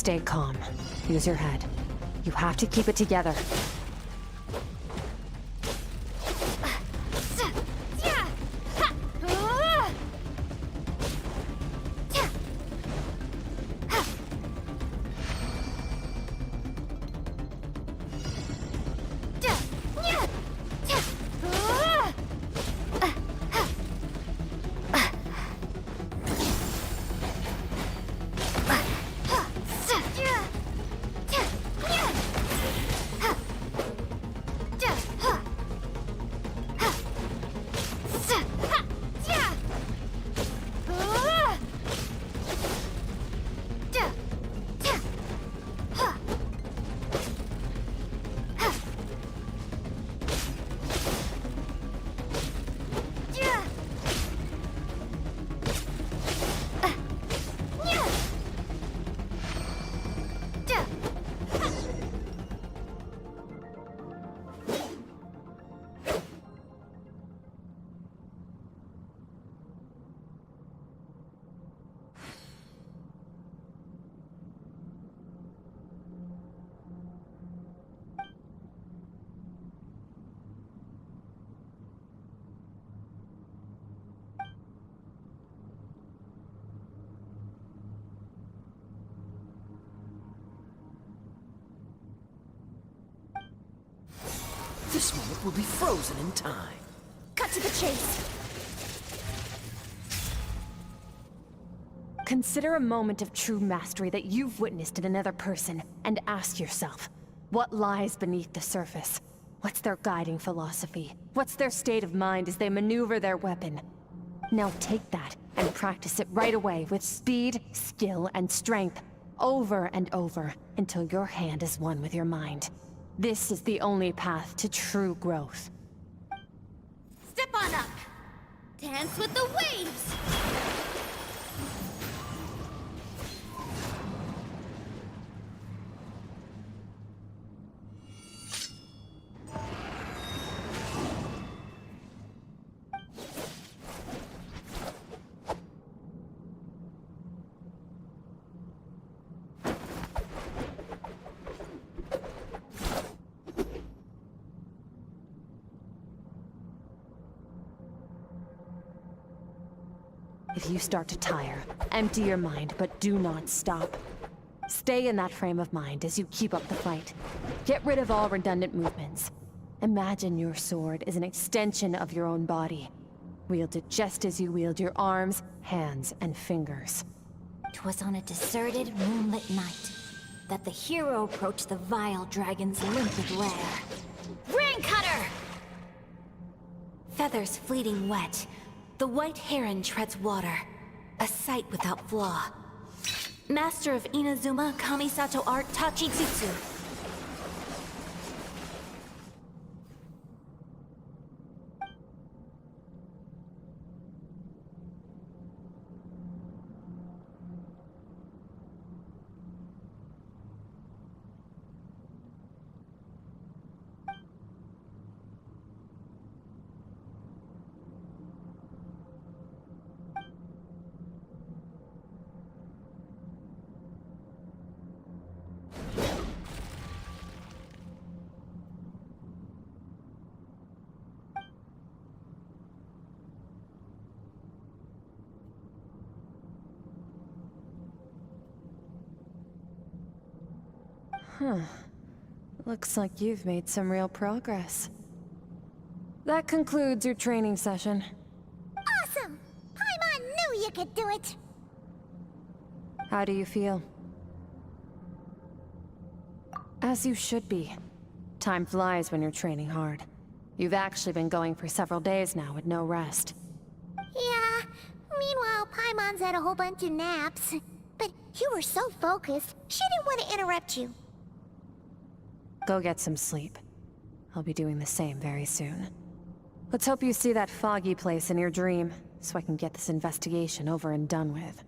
Stay calm. Use your head. You have to keep it together. This moment will be frozen in time. Cut to the chase. Consider a moment of true mastery that you've witnessed in another person, and ask yourself, what lies beneath the surface? What's their guiding philosophy? What's their state of mind as they maneuver their weapon? Now take that and practice it right away with speed, skill, and strength, over and over, until your hand is one with your mind. This is the only path to true growth. Step on up. Dance with the waves. If you start to tire, empty your mind, but do not stop. Stay in that frame of mind as you keep up the fight. Get rid of all redundant movements. Imagine your sword is an extension of your own body. Wield it just as you wield your arms, hands, and fingers. 'Twas on a deserted, moonlit night that the hero approached the vile dragon's limpid lair. Ring cutter! Feathers fleeting wet, the white heron treads water, a sight without flaw. Master of Inazuma Kamisato art Tachijutsu. Huh. Looks like you've made some real progress. That concludes your training session. Awesome! Paimon knew you could do it! How do you feel? As you should be. Time flies when you're training hard. You've actually been going for several days now with no rest. Yeah, meanwhile Paimon's had a whole bunch of naps. But you were so focused, she didn't want to interrupt you. Go get some sleep. I'll be doing the same very soon. Let's hope you see that foggy place in your dream, so I can get this investigation over and done with.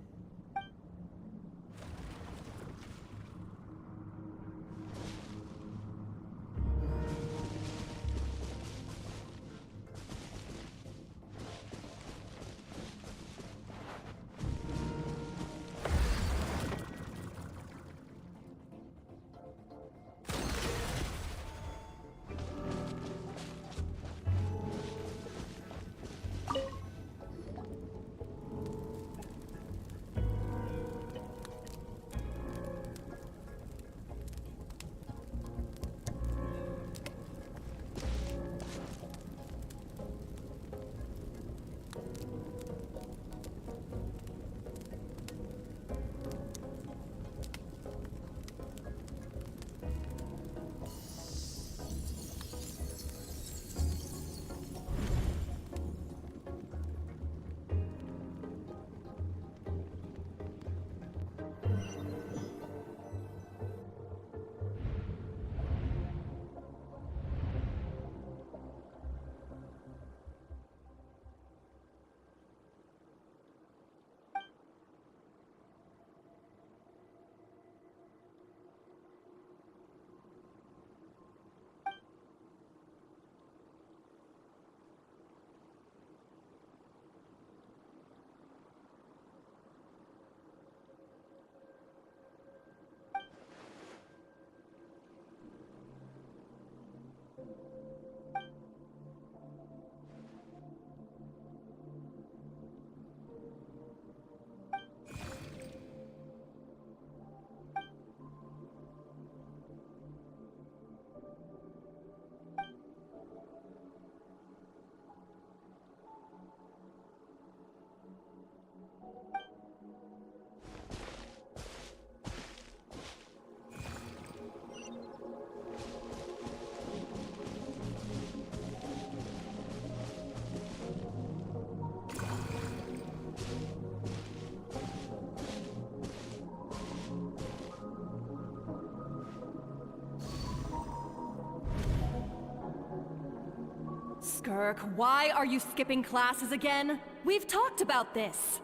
Skirk, why are you skipping classes again? We've talked about this.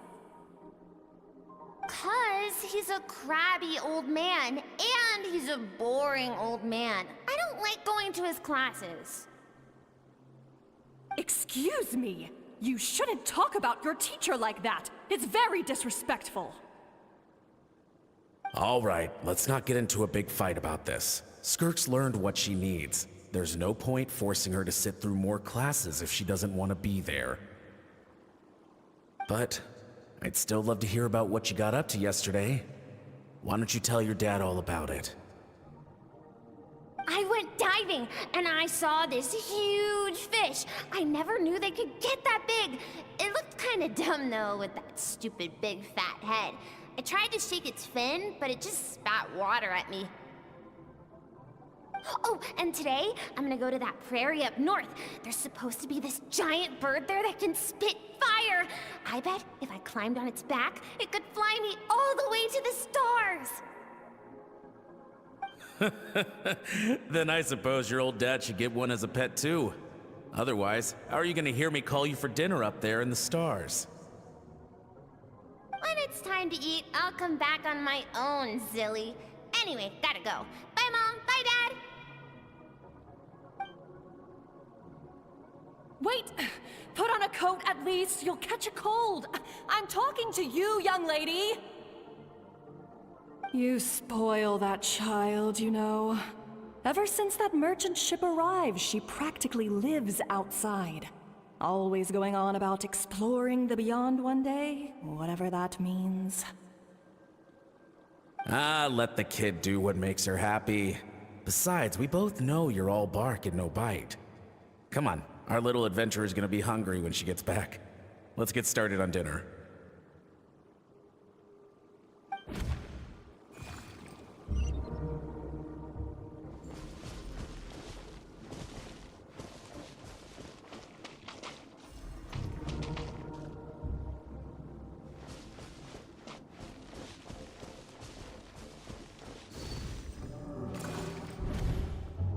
'Cause he's a crabby old man, and he's a boring old man. I don't like going to his classes. Excuse me! You shouldn't talk about your teacher like that! It's very disrespectful! All right, let's not get into a big fight about this. Skirk's learned what she needs. There's no point forcing her to sit through more classes if she doesn't want to be there. But I'd still love to hear about what you got up to yesterday. Why don't you tell your dad all about it? I went diving, and I saw this huge fish. I never knew they could get that big. It looked kinda dumb, though, with that stupid big fat head. I tried to shake its fin, but it just spat water at me. Oh, and today, I'm gonna go to that prairie up north. There's supposed to be this giant bird there that can spit fire. I bet if I climbed on its back, it could fly me all the way to the stars. Then I suppose your old dad should get one as a pet too. Otherwise, how are you gonna hear me call you for dinner up there in the stars? When it's time to eat, I'll come back on my own, Zilly. Anyway, gotta go. Bye, Mom. Bye, Dad. Wait! Put on a coat at least, you'll catch a cold! I'm talking to you, young lady! You spoil that child, you know. Ever since that merchant ship arrived, she practically lives outside. Always going on about exploring the beyond one day, whatever that means. Ah, let the kid do what makes her happy. Besides, we both know you're all bark and no bite. Come on, our little adventurer's gonna be hungry when she gets back. Let's get started on dinner.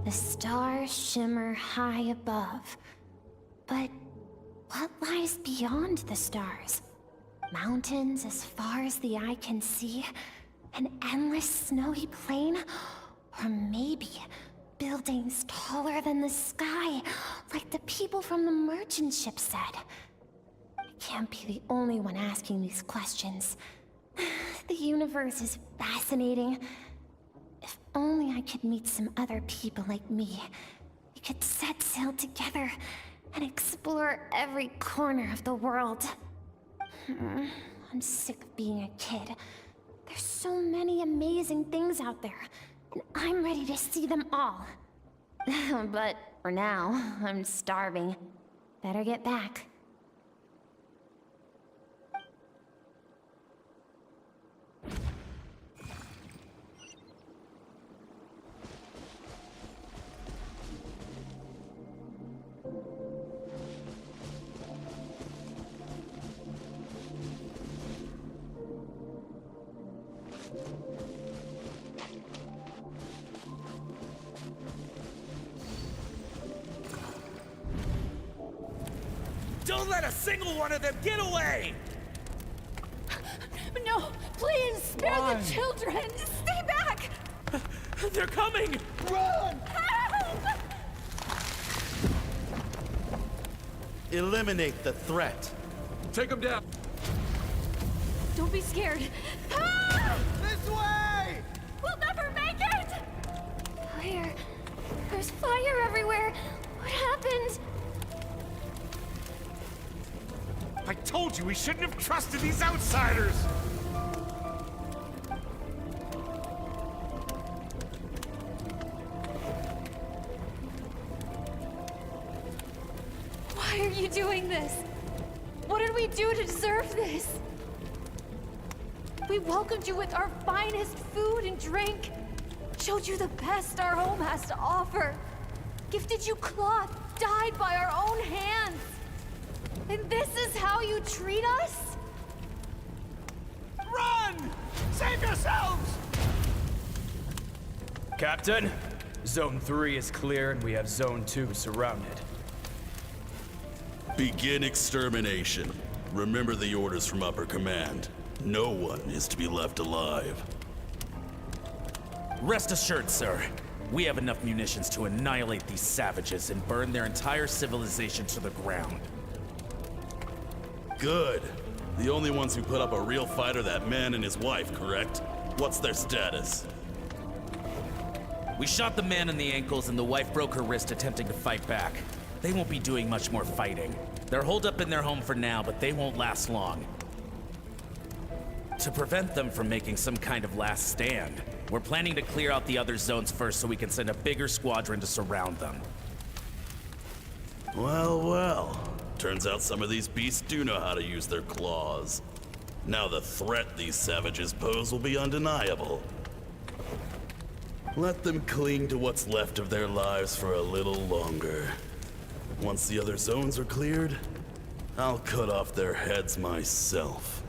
The stars shimmer high above. But what lies beyond the stars? Mountains as far as the eye can see? An endless snowy plain? Or maybe buildings taller than the sky, like the people from the merchant ship said? I can't be the only one asking these questions. The universe is fascinating. If only I could meet some other people like me. We could set sail together and explore every corner of the world. I'm sick of being a kid. There's so many amazing things out there, and I'm ready to see them all. But for now, I'm starving. Better get back. Don't let a single one of them get away! No, please, spare Why? the children! Stay back! They're coming! Run! Help! Eliminate the threat. Take them down. Don't be scared. This way! We'll never make it! Where? There's fire everywhere. What happened? I told you we shouldn't have trusted these outsiders! Why are you doing this? What did we do to deserve this? We welcomed you with our finest food and drink, showed you the best our home has to offer, gifted you cloth dyed by our own hands. And this is how you treat us? Run! Save yourselves! Captain, Zone 3 is clear and we have Zone 2 surrounded. Begin extermination. Remember the orders from upper command. No one is to be left alive. Rest assured, sir. We have enough munitions to annihilate these savages and burn their entire civilization to the ground. Good. The only ones who put up a real fight are that man and his wife, correct? What's their status? We shot the man in the ankles and the wife broke her wrist attempting to fight back. They won't be doing much more fighting. They're holed up in their home for now, but they won't last long. To prevent them from making some kind of last stand, we're planning to clear out the other zones first so we can send a bigger squadron to surround them. Well, well. Turns out some of these beasts do know how to use their claws. Now the threat these savages pose will be undeniable. Let them cling to what's left of their lives for a little longer. Once the other zones are cleared, I'll cut off their heads myself.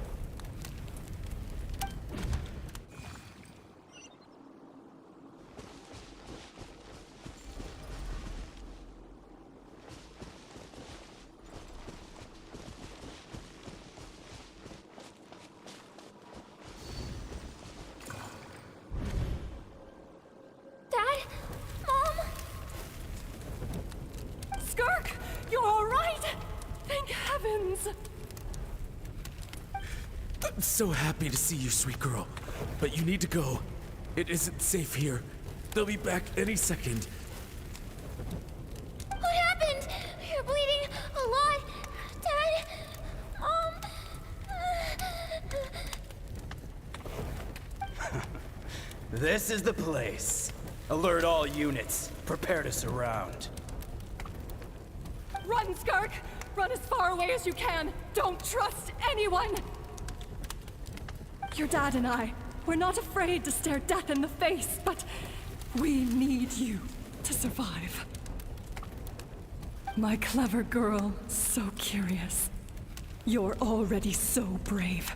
Dad? Mom? Skirk, you're all right? Thank heavens. I'm so happy to see you, sweet girl. But you need to go. It isn't safe here. They'll be back any second. What happened? You're bleeding a lot. Dad? This is the place. Alert all units. Prepare to surround. Run, Skirk! Run as far away as you can! Don't trust anyone! Your dad and I, we're not afraid to stare death in the face, but we need you to survive. My clever girl, so curious. You're already so brave.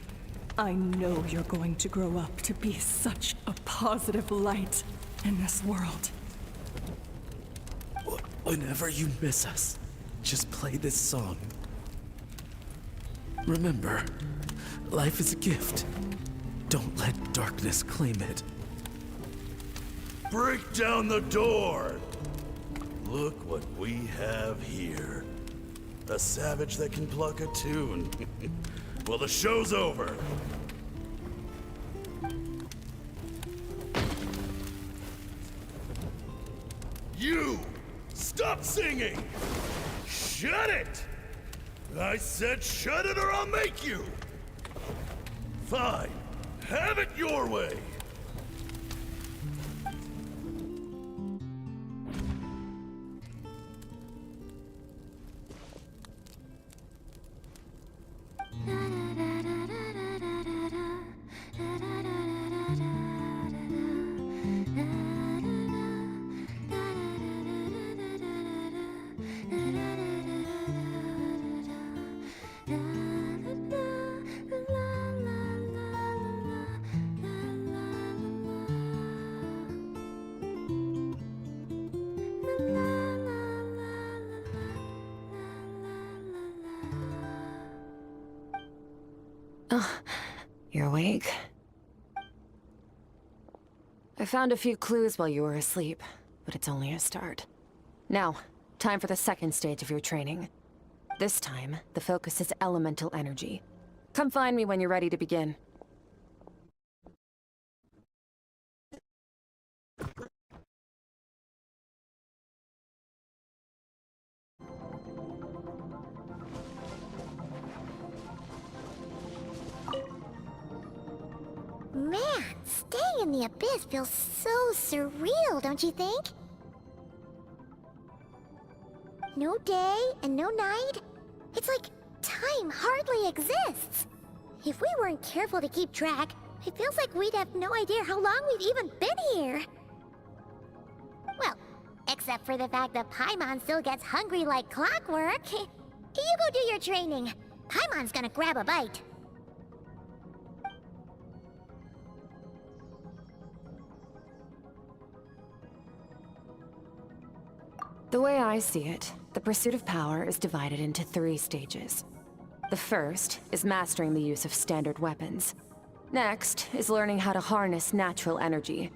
I know you're going to grow up to be such a positive light in this world. Whenever you miss us, just play this song. Remember, life is a gift. Don't let darkness claim it. Break down the door! Look what we have here. A savage that can pluck a tune. Well, the show's over. You! Stop singing! Shut it! I said shut it or I'll make you! Fine. Have it your way! You're awake? I found a few clues while you were asleep, but it's only a start. Now, time for the second stage of your training. This time, the focus is elemental energy. Come find me when you're ready to begin. Man, staying in the abyss feels so surreal, don't you think? No day and no night. It's like time hardly exists. If we weren't careful to keep track, it feels like we'd have no idea how long we've even been here. Well, except for the fact that Paimon still gets hungry like clockwork. You go do your training. Paimon's gonna grab a bite. The way I see it, The pursuit of power is divided into 3 stages. The first is mastering the use of standard weapons. Next is learning how to harness natural energy.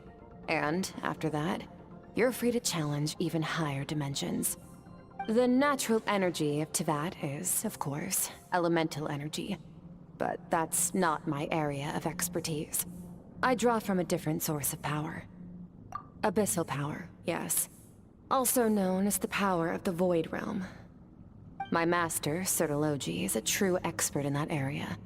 And after that, you're free to challenge even higher dimensions. The natural energy of Teyvat is, of course, elemental energy. But that's not my area of expertise. I draw from a different source of power. Abyssal power, yes. Also known as the power of the Void Realm. My master, Sertologi, is a true expert in that area.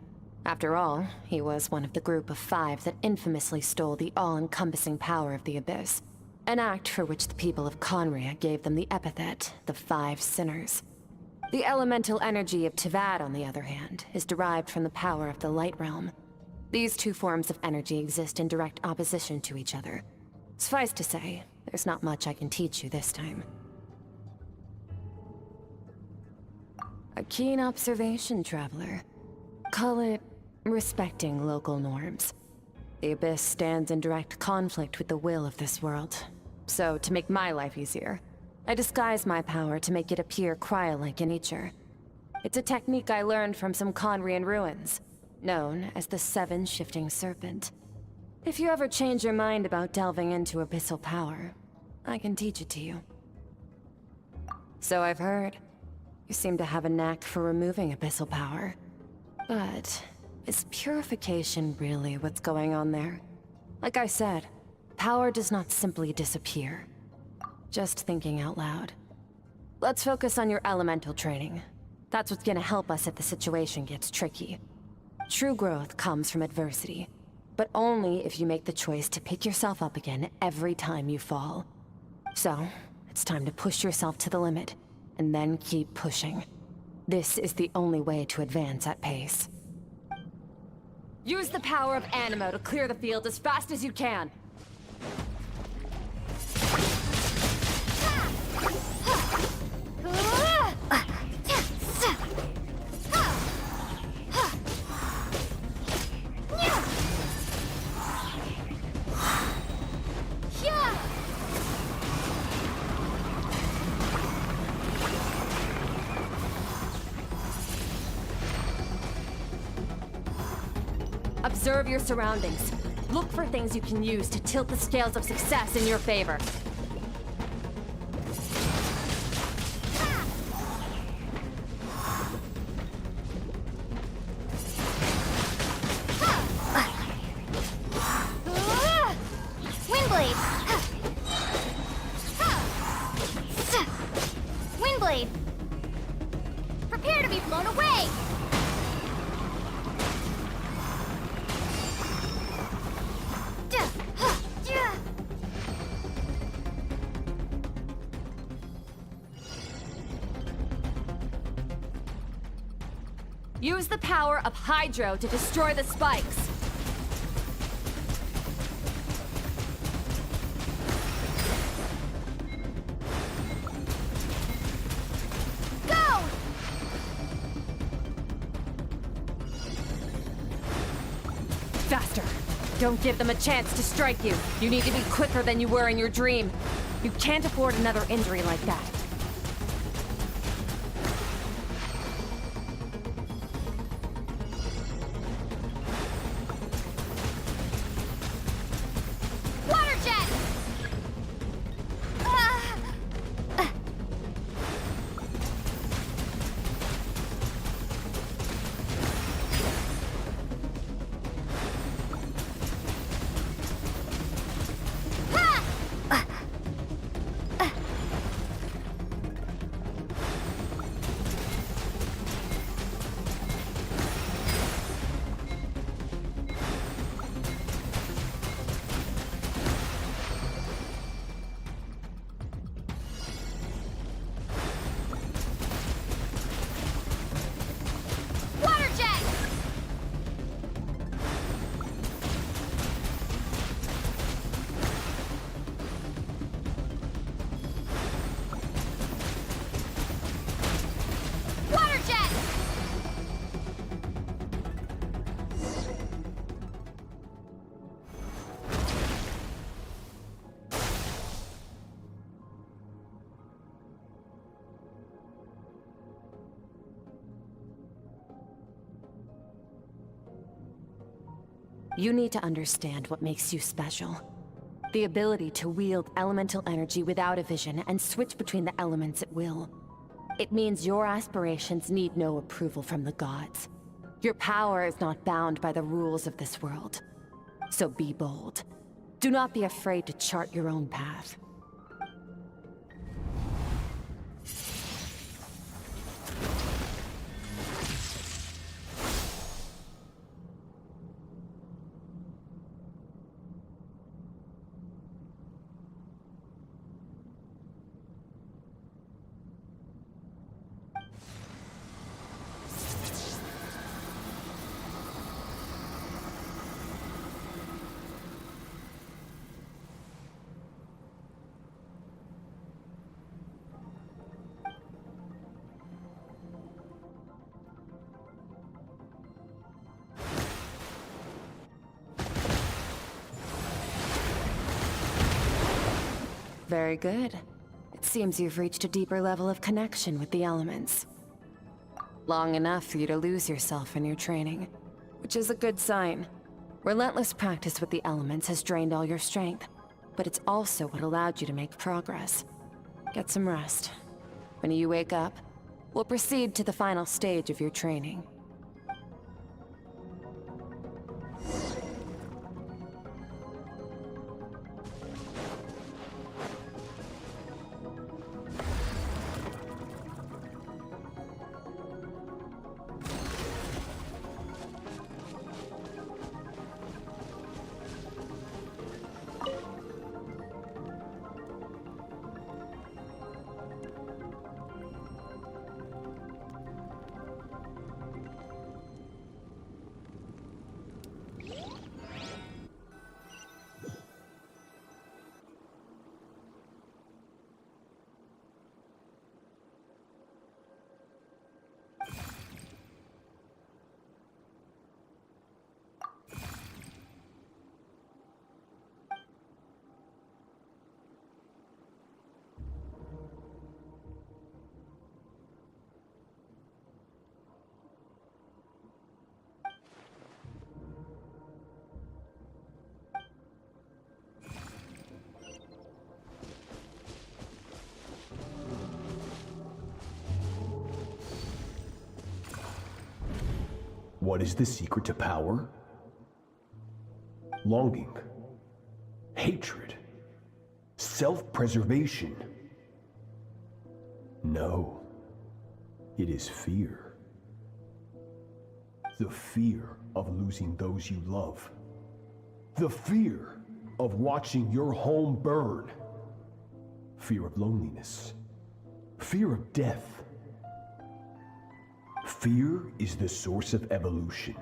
After all, he was one of the group of 5 that infamously stole the all-encompassing power of the Abyss. An act for which the people of Conria gave them the epithet, the 5 Sinners. The elemental energy of Teyvat, on the other hand, is derived from the power of the Light Realm. These 2 forms of energy exist in direct opposition to each other. Suffice to say, there's not much I can teach you this time. A keen observation, traveler. Call it respecting local norms. The Abyss stands in direct conflict with the will of this world. So, to make my life easier, I disguise my power to make it appear cryo-like in nature. It's a technique I learned from some Conrian ruins, known as the 7 Shifting Serpent. If you ever change your mind about delving into abyssal power, I can teach it to you. So I've heard. You seem to have a knack for removing abyssal power. But is purification really what's going on there? Like I said, power does not simply disappear. Just thinking out loud. Let's focus on your elemental training. That's what's gonna help us if the situation gets tricky. True growth comes from adversity, but only if you make the choice to pick yourself up again every time you fall. So, it's time to push yourself to the limit, and then keep pushing. This is the only way to advance at pace. Use the power of Animo to clear the field as fast as you can. Observe your surroundings. Look for things you can use to tilt the scales of success in your favor. Windblade! Windblade! Prepare to be blown away! Use the power of Hydro to destroy the spikes. Go! Faster! Don't give them a chance to strike you. You need to be quicker than you were in your dream. You can't afford another injury like that. You need to understand what makes you special. The ability to wield elemental energy without a vision and switch between the elements at will. It means your aspirations need no approval from the gods. Your power is not bound by the rules of this world. So be bold. Do not be afraid to chart your own path. Very good. It seems you've reached a deeper level of connection with the elements. Long enough for you to lose yourself in your training, which is a good sign. Relentless practice with the elements has drained all your strength, but it's also what allowed you to make progress. Get some rest. When you wake up, we'll proceed to the final stage of your training. What is the secret to power? Longing, hatred, self-preservation. No, it is fear. The fear of losing those you love. The fear of watching your home burn. Fear of loneliness. Fear of death. Fear is the source of evolution.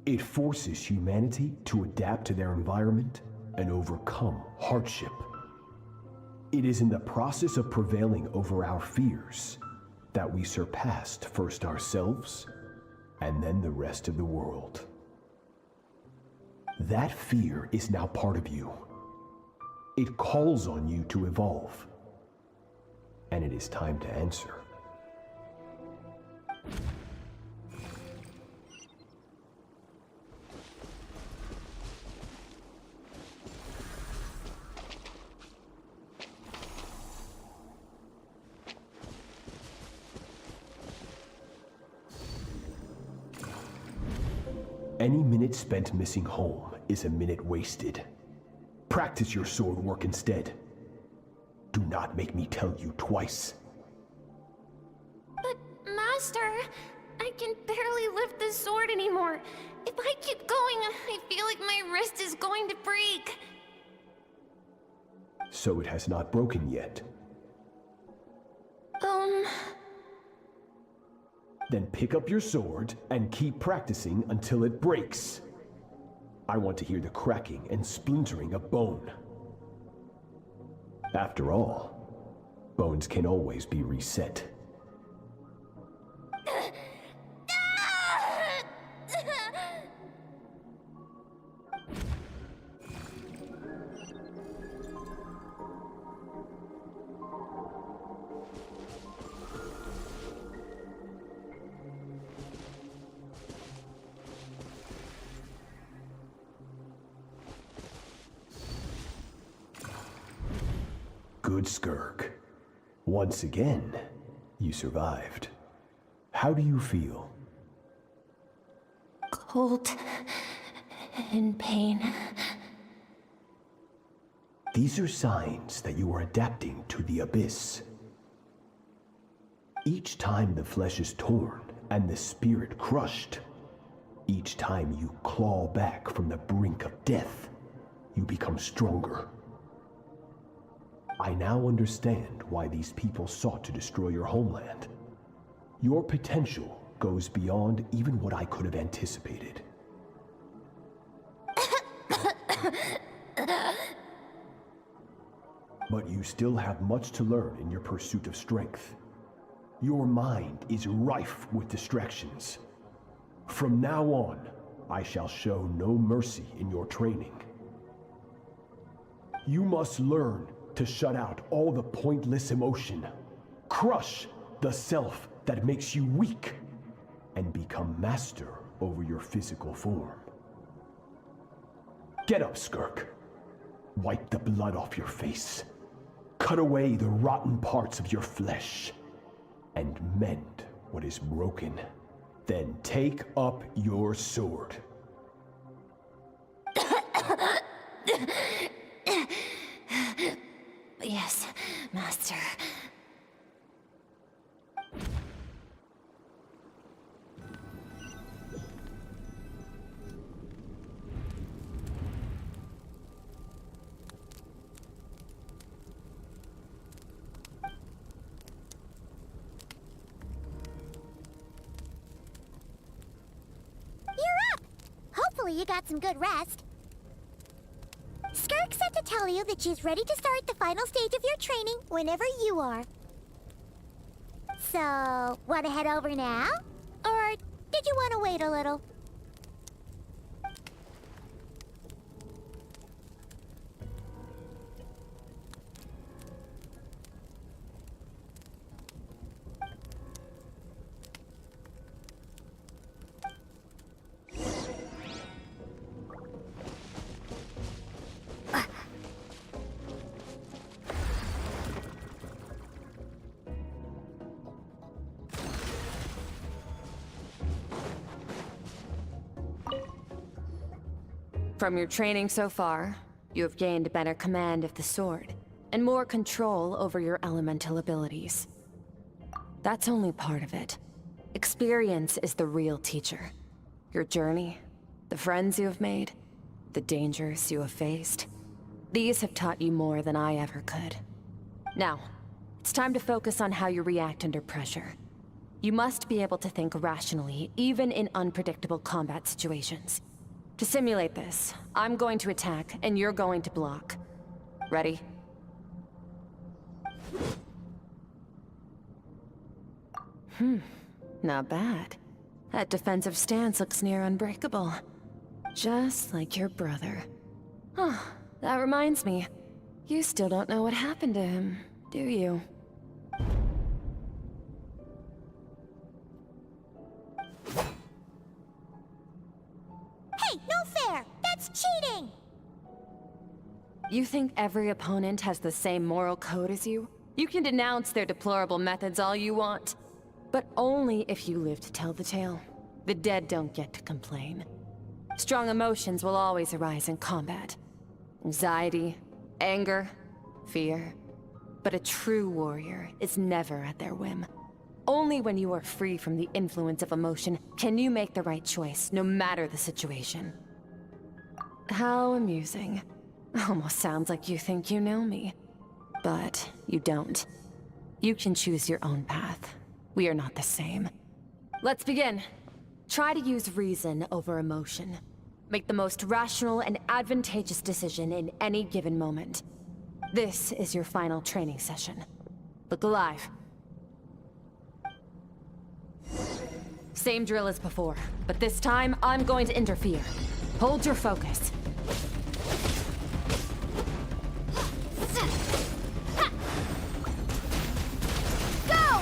It forces humanity to adapt to their environment and overcome hardship. It is in the process of prevailing over our fears that we surpassed first ourselves and then the rest of the world. That fear is now part of you. It calls on you to evolve. And it is time to answer. Any minute spent missing home is a minute wasted. Practice your sword work instead. Do not make me tell you twice. But, Master, I can barely lift the sword anymore. If I keep going, I feel like my wrist is going to break. So it has not broken yet. Then pick up your sword and keep practicing until it breaks. I want to hear the cracking and splintering of bone. After all, bones can always be reset. Good, Skirk. Once again, you survived. How do you feel? Cold. In pain. These are signs that you are adapting to the abyss. Each time the flesh is torn and the spirit crushed, each time you claw back from the brink of death, you become stronger. I now understand why these people sought to destroy your homeland. Your potential goes beyond even what I could have anticipated. But you still have much to learn in your pursuit of strength. Your mind is rife with distractions. From now on, I shall show no mercy in your training. You must learn to shut out all the pointless emotion, crush the self that makes you weak, and become master over your physical form. Get up, Skirk. Wipe the blood off your face. Cut away the rotten parts of your flesh. And mend what is broken. Then take up your sword. Yes, Master. Hopefully you got some good rest. Skirk said to tell you that she's ready to start the final stage of your training whenever you are. So, want to head over now? Or did you want to wait a little? From your training so far, you have gained better command of the sword, and more control over your elemental abilities. That's only part of it. Experience is the real teacher. Your journey, the friends you have made, the dangers you have faced. These have taught you more than I ever could. Now, it's time to focus on how you react under pressure. You must be able to think rationally, even in unpredictable combat situations. To simulate this, I'm going to attack, and you're going to block. Ready? Not bad. That defensive stance looks near unbreakable. Just like your brother. Huh, that reminds me. You still don't know what happened to him, do you? Hey, no fair! That's cheating! You think every opponent has the same moral code as you? You can denounce their deplorable methods all you want. But only if you live to tell the tale. The dead don't get to complain. Strong emotions will always arise in combat. Anxiety, anger, fear. But a true warrior is never at their whim. Only when you are free from the influence of emotion can you make the right choice, no matter the situation. How amusing. Almost sounds like you think you know me. But you don't. You can choose your own path. We are not the same. Let's begin. Try to use reason over emotion. Make the most rational and advantageous decision in any given moment. This is your final training session. Look alive. Same drill as before, but this time I'm going to interfere. Hold your focus. Go!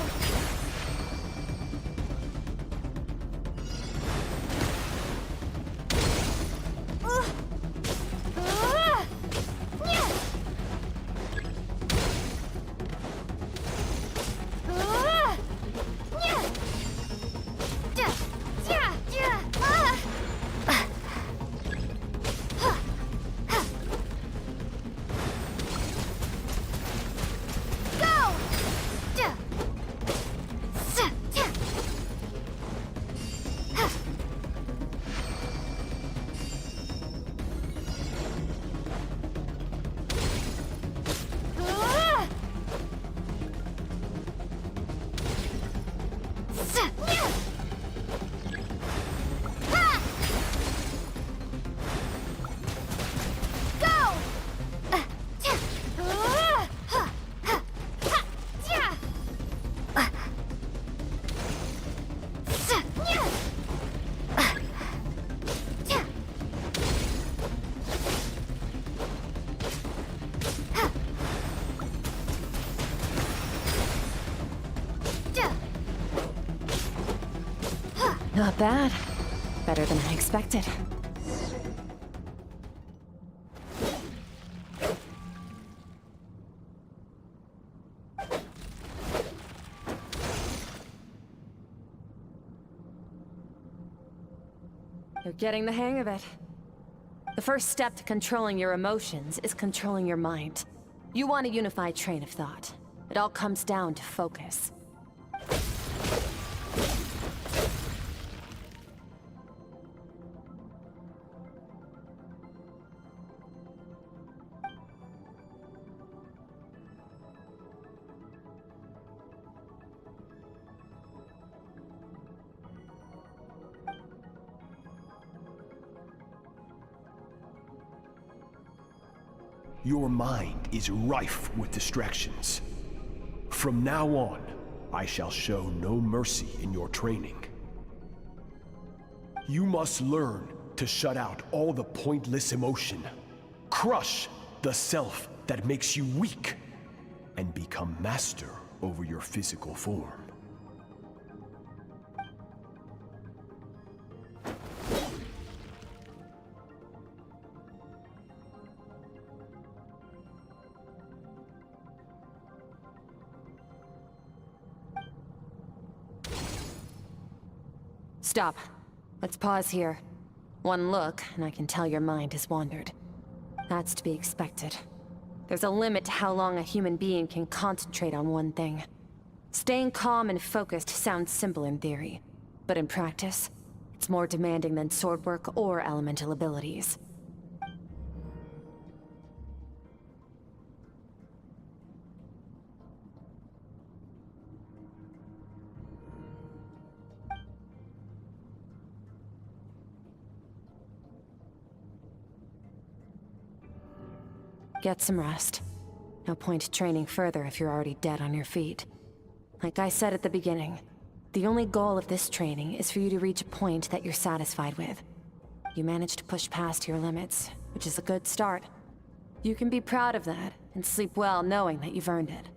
Not bad. Better than I expected. You're getting the hang of it. The first step to controlling your emotions is controlling your mind. You want a unified train of thought. It all comes down to focus. Your mind is rife with distractions. From now on, I shall show no mercy in your training. You must learn to shut out all the pointless emotion, crush the self that makes you weak, and become master over your physical form. Stop. Let's pause here. One look, and I can tell your mind has wandered. That's to be expected. There's a limit to how long a human being can concentrate on one thing. Staying calm and focused sounds simple in theory, but in practice, it's more demanding than sword work or elemental abilities. Get some rest. No point training further if you're already dead on your feet. Like I said at the beginning, the only goal of this training is for you to reach a point that you're satisfied with. You managed to push past your limits, which is a good start. You can be proud of that, and sleep well knowing that you've earned it.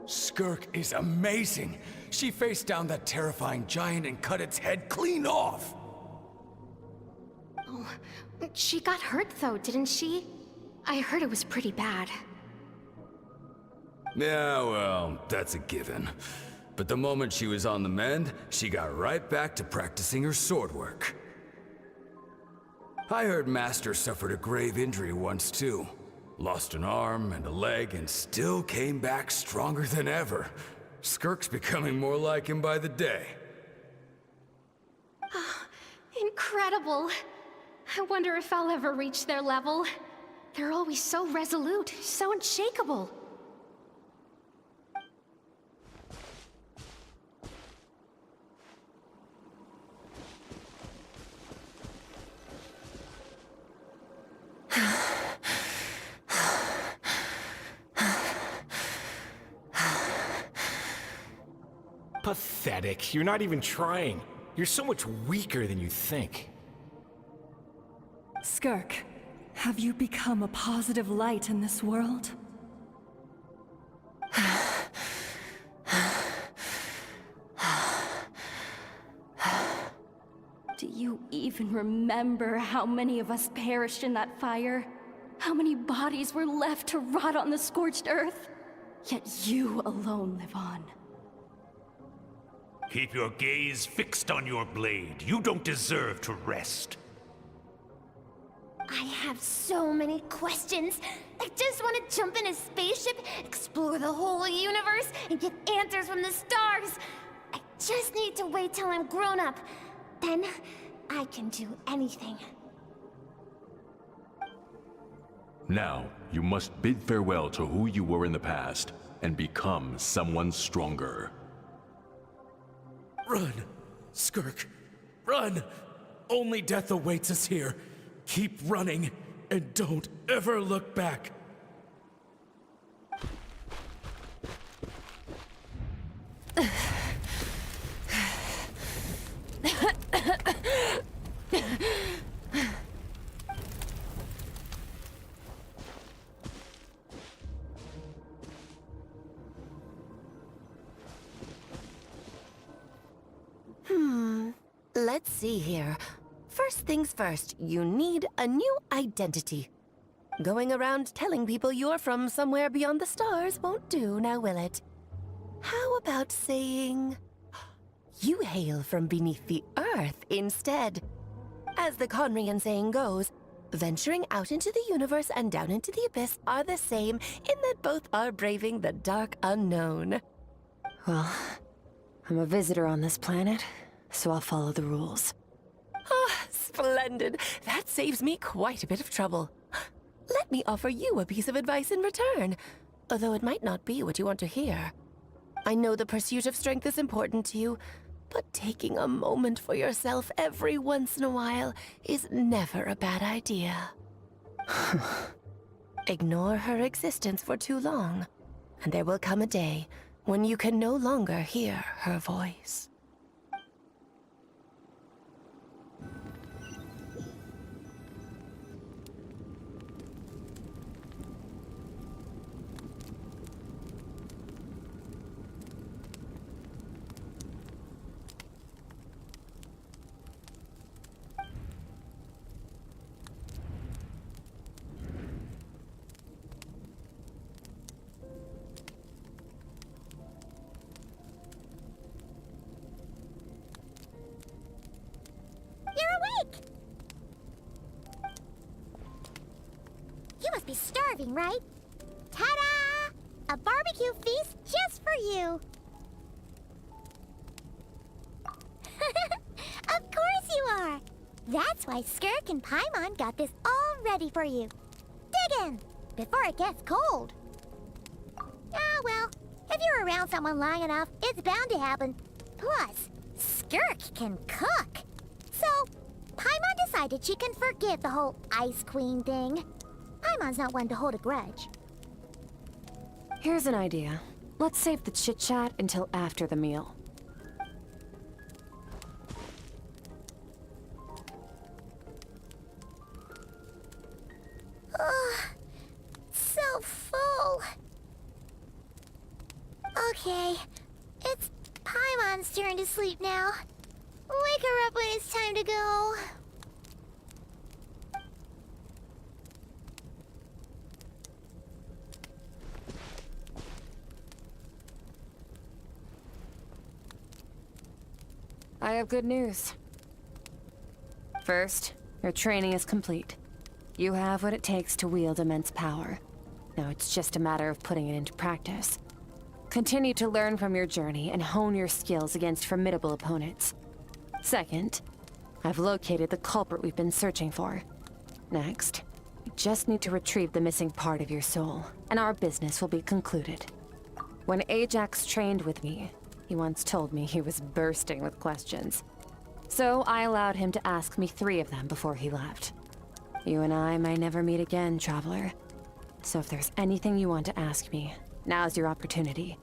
Skirk is amazing. She faced down that terrifying giant and cut its head clean off. Oh, she got hurt though, didn't she? I heard it was pretty bad. Yeah, well, that's a given. But the moment she was on the mend, she got right back to practicing her sword work. I heard Master suffered a grave injury once too. Lost an arm and a leg and still came back stronger than ever. Skirk's becoming more like him by the day. Incredible. I wonder if I'll ever reach their level. They're always so resolute, so unshakable. Pathetic. You're not even trying. You're so much weaker than you think. Skirk, Have you become a positive light in this world? Do you even remember how many of us perished in that fire? How many bodies were left to rot on the scorched earth? Yet you alone live on. Keep your gaze fixed on your blade. You don't deserve to rest. I have so many questions. I just want to jump in a spaceship, explore the whole universe, and get answers from the stars. I just need to wait till I'm grown up. Then, I can do anything. Now, you must bid farewell to who you were in the past, and become someone stronger. Run, Skirk, run! Only death awaits us here. Keep running, and don't ever look back. Let's see here. First things first, you need a new identity. Going around telling people you're from somewhere beyond the stars won't do, now will it? How about saying you hail from beneath the earth instead? As the Conrian saying goes, venturing out into the universe and down into the abyss are the same in that both are braving the dark unknown. Well, I'm a visitor on this planet, so I'll follow the rules. Ah, splendid. That saves me quite a bit of trouble. Let me offer you a piece of advice in return, although it might not be what you want to hear. I know the pursuit of strength is important to you, but taking a moment for yourself every once in a while is never a bad idea. Ignore her existence for too long, and there will come a day when you can no longer hear her voice. You must be starving, right? Ta-da! A barbecue feast just for you! Of course you are! That's why Skirk and Paimon got this all ready for you. Dig in, before it gets cold. Ah, well, if you're around someone long enough, it's bound to happen. Plus, Skirk can cook. So, Paimon decided she can forgive the whole Ice Queen thing. Paimon's not one to hold a grudge. Here's an idea. Let's save the chit-chat until after the meal. Ugh, so full. Okay, it's Paimon's turn to sleep now. Wake her up when it's time to go. I have good news. First, your training is complete. You have what it takes to wield immense power. Now it's just a matter of putting it into practice. Continue to learn from your journey and hone your skills against formidable opponents. Second, I've located the culprit we've been searching for. Next, you just need to retrieve the missing part of your soul, and our business will be concluded. When Ajax trained with me, he once told me he was bursting with questions. So I allowed him to ask me 3 of them before he left. You and I may never meet again, Traveler. So if there's anything you want to ask me, now's your opportunity.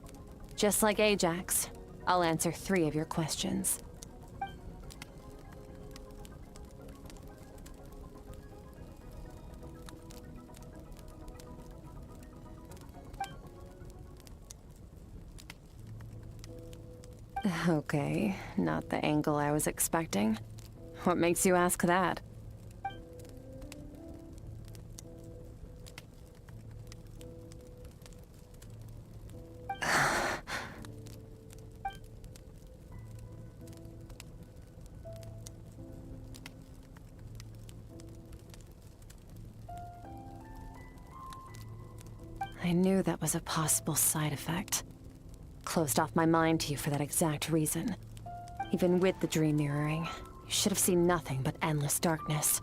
Just like Ajax, I'll answer 3 of your questions. Okay, not the angle I was expecting. What makes you ask that? I knew that was a possible side effect. Closed off my mind to you for that exact reason. Even with the dream mirroring, you should have seen nothing but endless darkness.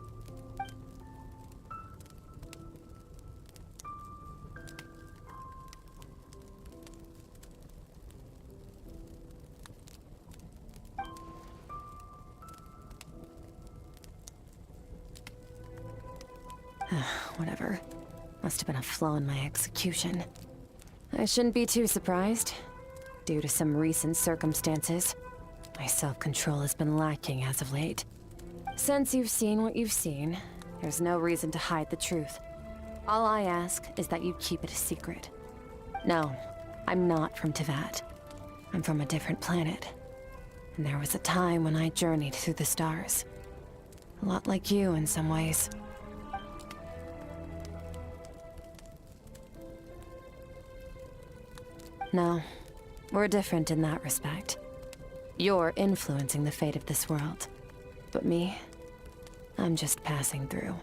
Whatever. Must have been a flaw in my execution. I shouldn't be too surprised. Due to some recent circumstances, my self-control has been lacking as of late. Since you've seen what you've seen, there's no reason to hide the truth. All I ask is that you keep it a secret. No, I'm not from Tevat. I'm from a different planet. And there was a time when I journeyed through the stars. A lot like you in some ways. No, we're different in that respect. You're influencing the fate of this world. But me, I'm just passing through.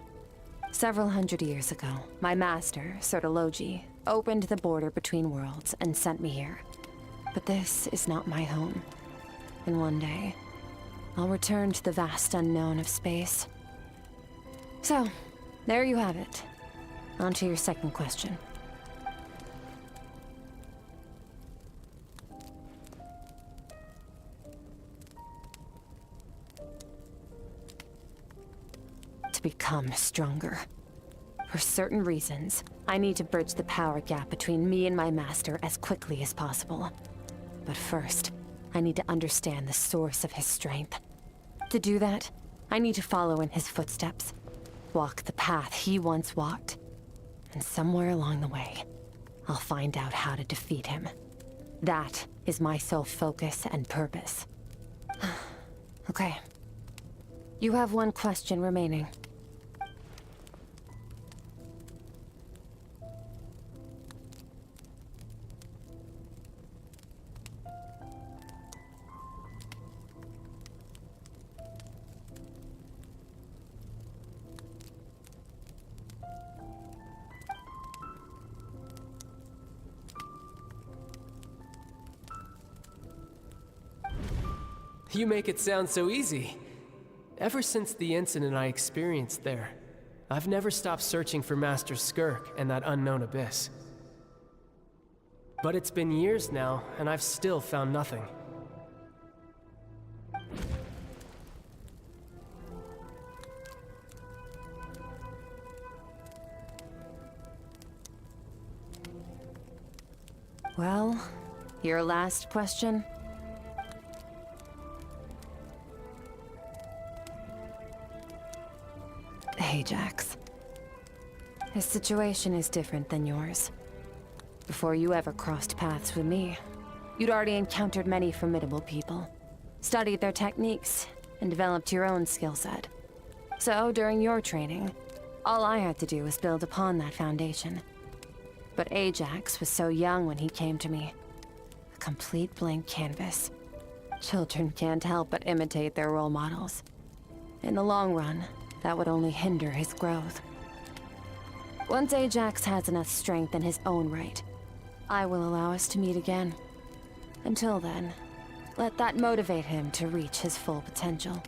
Several hundred years ago, my master, Sertologi, opened the border between worlds and sent me here. But this is not my home. And one day, I'll return to the vast unknown of space. So, there you have it. On to your second question. To become stronger. For certain reasons, I need to bridge the power gap between me and my master as quickly as possible. But first, I need to understand the source of his strength. To do that, I need to follow in his footsteps. Walk the path he once walked. And somewhere along the way, I'll find out how to defeat him. That is my sole focus and purpose. Okay. You have one question remaining. You make it sound so easy. Ever since the incident I experienced there, I've never stopped searching for Master Skirk and that unknown abyss. But it's been years now, and I've still found nothing. Well, your last question? Ajax. His situation is different than yours. Before you ever crossed paths with me, you'd already encountered many formidable people, studied their techniques, and developed your own skill set. So, during your training, all I had to do was build upon that foundation. But Ajax was so young when he came to me. A complete blank canvas. Children can't help but imitate their role models. In the long run, that would only hinder his growth. Once Ajax has enough strength in his own right, I will allow us to meet again. Until then, let that motivate him to reach his full potential.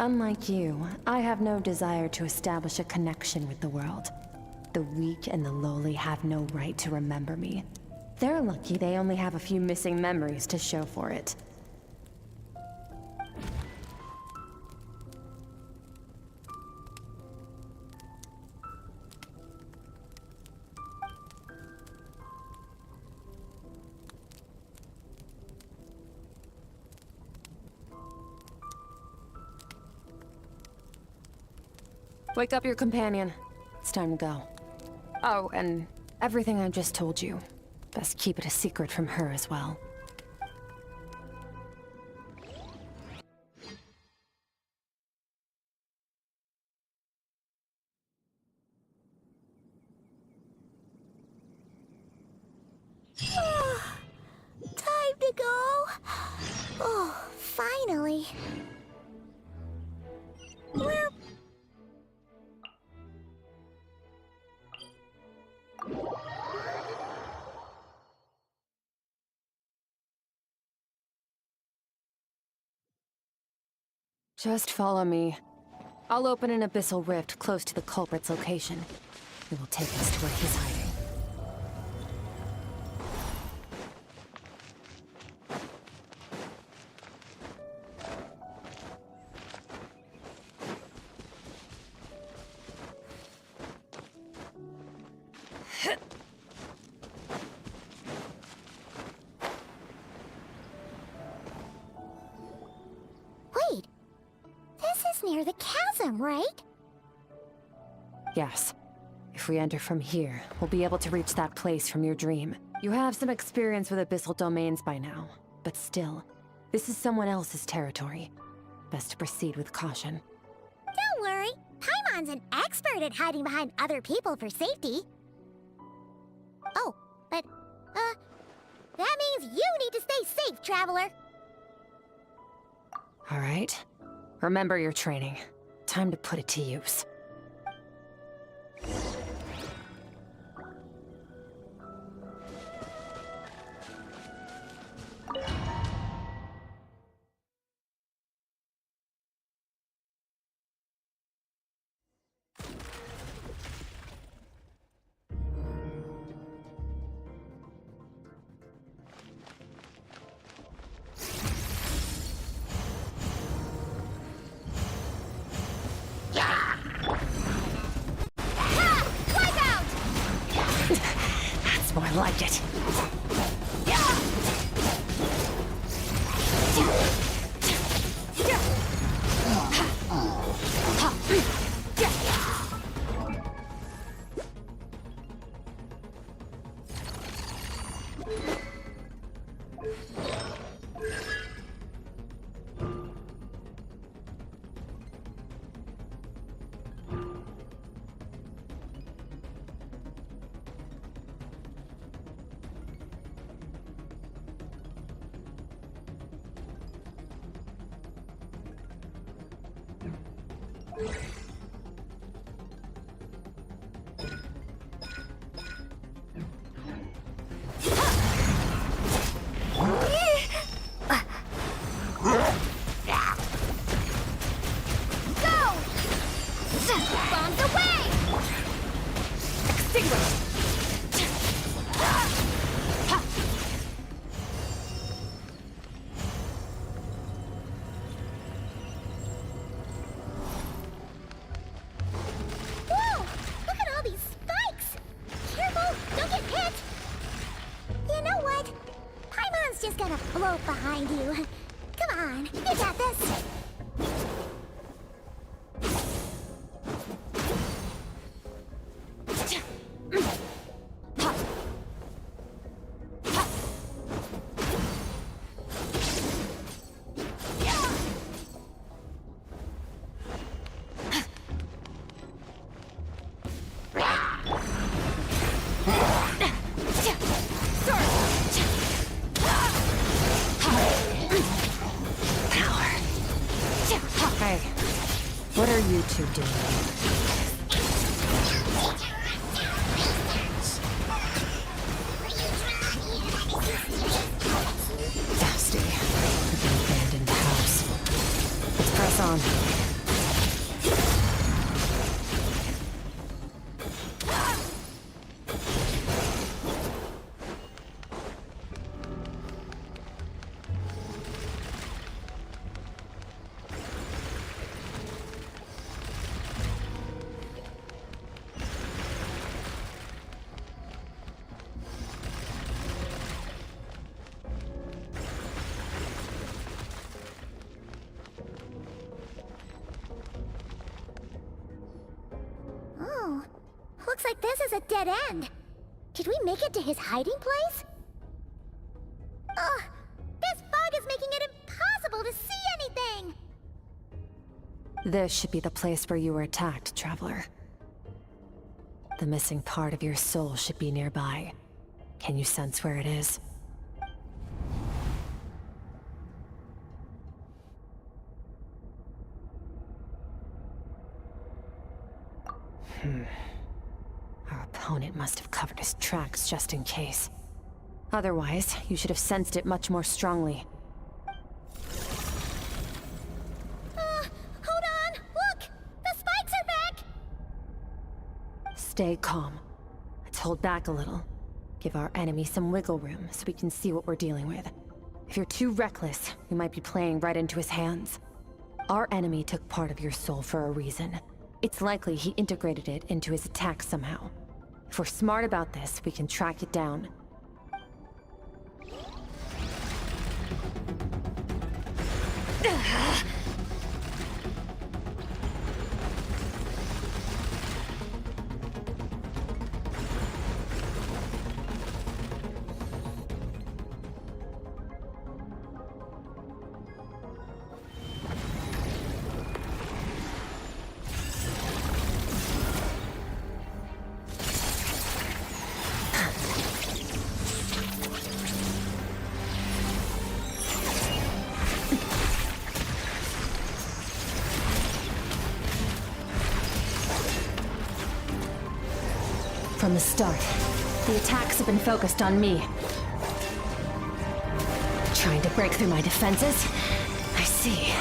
Unlike you, I have no desire to establish a connection with the world. The weak and the lowly have no right to remember me. They're lucky they only have a few missing memories to show for it. Wake up your companion. It's time to go. Oh, and everything I just told you. Best keep it a secret from her as well. Time to go. Oh, finally. Where... Just follow me. I'll open an abyssal rift close to the culprit's location. It will take us to where he's hiding. Wait. This is near the chasm, right? Yes. If we enter from here, we'll be able to reach that place from your dream. You have some experience with abyssal domains by now, but still, this is someone else's territory. Best to proceed with caution. Don't worry. Paimon's an expert at hiding behind other people for safety. Oh, but, that means you need to stay safe, traveler. All right. Remember your training. Time to put it to use. That's more like it. Bombs away! Extinguish! Whoa! Look at all these spikes! Careful! Don't get hit! You know what? Paimon's just gonna float behind you. Come on, you got this! Hey, what are you two doing? Dusty. An abandoned house. Let's press on. looks like this is a dead end. Did we make it to his hiding place? Ugh! This fog is making it impossible to see anything! This should be the place where you were attacked, Traveler. The missing part of your soul should be nearby. Can you sense where it is? Our opponent must have covered his tracks just in case. Otherwise, you should have sensed it much more strongly. Hold on! Look! The spikes are back! Stay calm. Let's hold back a little. Give our enemy some wiggle room so we can see what we're dealing with. If you're too reckless, we might be playing right into his hands. Our enemy took part of your soul for a reason. It's likely he integrated it into his attack somehow. If we're smart about this, we can track it down. From the start, the attacks have been focused on me. Trying to break through my defenses? I see.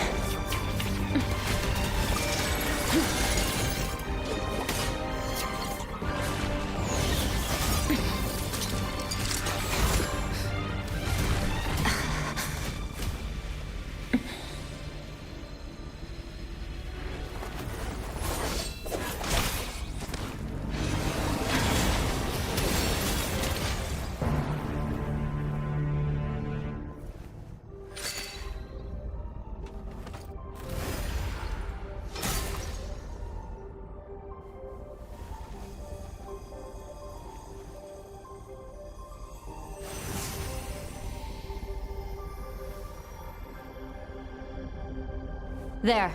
There.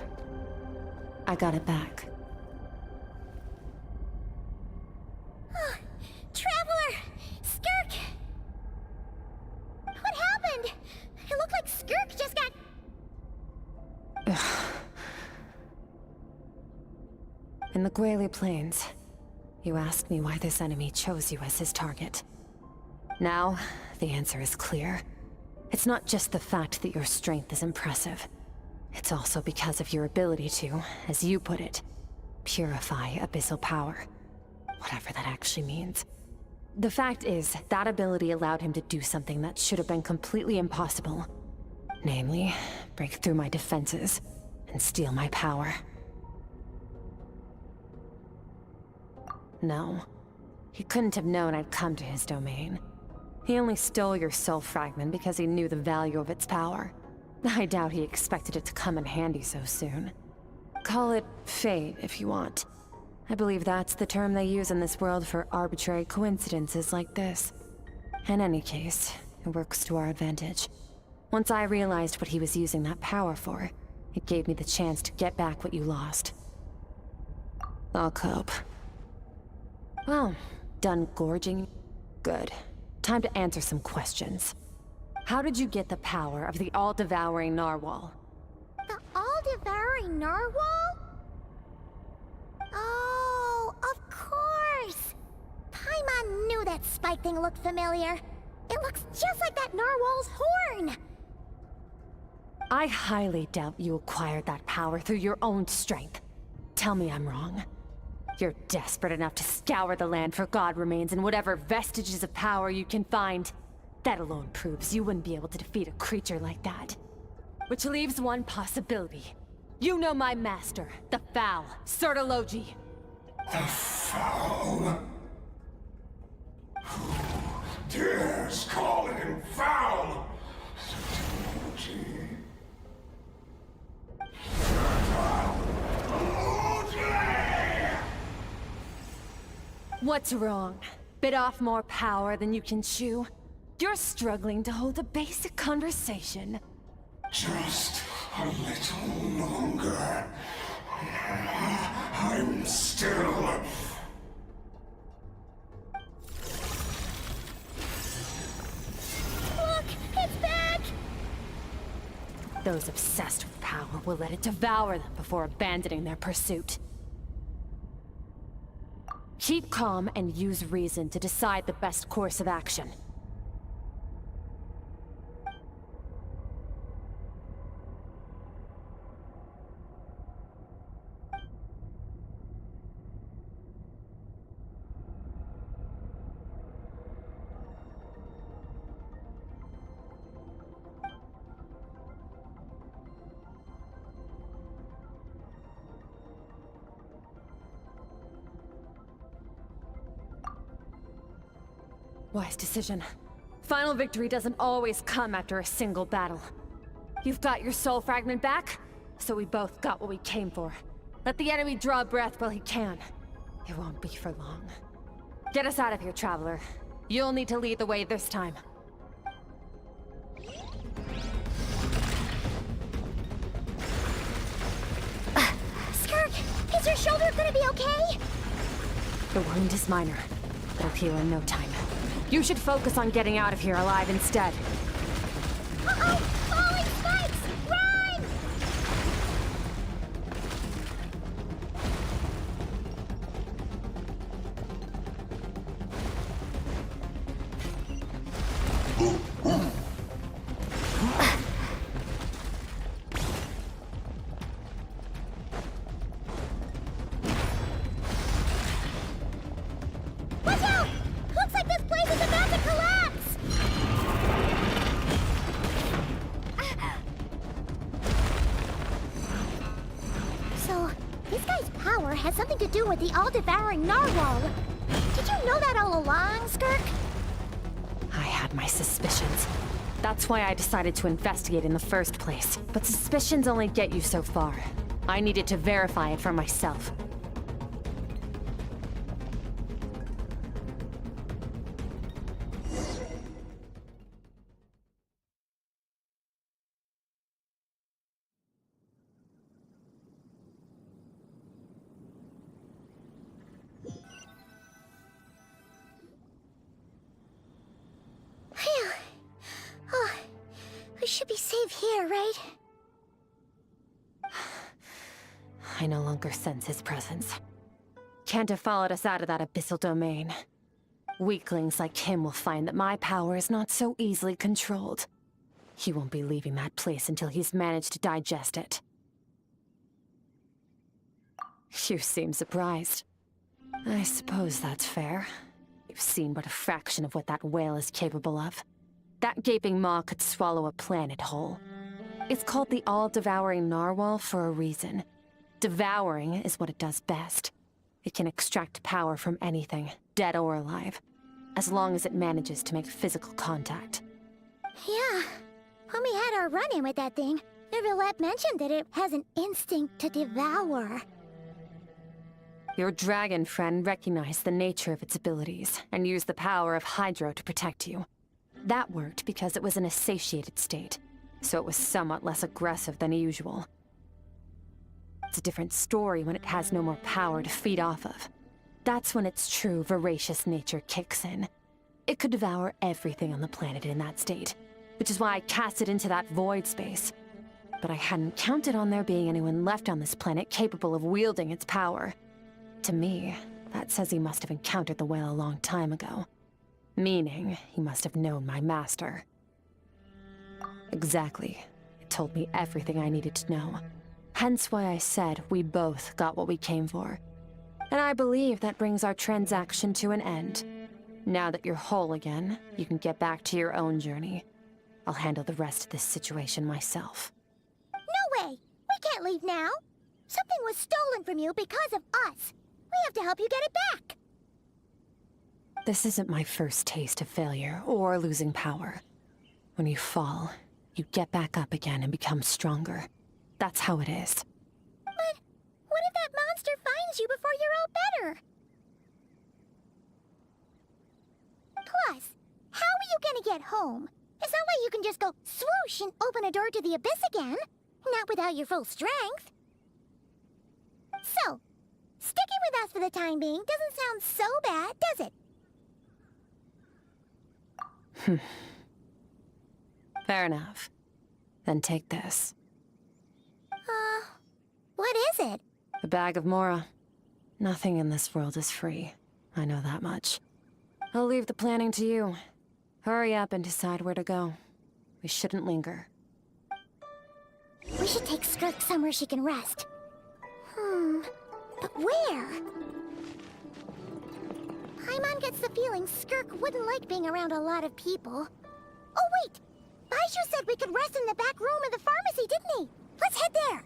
I got it back. Traveler! Skirk! What happened? It looked like Skirk just got... In the Guili Plains, you asked me why this enemy chose you as his target. Now, the answer is clear. It's not just the fact that your strength is impressive. It's also because of your ability to, as you put it, purify abyssal power. Whatever that actually means. The fact is, that ability allowed him to do something that should have been completely impossible. Namely, break through my defenses and steal my power. No. He couldn't have known I'd come to his domain. He only stole your soul fragment because he knew the value of its power. I doubt he expected it to come in handy so soon. Call it fate, if you want. I believe that's the term they use in this world for arbitrary coincidences like this. In any case, it works to our advantage. Once I realized what he was using that power for, it gave me the chance to get back what you lost. I'll cope. Well, done gorging? Good. Time to answer some questions. How did you get the power of the all-devouring narwhal? The all-devouring narwhal? Oh, of course! Paimon knew that spike thing looked familiar. It looks just like that narwhal's horn! I highly doubt you acquired that power through your own strength. Tell me I'm wrong. You're desperate enough to scour the land for god remains and whatever vestiges of power you can find. That alone proves you wouldn't be able to defeat a creature like that. Which leaves one possibility. You know my master, the Foul, Sertologi. The Foul? Who dares call him foul? What's wrong? Bit off more power than you can chew? You're struggling to hold a basic conversation. Just a little longer. I'm still... Look! It's back! Those obsessed with power will let it devour them before abandoning their pursuit. Keep calm and use reason to decide the best course of action. Wise decision. Final victory doesn't always come after a single battle. You've got your soul fragment back, so we both got what we came for. Let the enemy draw breath while he can. It won't be for long. Get us out of here, Traveler. You'll need to lead the way this time. Skirk, is your shoulder gonna be okay? The wound is minor. It'll heal in no time. You should focus on getting out of here alive instead. Uh-oh! Falling spikes! Run! Watch out! Looks like this place is about to collapse! So, this guy's power has something to do with the all-devouring narwhal. Did you know that all along, Skirk? I had my suspicions. That's why I decided to investigate in the first place. But suspicions only get you so far. I needed to verify it for myself. Phew. Oh, we should be safe here, right? I no longer sense his presence. Can't have followed us out of that abyssal domain. Weaklings like him will find that my power is not so easily controlled. He won't be leaving that place until he's managed to digest it. You seem surprised. I suppose that's fair. You've seen but a fraction of what that whale is capable of. That gaping maw could swallow a planet whole. It's called the all-devouring narwhal for a reason. Devouring is what it does best. It can extract power from anything, dead or alive, as long as it manages to make physical contact. Yeah. When we had our run-in with that thing, Neverlet mentioned that it has an instinct to devour. Your dragon friend recognized the nature of its abilities and used the power of Hydro to protect you. That worked because it was in a satiated state, so it was somewhat less aggressive than usual. It's a different story when it has no more power to feed off of. That's when its true voracious nature kicks in. It could devour everything on the planet in that state, which is why I cast it into that void space. But I hadn't counted on there being anyone left on this planet capable of wielding its power. To me, that says he must have encountered the whale a long time ago. Meaning, he must have known my master. Exactly. It told me everything I needed to know. Hence why I said we both got what we came for. And I believe that brings our transaction to an end. Now that you're whole again, you can get back to your own journey. I'll handle the rest of this situation myself. No way! We can't leave now! Something was stolen from you because of us! We have to help you get it back! This isn't my first taste of failure or losing power. When you fall, you get back up again and become stronger. That's how it is. But what if that monster finds you before you're all better? Plus, how are you gonna get home? It's not like you can just go swoosh and open a door to the abyss again. Not without your full strength. So, sticking with us for the time being doesn't sound so bad, does it? Fair enough. Then take this. What is it? A bag of Mora. Nothing in this world is free. I know that much. I'll leave the planning to you. Hurry up and decide where to go. We shouldn't linger. We should take Skirk somewhere she can rest. But where? Paimon gets the feeling Skirk wouldn't like being around a lot of people. Oh wait! Baizhu said we could rest in the back room of the pharmacy, didn't he? Let's head there!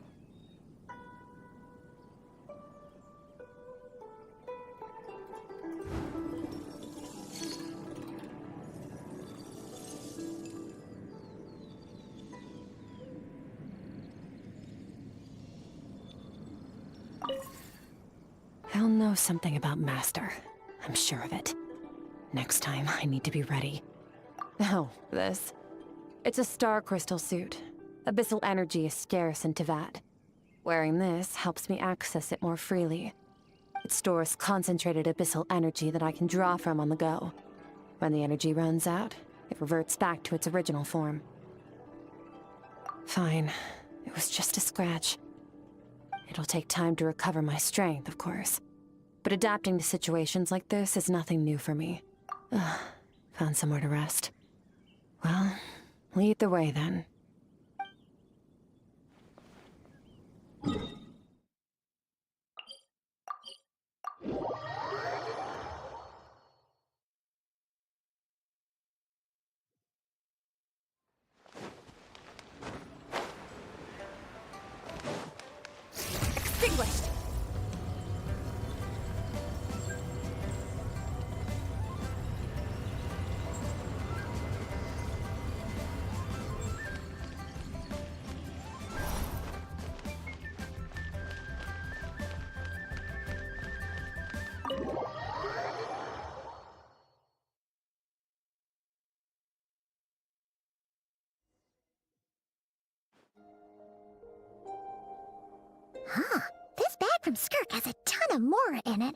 He'll know something about Master. I'm sure of it. Next time, I need to be ready. Oh, this. It's a star crystal suit. Abyssal energy is scarce in Tivat. Wearing this helps me access it more freely. It stores concentrated abyssal energy that I can draw from on the go. When the energy runs out, it reverts back to its original form. Fine. It was just a scratch. It'll take time to recover my strength, of course. But adapting to situations like this is nothing new for me. Found somewhere to rest. Well, lead the way then. Extinguished! This bag from Skirk has a ton of Mora in it.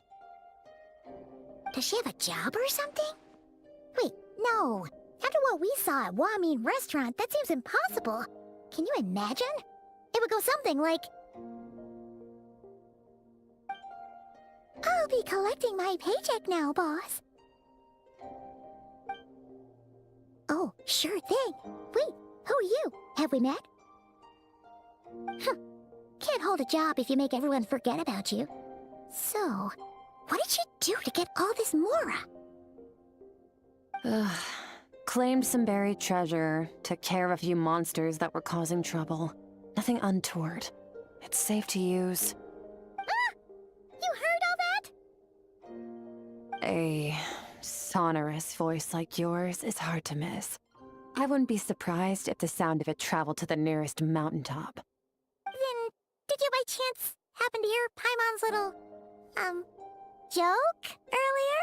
Does she have a job or something? Wait, no. After what we saw at Wamin Restaurant, that seems impossible. Can you imagine? It would go something like... I'll be collecting my paycheck now, boss. Oh, sure thing. Wait, who are you? Have we met? Huh. Can't hold a job if you make everyone forget about you. So, what did she do to get all this Mora? Claimed some buried treasure, took care of a few monsters that were causing trouble. Nothing untoward. It's safe to use. Ah! You heard all that? A sonorous voice like yours is hard to miss. I wouldn't be surprised if the sound of it traveled to the nearest mountaintop. Then, did you by chance happen to hear Paimon's little, joke earlier?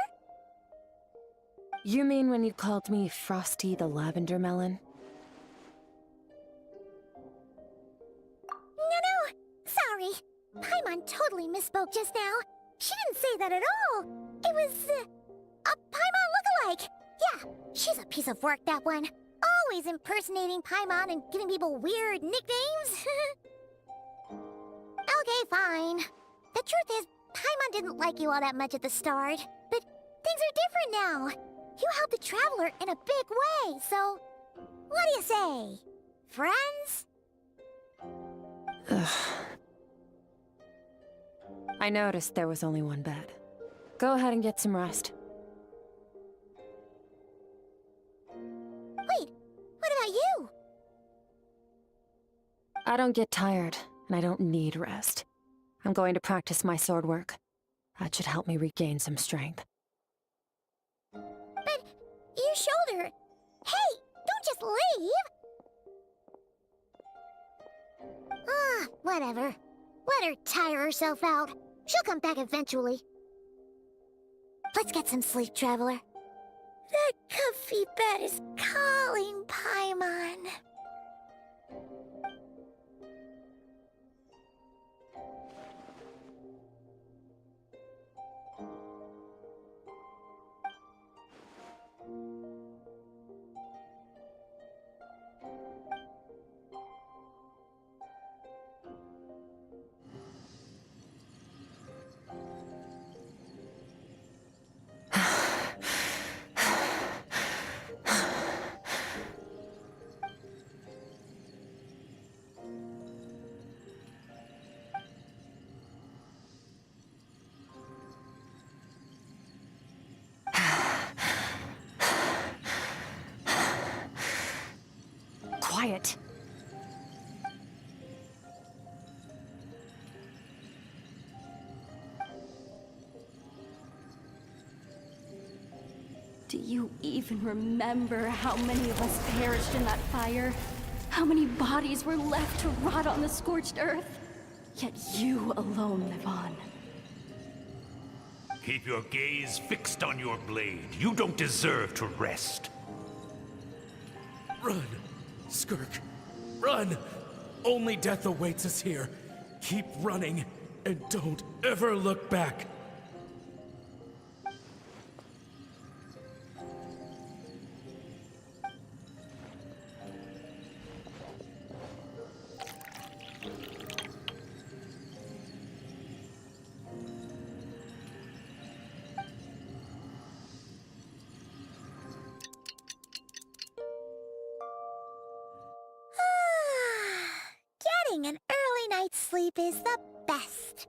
You mean when you called me Frosty the Lavender Melon? No, sorry. Paimon totally misspoke just now. She didn't say that at all. It was, a Paimon lookalike. Yeah, she's a piece of work, that one. Always impersonating Paimon and giving people weird nicknames. Okay, fine. The truth is, Paimon didn't like you all that much at the start, but things are different now. You helped the Traveler in a big way, so what do you say? Friends? Ugh. I noticed there was only one bed. Go ahead and get some rest. Wait, what about you? I don't get tired, and I don't need rest. I'm going to practice my sword work. That should help me regain some strength. But your shoulder... Hey, don't just leave! Ah, whatever. Let her tire herself out. She'll come back eventually. Let's get some sleep, Traveler. That comfy bed is calling, Paimon. Quiet. Do you even remember how many of us perished in that fire? How many bodies were left to rot on the scorched earth? Yet you alone live on. Keep your gaze fixed on your blade. You don't deserve to rest. Run, Skirk. Run! Only death awaits us here. Keep running, and don't ever look back. Getting an early night's sleep is the best.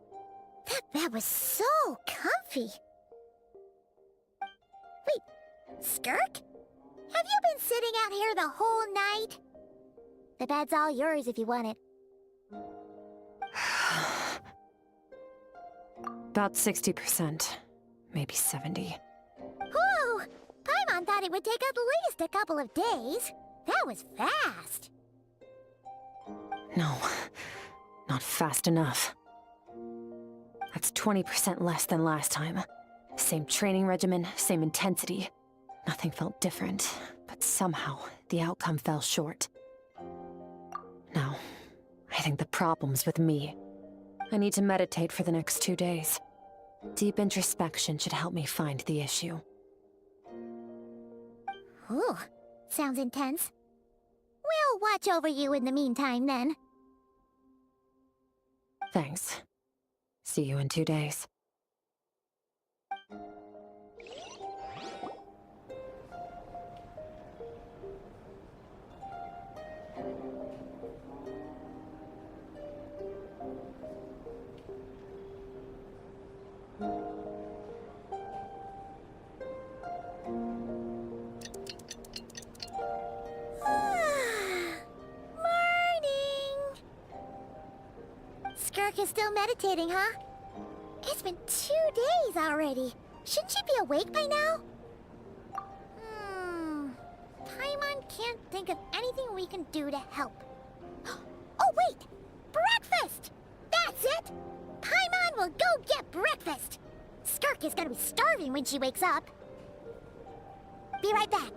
That bed was so comfy. Wait, Skirk? Have you been sitting out here the whole night? The bed's all yours if you want it. About 60%. Maybe 70. Whew! Paimon thought it would take at least a couple of days. That was fast. No, not fast enough. That's 20% less than last time. Same training regimen, same intensity. Nothing felt different, but somehow the outcome fell short. No, I think the problem's with me. I need to meditate for the next 2 days. Deep introspection should help me find the issue. Ooh, sounds intense. We'll watch over you in the meantime, then. Thanks. See you in 2 days. Skirk is still meditating, huh? It's been 2 days already. Shouldn't she be awake by now? Paimon can't think of anything we can do to help. Oh, wait! Breakfast! That's it! Paimon will go get breakfast! Skirk is gonna be starving when she wakes up. Be right back.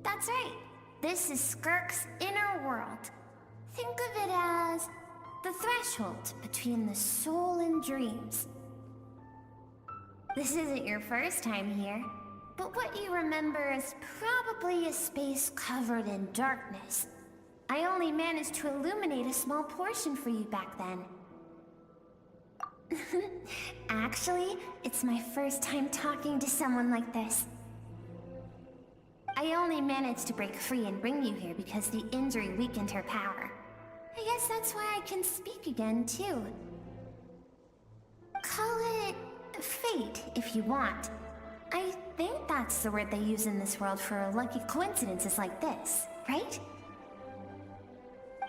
That's right. This is Skirk's inner world. Think of it as the threshold between the soul and dreams. This isn't your first time here, but what you remember is probably a space covered in darkness. I only managed to illuminate a small portion for you back then. Actually, it's my first time talking to someone like this. I only managed to break free and bring you here because the injury weakened her power. I guess that's why I can speak again, too. Call it fate, if you want. I think that's the word they use in this world for lucky coincidences like this, right?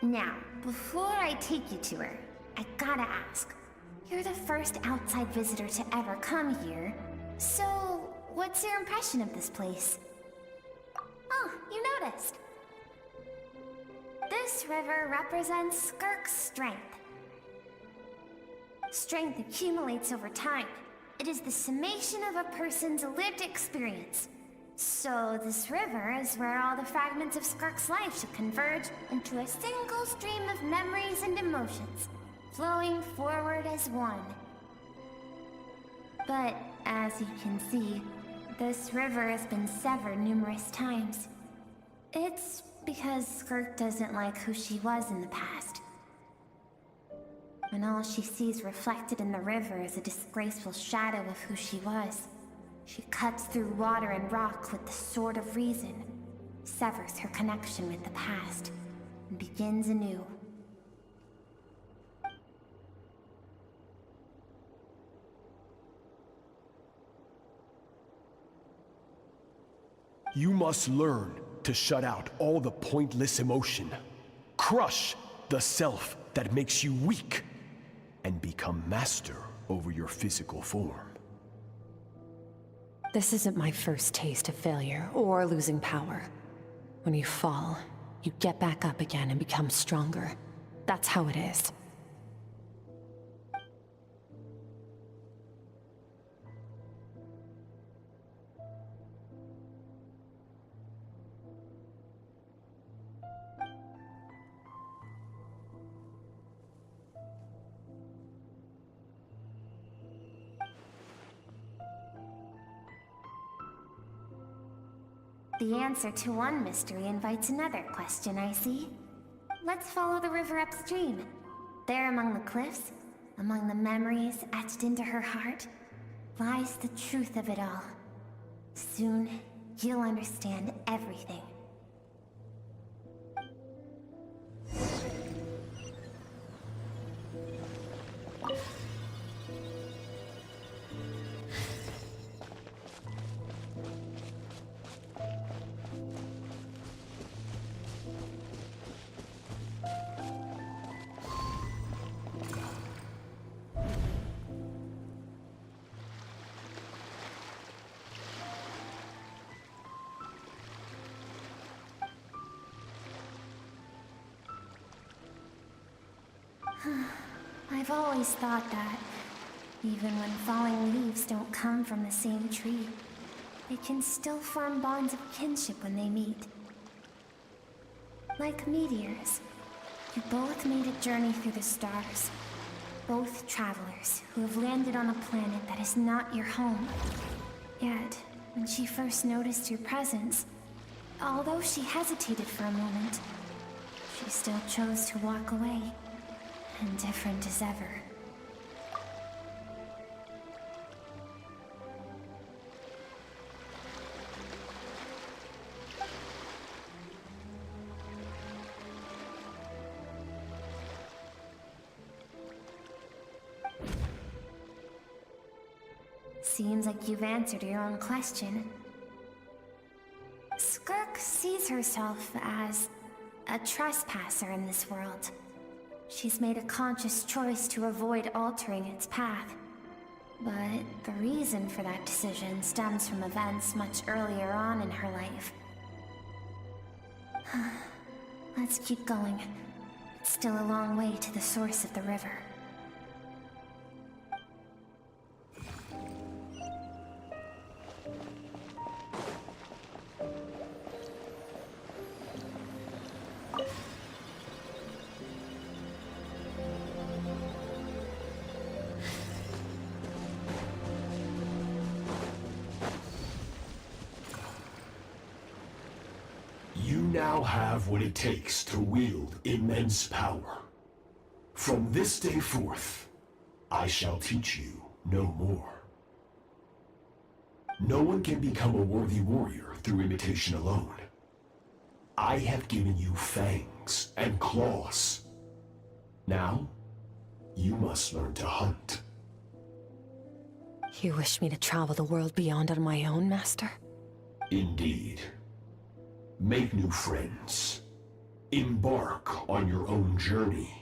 Now, before I take you to her, I gotta ask. You're the first outside visitor to ever come here, so what's your impression of this place? Oh, you noticed. This river represents Skirk's strength. Strength accumulates over time. It is the summation of a person's lived experience. So this river is where all the fragments of Skirk's life should converge into a single stream of memories and emotions, flowing forward as one. But as you can see, this river has been severed numerous times. It's because Skirk doesn't like who she was in the past. And all she sees reflected in the river is a disgraceful shadow of who she was. She cuts through water and rock with the sword of reason, severs her connection with the past, and begins anew. You must learn to shut out all the pointless emotion. Crush the self that makes you weak, and become master over your physical form. This isn't my first taste of failure or losing power. When you fall, you get back up again and become stronger. That's how it is. The answer to one mystery invites another question, I see. Let's follow the river upstream. There among the cliffs, among the memories etched into her heart, lies the truth of it all. Soon, you'll understand everything. I've always thought that, even when falling leaves don't come from the same tree, they can still form bonds of kinship when they meet. Like meteors, you both made a journey through the stars. Both travelers who have landed on a planet that is not your home. Yet, when she first noticed your presence, although she hesitated for a moment, she still chose to walk away. Indifferent as ever. Seems like you've answered your own question. Skirk sees herself as a trespasser in this world. She's made a conscious choice to avoid altering its path. But the reason for that decision stems from events much earlier on in her life. Let's keep going. It's still a long way to the source of the river. now have what it takes to wield immense power. From this day forth, I shall teach you no more. No one can become a worthy warrior through imitation alone. I have given you fangs and claws. Now, you must learn to hunt. You wish me to travel the world beyond on my own, Master? Indeed. Make new friends. Embark on your own journey.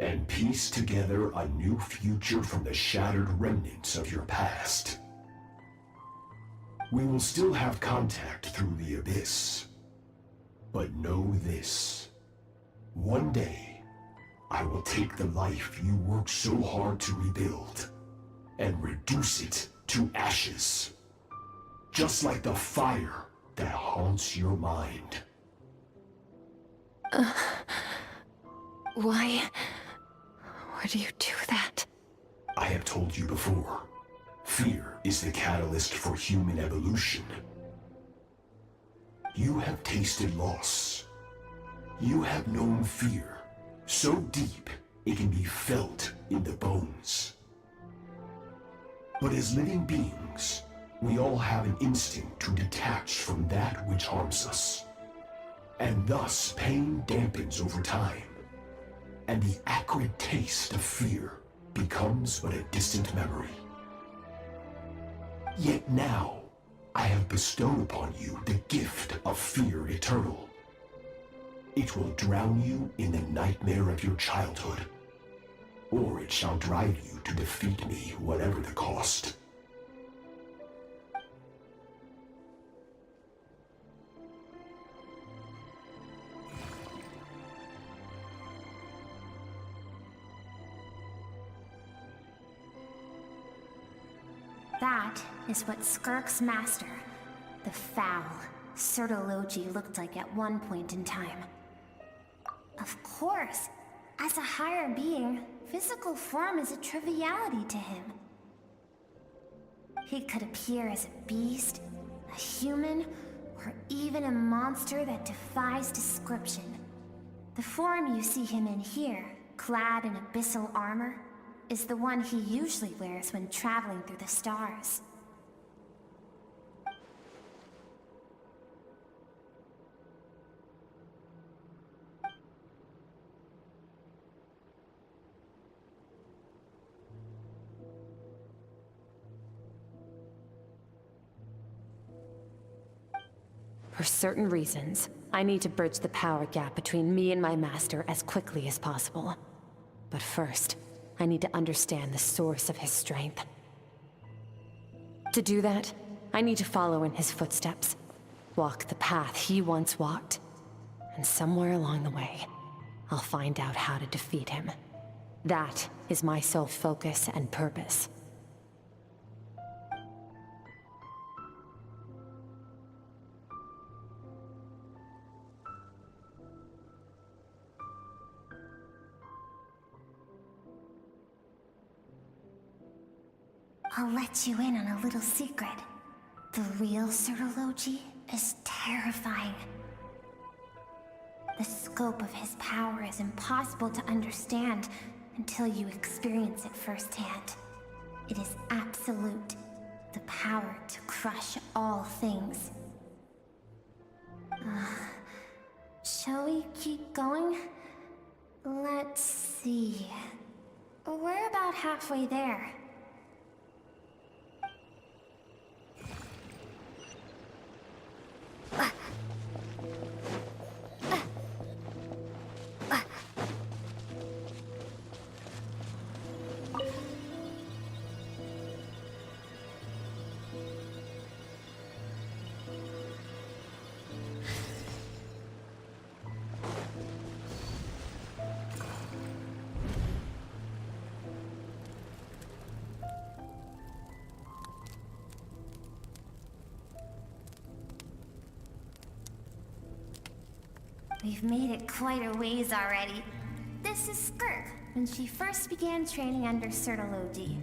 And piece together a new future from the shattered remnants of your past. We will still have contact through the Abyss. But know this. One day, I will take the life you worked so hard to rebuild and reduce it to ashes. Just like the fire that haunts your mind. Why would you do that? I have told you before. Fear is the catalyst for human evolution. You have tasted loss. You have known fear so deep it can be felt in the bones. But as living beings, we all have an instinct to detach from that which harms us. And thus, pain dampens over time, and the acrid taste of fear becomes but a distant memory. Yet now, I have bestowed upon you the gift of fear eternal. It will drown you in the nightmare of your childhood, or it shall drive you to defeat me, whatever the cost. That is what Skirk's master, the foul Certology, looked like at one point in time. Of course, as a higher being, physical form is a triviality to him. He could appear as a beast, a human, or even a monster that defies description. The form you see him in here, clad in abyssal armor, is the one he usually wears when traveling through the stars. For certain reasons, I need to bridge the power gap between me and my master as quickly as possible. But first, I need to understand the source of his strength. To do that, I need to follow in his footsteps, walk the path he once walked, and somewhere along the way, I'll find out how to defeat him. That is my sole focus and purpose. I'll let you in on a little secret. The real Certology is terrifying. The scope of his power is impossible to understand until you experience it firsthand. It is absolute, the power to crush all things. Shall we keep going? Let's see. We're about halfway there. We've made it quite a ways already. This is Skirk, when she first began training under Certology.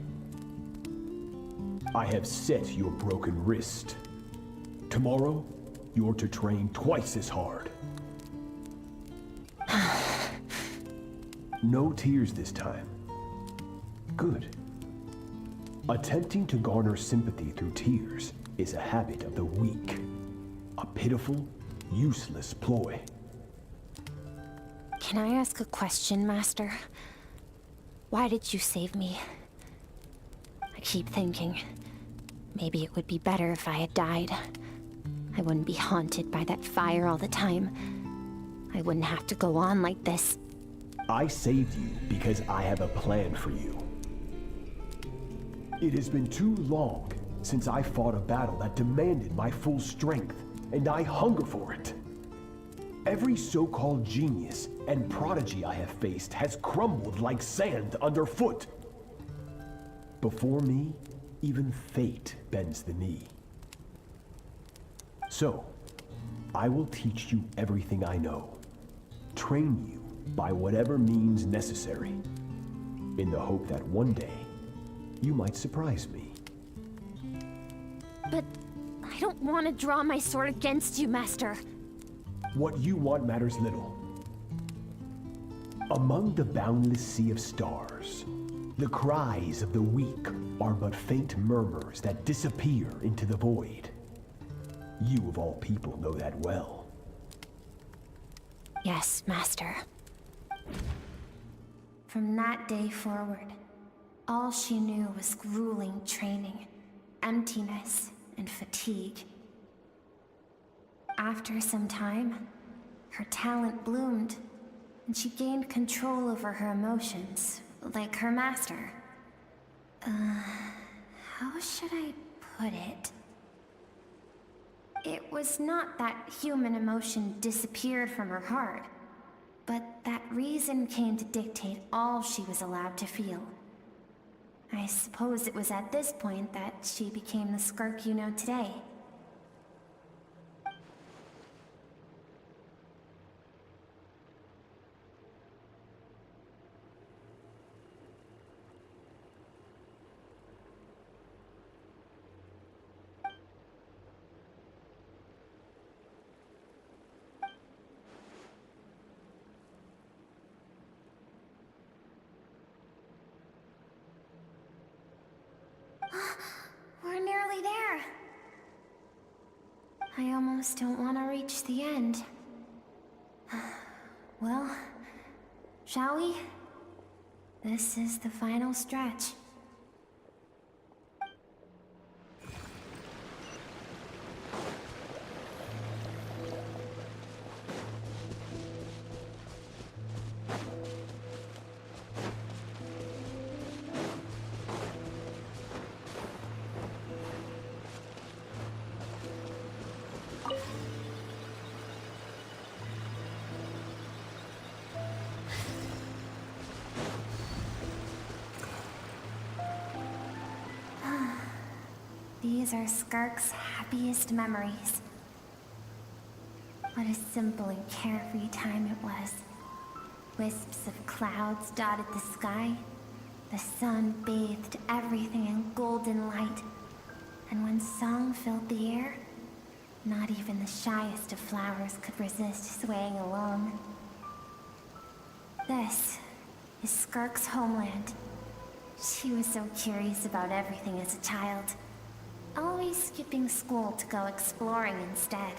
I have set your broken wrist. Tomorrow, you're to train twice as hard. No tears this time. Good. Attempting to garner sympathy through tears is a habit of the weak. A pitiful, useless ploy. Can I ask a question, Master? Why did you save me? I keep thinking, maybe it would be better if I had died. I wouldn't be haunted by that fire all the time. I wouldn't have to go on like this. I saved you because I have a plan for you. It has been too long since I fought a battle that demanded my full strength, and I hunger for it. Every so-called genius and prodigy I have faced has crumbled like sand underfoot. Before me, even fate bends the knee. So, I will teach you everything I know. Train you by whatever means necessary, in the hope that one day, you might surprise me. But I don't want to draw my sword against you, Master. What you want matters little. Among the boundless sea of stars, the cries of the weak are but faint murmurs that disappear into the void. You of all people know that well. Yes, Master. From that day forward, all she knew was grueling training, emptiness, and fatigue. After some time, her talent bloomed, and she gained control over her emotions, like her master. How should I put it? It was not that human emotion disappeared from her heart, but that reason came to dictate all she was allowed to feel. I suppose it was at this point that she became the Skirk you know today. We're nearly there. I almost don't want to reach the end. Well, shall we? This is the final stretch. These are Skirk's happiest memories. What a simple and carefree time it was. Wisps of clouds dotted the sky. The sun bathed everything in golden light. And when song filled the air, not even the shyest of flowers could resist swaying along. This is Skirk's homeland. She was so curious about everything as a child. Always skipping school to go exploring instead.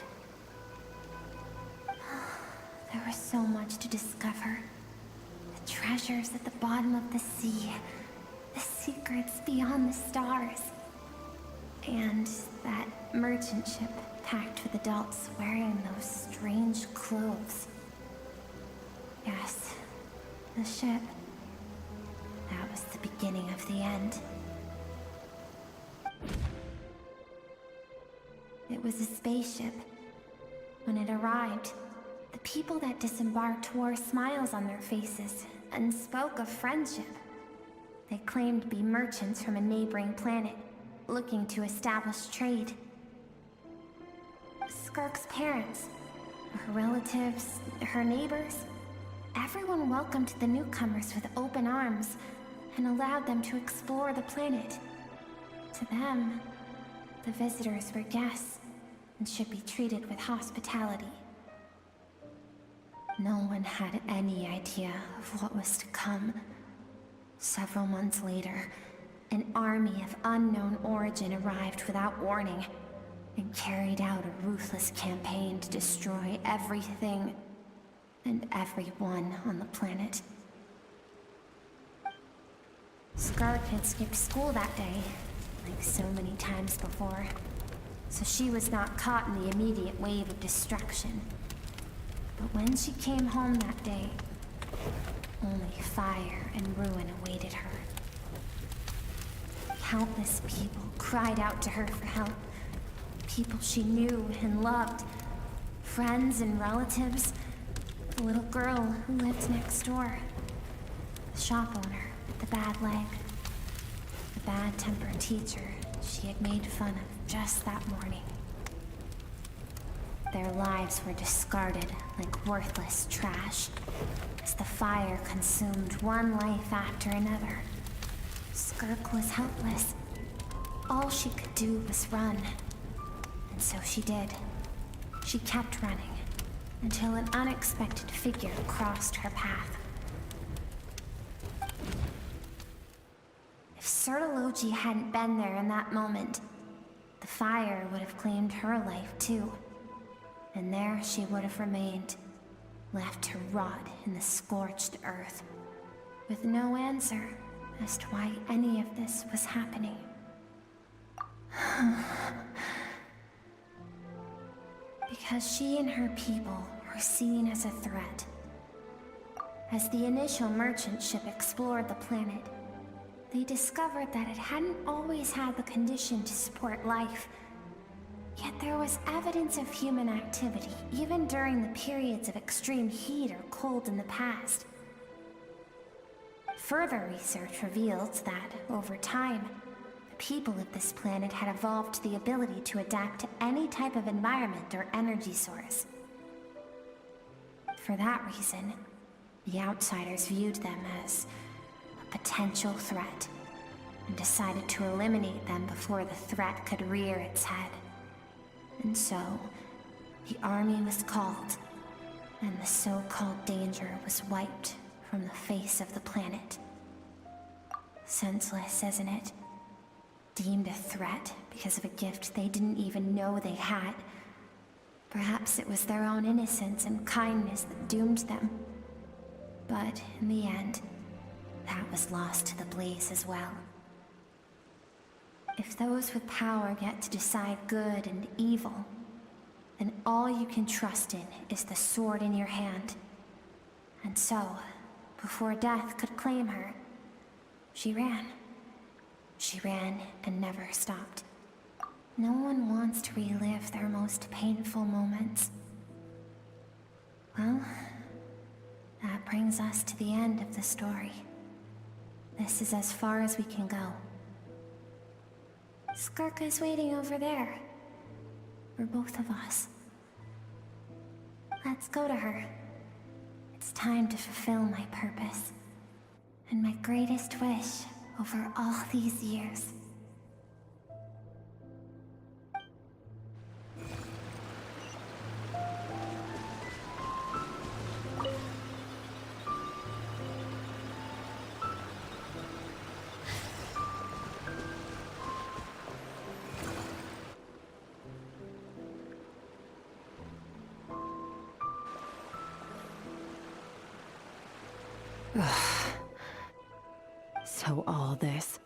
There was so much to discover. The treasures at the bottom of the sea. The secrets beyond the stars. And that merchant ship packed with adults wearing those strange clothes. Yes, the ship. That was the beginning of the end. It was a spaceship. When it arrived, the people that disembarked wore smiles on their faces and spoke of friendship. They claimed to be merchants from a neighboring planet, looking to establish trade. Skirk's parents, her relatives, her neighbors, everyone welcomed the newcomers with open arms and allowed them to explore the planet. To them, the visitors were guests, and should be treated with hospitality. No one had any idea of what was to come. Several months later, an army of unknown origin arrived without warning and carried out a ruthless campaign to destroy everything and everyone on the planet. Skirk had skipped school that day, like so many times before, so she was not caught in the immediate wave of destruction. But when she came home that day, only fire and ruin awaited her. Countless people cried out to her for help. People she knew and loved. Friends and relatives. The little girl who lived next door. The shop owner with the bad leg. The bad-tempered teacher she had made fun of just that morning. Their lives were discarded like worthless trash as the fire consumed one life after another. Skirk was helpless. All she could do was run. And so she did. She kept running until an unexpected figure crossed her path. If Sertology hadn't been there in that moment, the fire would have claimed her life too. And there she would have remained, left to rot in the scorched earth, with no answer as to why any of this was happening. Because she and her people were seen as a threat. As the initial merchant ship explored the planet, they discovered that it hadn't always had the condition to support life. Yet there was evidence of human activity, even during the periods of extreme heat or cold in the past. Further research revealed that, over time, the people of this planet had evolved the ability to adapt to any type of environment or energy source. For that reason, the outsiders viewed them as a potential threat, and decided to eliminate them before the threat could rear its head. And so, the army was called, and the so-called danger was wiped from the face of the planet. Senseless, isn't it? Deemed a threat because of a gift they didn't even know they had. Perhaps it was their own innocence and kindness that doomed them. But in the end, that was lost to the blaze as well. If those with power get to decide good and evil, then all you can trust in is the sword in your hand. And so, before death could claim her, she ran. She ran and never stopped. No one wants to relive their most painful moments. Well, that brings us to the end of the story. This is as far as we can go. Skirk is waiting over there. For both of us. Let's go to her. It's time to fulfill my purpose. And my greatest wish over all these years. So all this,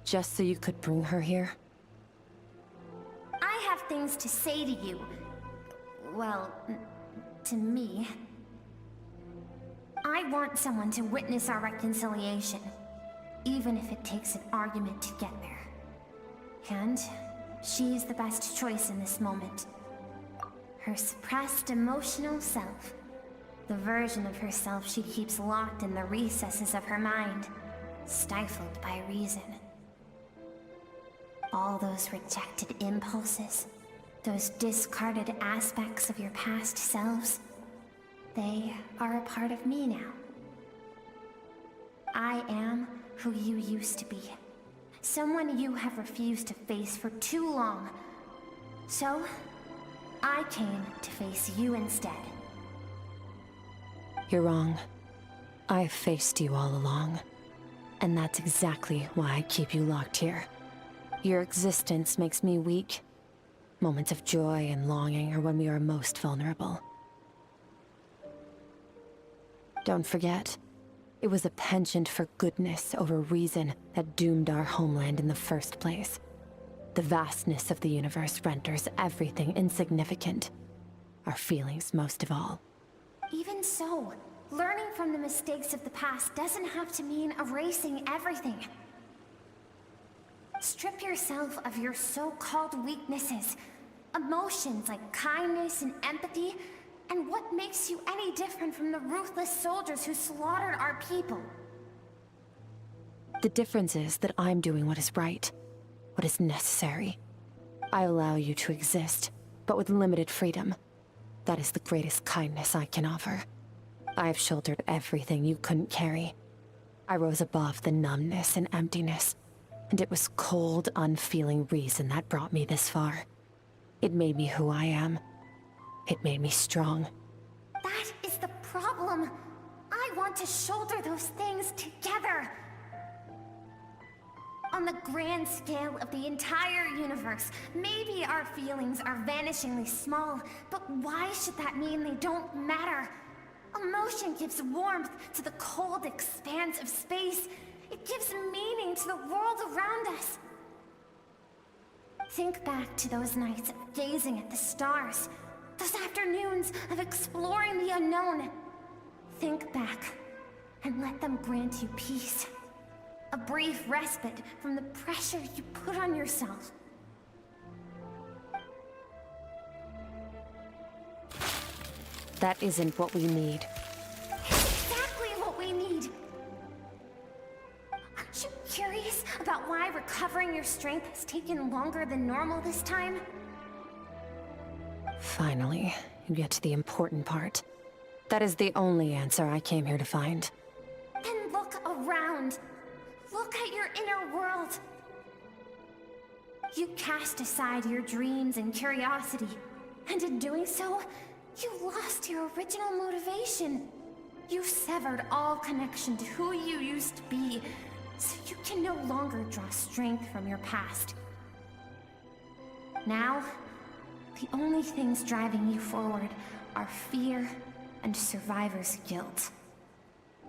just so you could bring her here? I have things to say to you. Well, to me. I want someone to witness our reconciliation, even if it takes an argument to get there. And she's the best choice in this moment. Her suppressed emotional self. The version of herself she keeps locked in the recesses of her mind, stifled by reason. All those rejected impulses, those discarded aspects of your past selves, they are a part of me now. I am who you used to be. Someone you have refused to face for too long. So, I came to face you instead. You're wrong. I've faced you all along. And that's exactly why I keep you locked here. Your existence makes me weak. Moments of joy and longing are when we are most vulnerable. Don't forget, it was a penchant for goodness over reason that doomed our homeland in the first place. The vastness of the universe renders everything insignificant. Our feelings most of all. Even so, learning from the mistakes of the past doesn't have to mean erasing everything. Strip yourself of your so-called weaknesses, emotions like kindness and empathy, and what makes you any different from the ruthless soldiers who slaughtered our people? The difference is that I'm doing what is right, what is necessary. I allow you to exist, but with limited freedom. That is the greatest kindness I can offer. I have shouldered everything you couldn't carry. I rose above the numbness and emptiness, and it was cold, unfeeling reason that brought me this far. It made me who I am. It made me strong. That is the problem. I want to shoulder those things together. On the grand scale of the entire universe, maybe our feelings are vanishingly small, but why should that mean they don't matter? Emotion gives warmth to the cold expanse of space. It gives meaning to the world around us. Think back to those nights of gazing at the stars, those afternoons of exploring the unknown. Think back and let them grant you peace. A brief respite from the pressure you put on yourself. That isn't what we need. Exactly what we need! Aren't you curious about why recovering your strength has taken longer than normal this time? Finally, you get to the important part. That is the only answer I came here to find. Then look around. Look at your inner world. You cast aside your dreams and curiosity, and in doing so, you lost your original motivation. You severed all connection to who you used to be, so you can no longer draw strength from your past. Now, the only things driving you forward are fear and survivor's guilt.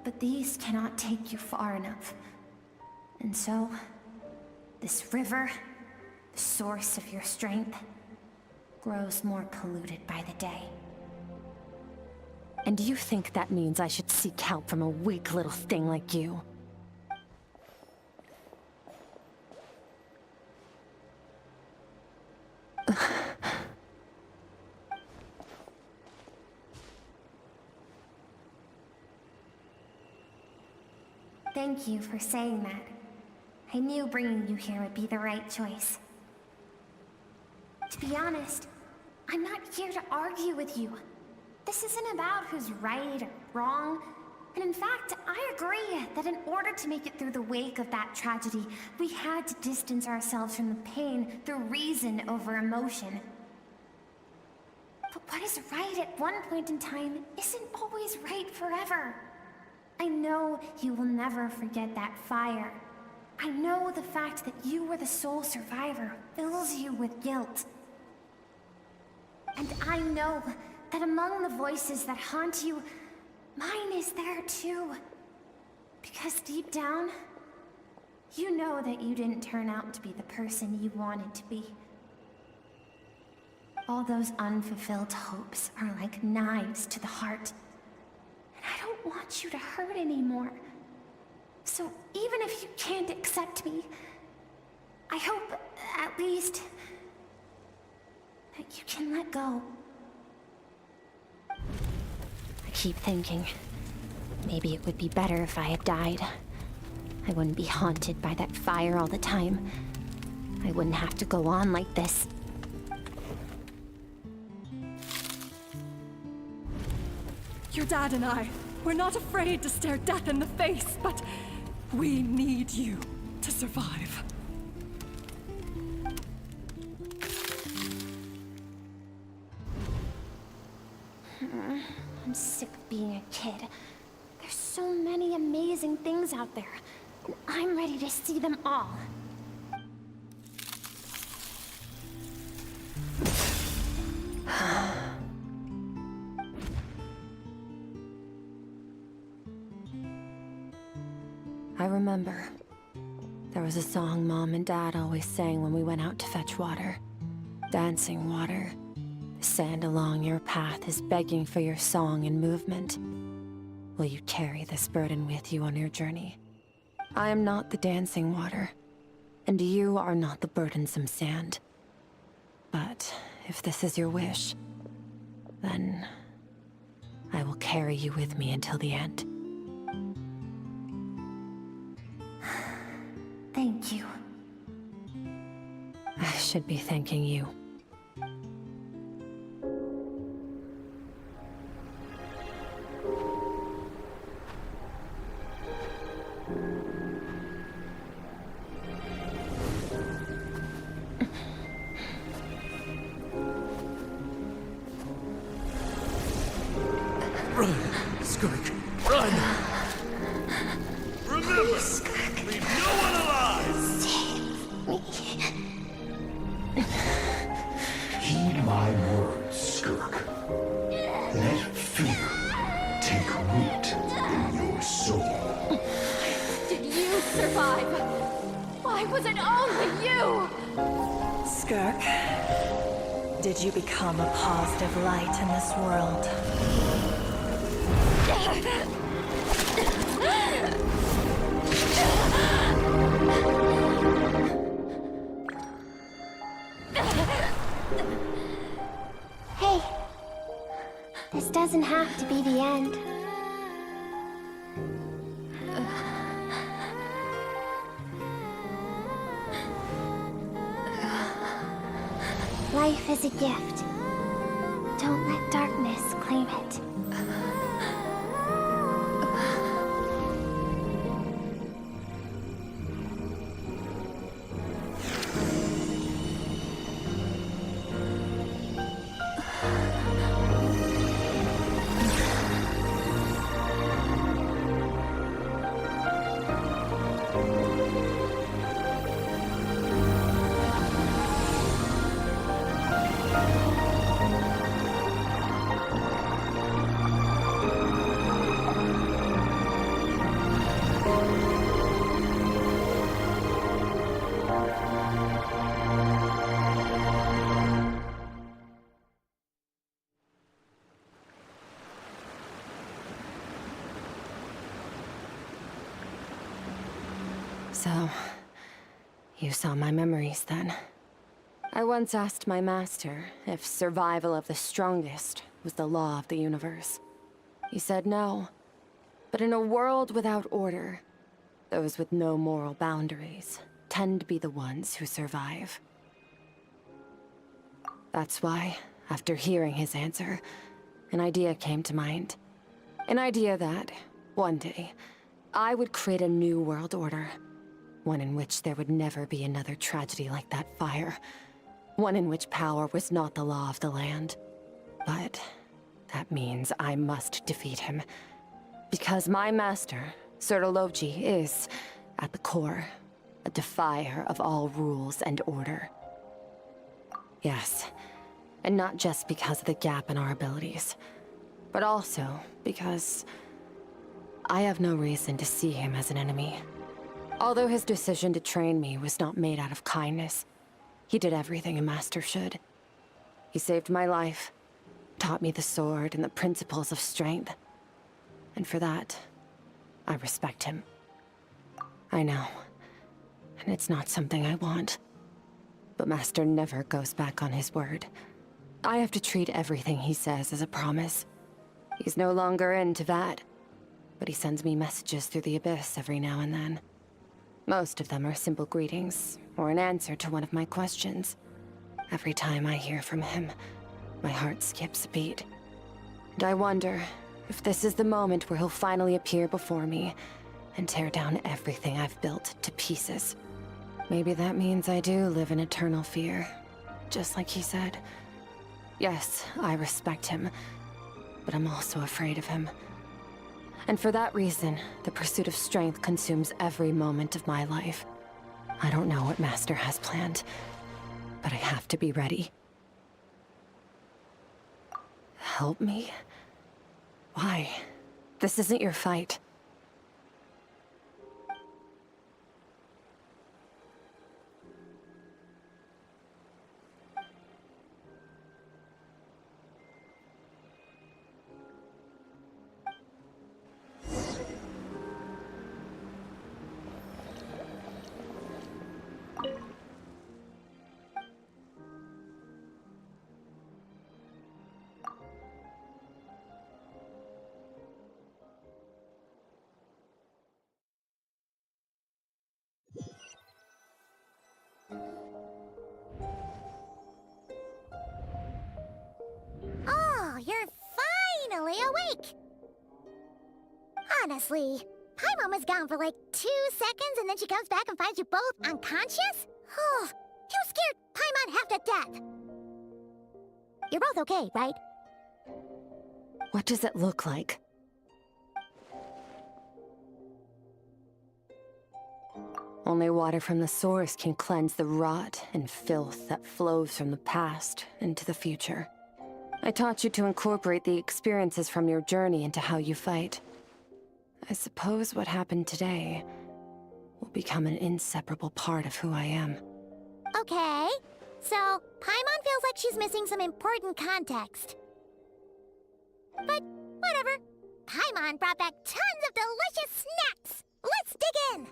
But these cannot take you far enough. And so, this river, the source of your strength, grows more polluted by the day. And you think that means I should seek help from a weak little thing like you? Thank you for saying that. I knew bringing you here would be the right choice. To be honest, I'm not here to argue with you. This isn't about who's right or wrong. And in fact, I agree that in order to make it through the wake of that tragedy, we had to distance ourselves from the pain through reason over emotion. But what is right at one point in time isn't always right forever. I know you will never forget that fire. I know the fact that you were the sole survivor fills you with guilt. And I know that among the voices that haunt you, mine is there too. Because deep down, you know that you didn't turn out to be the person you wanted to be. All those unfulfilled hopes are like knives to the heart. And I don't want you to hurt anymore. So even if you can't accept me, I hope, at least, that you can let go. I keep thinking, maybe it would be better if I had died. I wouldn't be haunted by that fire all the time. I wouldn't have to go on like this. Your dad and I, we're not afraid to stare death in the face, but we need you to survive. sick of being a kid. There's so many amazing things out there, and I'm ready to see them all. I remember. There was a song Mom and Dad always sang when we went out to fetch water. Dancing water. The sand along your path is begging for your song and movement. Will you carry this burden with you on your journey? I am not the dancing water, and you are not the burdensome sand. But if this is your wish, then I will carry you with me until the end. Thank you. I should be thanking you. Run, Skirk, run! Remember, leave no one alive! Heed my words, Skirk. Let fear take root in your soul. Did you survive? Why was it only you? Skirk, did you become a positive light in this world? Hey, this doesn't have to be the end. Life is a gift. Don't let darkness claim it. So, you saw my memories then. I once asked my master if survival of the strongest was the law of the universe. He said no. But in a world without order, those with no moral boundaries tend to be the ones who survive. That's why, after hearing his answer, an idea came to mind. An idea that, one day, I would create a new world order. One in which there would never be another tragedy like that fire. One in which power was not the law of the land. But that means I must defeat him. Because my master, Sirologi, is, at the core, a defier of all rules and order. Yes, and not just because of the gap in our abilities, but also because I have no reason to see him as an enemy. Although his decision to train me was not made out of kindness, he did everything a master should. He saved my life, taught me the sword and the principles of strength. And for that, I respect him. I know, and it's not something I want. But Master never goes back on his word. I have to treat everything he says as a promise. He's no longer into that, but he sends me messages through the abyss every now and then. Most of them are simple greetings, or an answer to one of my questions. Every time I hear from him, my heart skips a beat. And I wonder if this is the moment where he'll finally appear before me and tear down everything I've built to pieces. Maybe that means I do live in eternal fear, just like he said. Yes, I respect him, but I'm also afraid of him. And for that reason, the pursuit of strength consumes every moment of my life. I don't know what Master has planned, but I have to be ready. Help me? Why? This isn't your fight. Oh, you're finally awake! Honestly, Paimon was gone for like 2 seconds and then she comes back and finds you both unconscious? Oh, you scared Paimon half to death! You're both okay, right? What does it look like? Only water from the source can cleanse the rot and filth that flows from the past into the future. I taught you to incorporate the experiences from your journey into how you fight. I suppose what happened today will become an inseparable part of who I am. Okay, so Paimon feels like she's missing some important context. But whatever. Paimon brought back tons of delicious snacks! Let's dig in!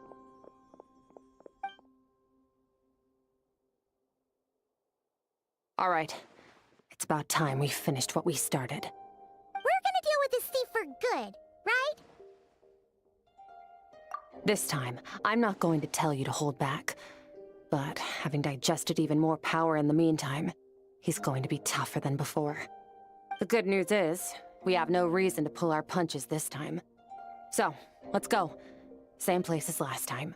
All right. It's about time we finished what we started. We're gonna deal with this thief for good, right? This time, I'm not going to tell you to hold back. But having digested even more power in the meantime, he's going to be tougher than before. The good news is, we have no reason to pull our punches this time. So, let's go. Same place as last time.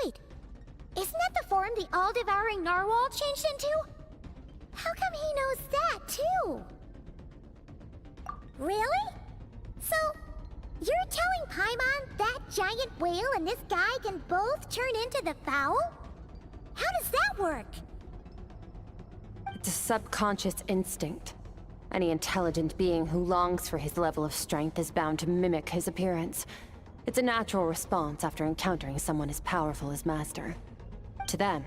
Wait, isn't that the form the all-devouring narwhal changed into? How come he knows that, too? Really? So, you're telling Paimon that giant whale and this guy can both turn into the fowl? How does that work? It's a subconscious instinct. Any intelligent being who longs for his level of strength is bound to mimic his appearance. It's a natural response after encountering someone as powerful as Master. To them,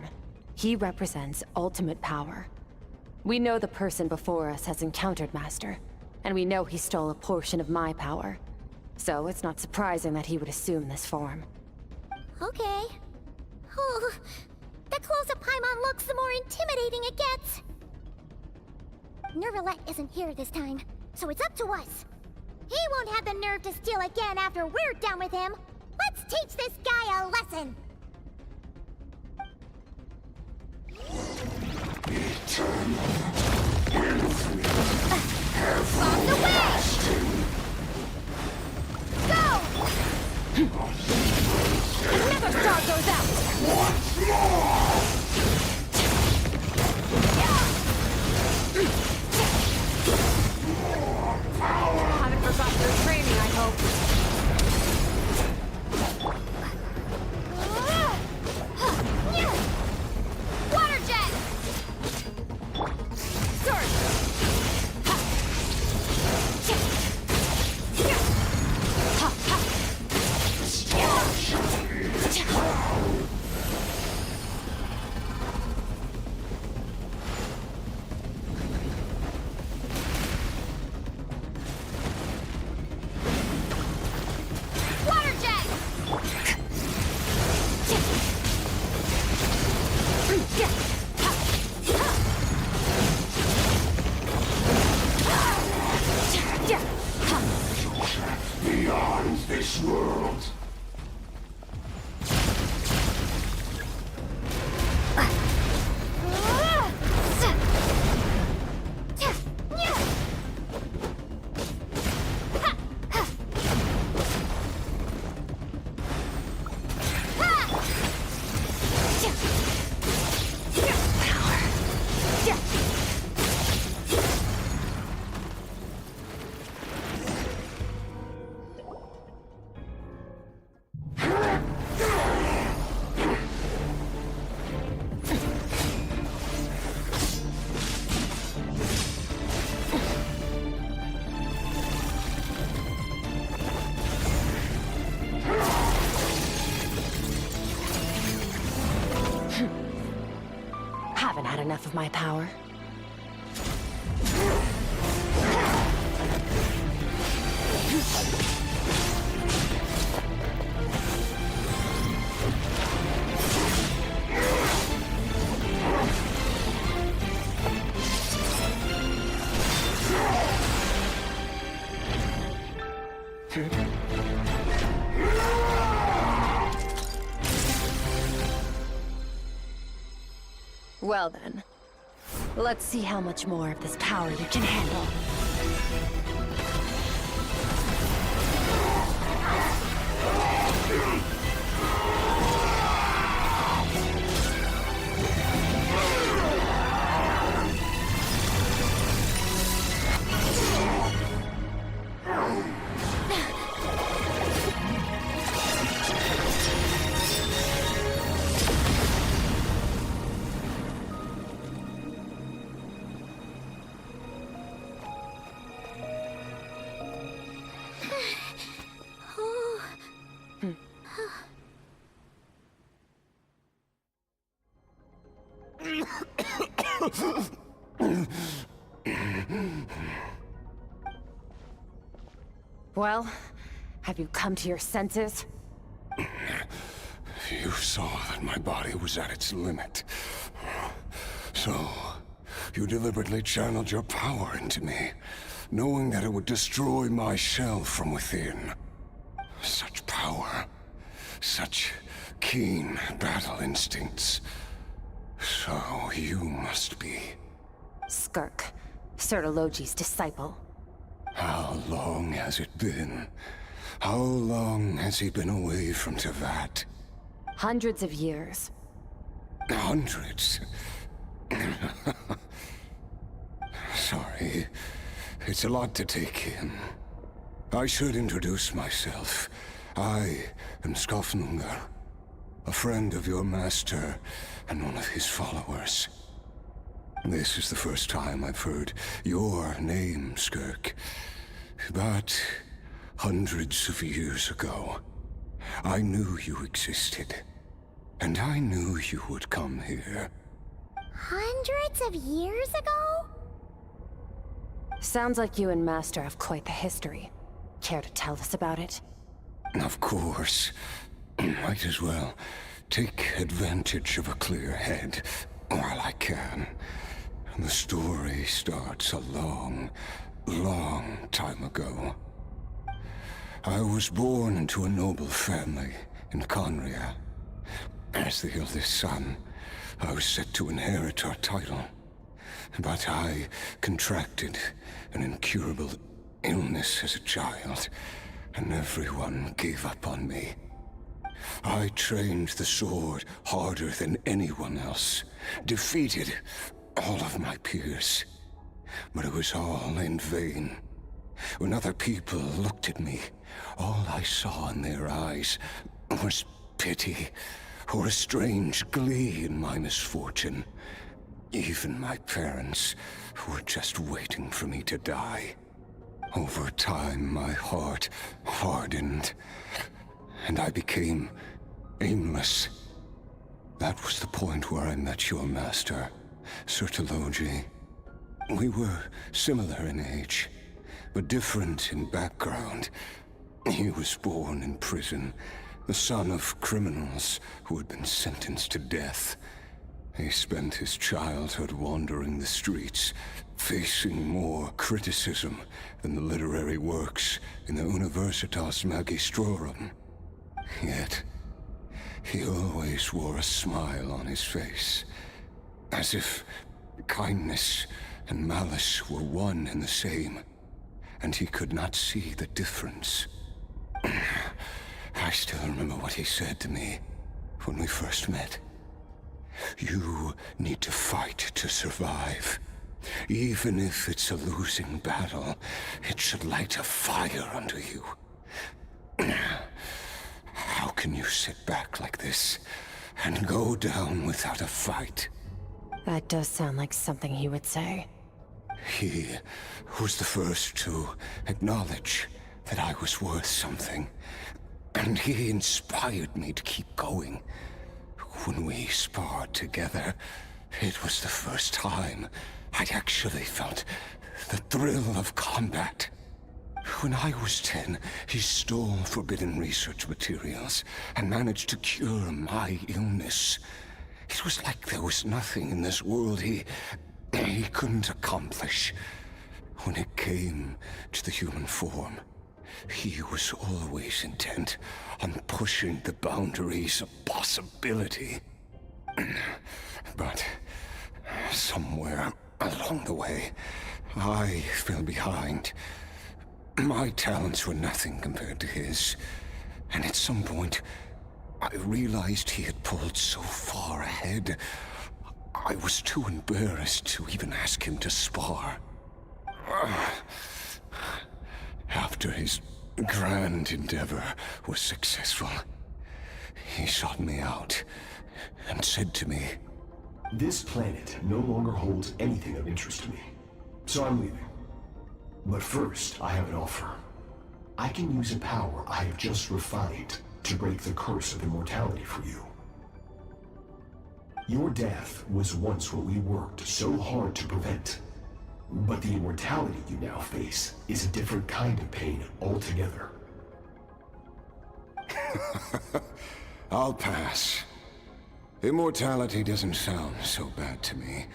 he represents ultimate power. We know the person before us has encountered Master, and we know he stole a portion of my power. So it's not surprising that he would assume this form. Okay. Oh, the closer Paimon looks, the more intimidating it gets. Nervalette isn't here this time, so it's up to us. He won't have the nerve to steal again after we're done with him. Let's teach this guy a lesson. On the way! Go! Another star goes out! this world. Haven't had enough of my power. Well then, let's see how much more of this power you can handle. Well, have you come to your senses? You saw that my body was at its limit. So, you deliberately channeled your power into me, knowing that it would destroy my shell from within. Such power, such keen battle instincts. So you must be... Skirk, Sertologi's disciple. How long has it been? How long has he been away from Tevat? Hundreds of years. Hundreds? Sorry, it's a lot to take in. I should introduce myself. I am Skofnungar, a friend of your master and one of his followers. This is the first time I've heard your name, Skirk. But hundreds of years ago, I knew you existed. And I knew you would come here. Hundreds of years ago? Sounds like you and Master have quite the history. Care to tell us about it? Of course. Might as well take advantage of a clear head while I can. The story starts a long, long time ago. I was born into a noble family in Conria. As the eldest son, I was set to inherit our title. But I contracted an incurable illness as a child, and everyone gave up on me. I trained the sword harder than anyone else, defeated all of my peers. But it was all in vain. When other people looked at me, all I saw in their eyes was pity, or a strange glee in my misfortune. Even my parents were just waiting for me to die. Over time, my heart hardened, and I became aimless. That was the point where I met your master, Sertologi. We were similar in age, but different in background. He was born in prison, the son of criminals who had been sentenced to death. He spent his childhood wandering the streets, facing more criticism than the literary only works in the Universitas Magistrorum. Yet, he always wore a smile on his face, as if kindness and malice were one and the same, and he could not see the difference. I still remember what he said to me when we first met. You need to fight to survive. Even if it's a losing battle, it should light a fire under you. How can you sit back like this and go down without a fight? That does sound like something he would say. He was the first to acknowledge that I was worth something, and he inspired me to keep going. When we sparred together, it was the first time I'd actually felt the thrill of combat. When I was 10, he stole forbidden research materials and managed to cure my illness. It was like there was nothing in this world he couldn't accomplish. When it came to the human form, he was always intent on pushing the boundaries of possibility. But somewhere along the way, I fell behind. My talents were nothing compared to his, and at some point, I realized he had pulled so far ahead, I was too embarrassed to even ask him to spar. After his grand endeavor was successful, he sought me out and said to me, "This planet no longer holds anything of interest to me, so I'm leaving. But first, I have an offer. I can use a power I have just refined to break the curse of immortality for you. Your death was once what we worked so hard to prevent. But the immortality you now face is a different kind of pain altogether." I'll pass. Immortality doesn't sound so bad to me.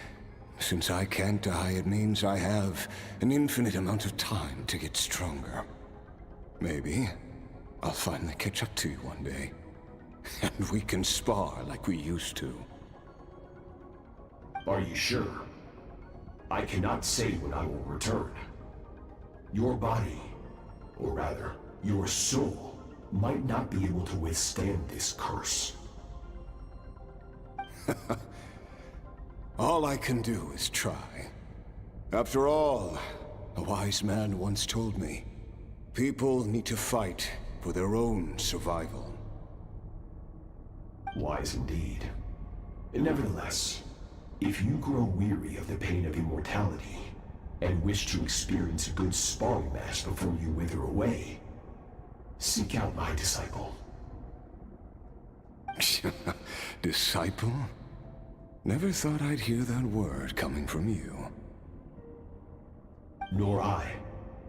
Since I can't die, it means I have an infinite amount of time to get stronger. Maybe I'll finally catch up to you one day, and we can spar like we used to. Are you sure? I cannot say when I will return. Your body, or rather, your soul, might not be able to withstand this curse. All I can do is try. After all, a wise man once told me, people need to fight for their own survival. Wise indeed. Nevertheless, if you grow weary of the pain of immortality, and wish to experience a good sparring match before you wither away, seek out my disciple. Disciple? Never thought I'd hear that word coming from you. Nor I,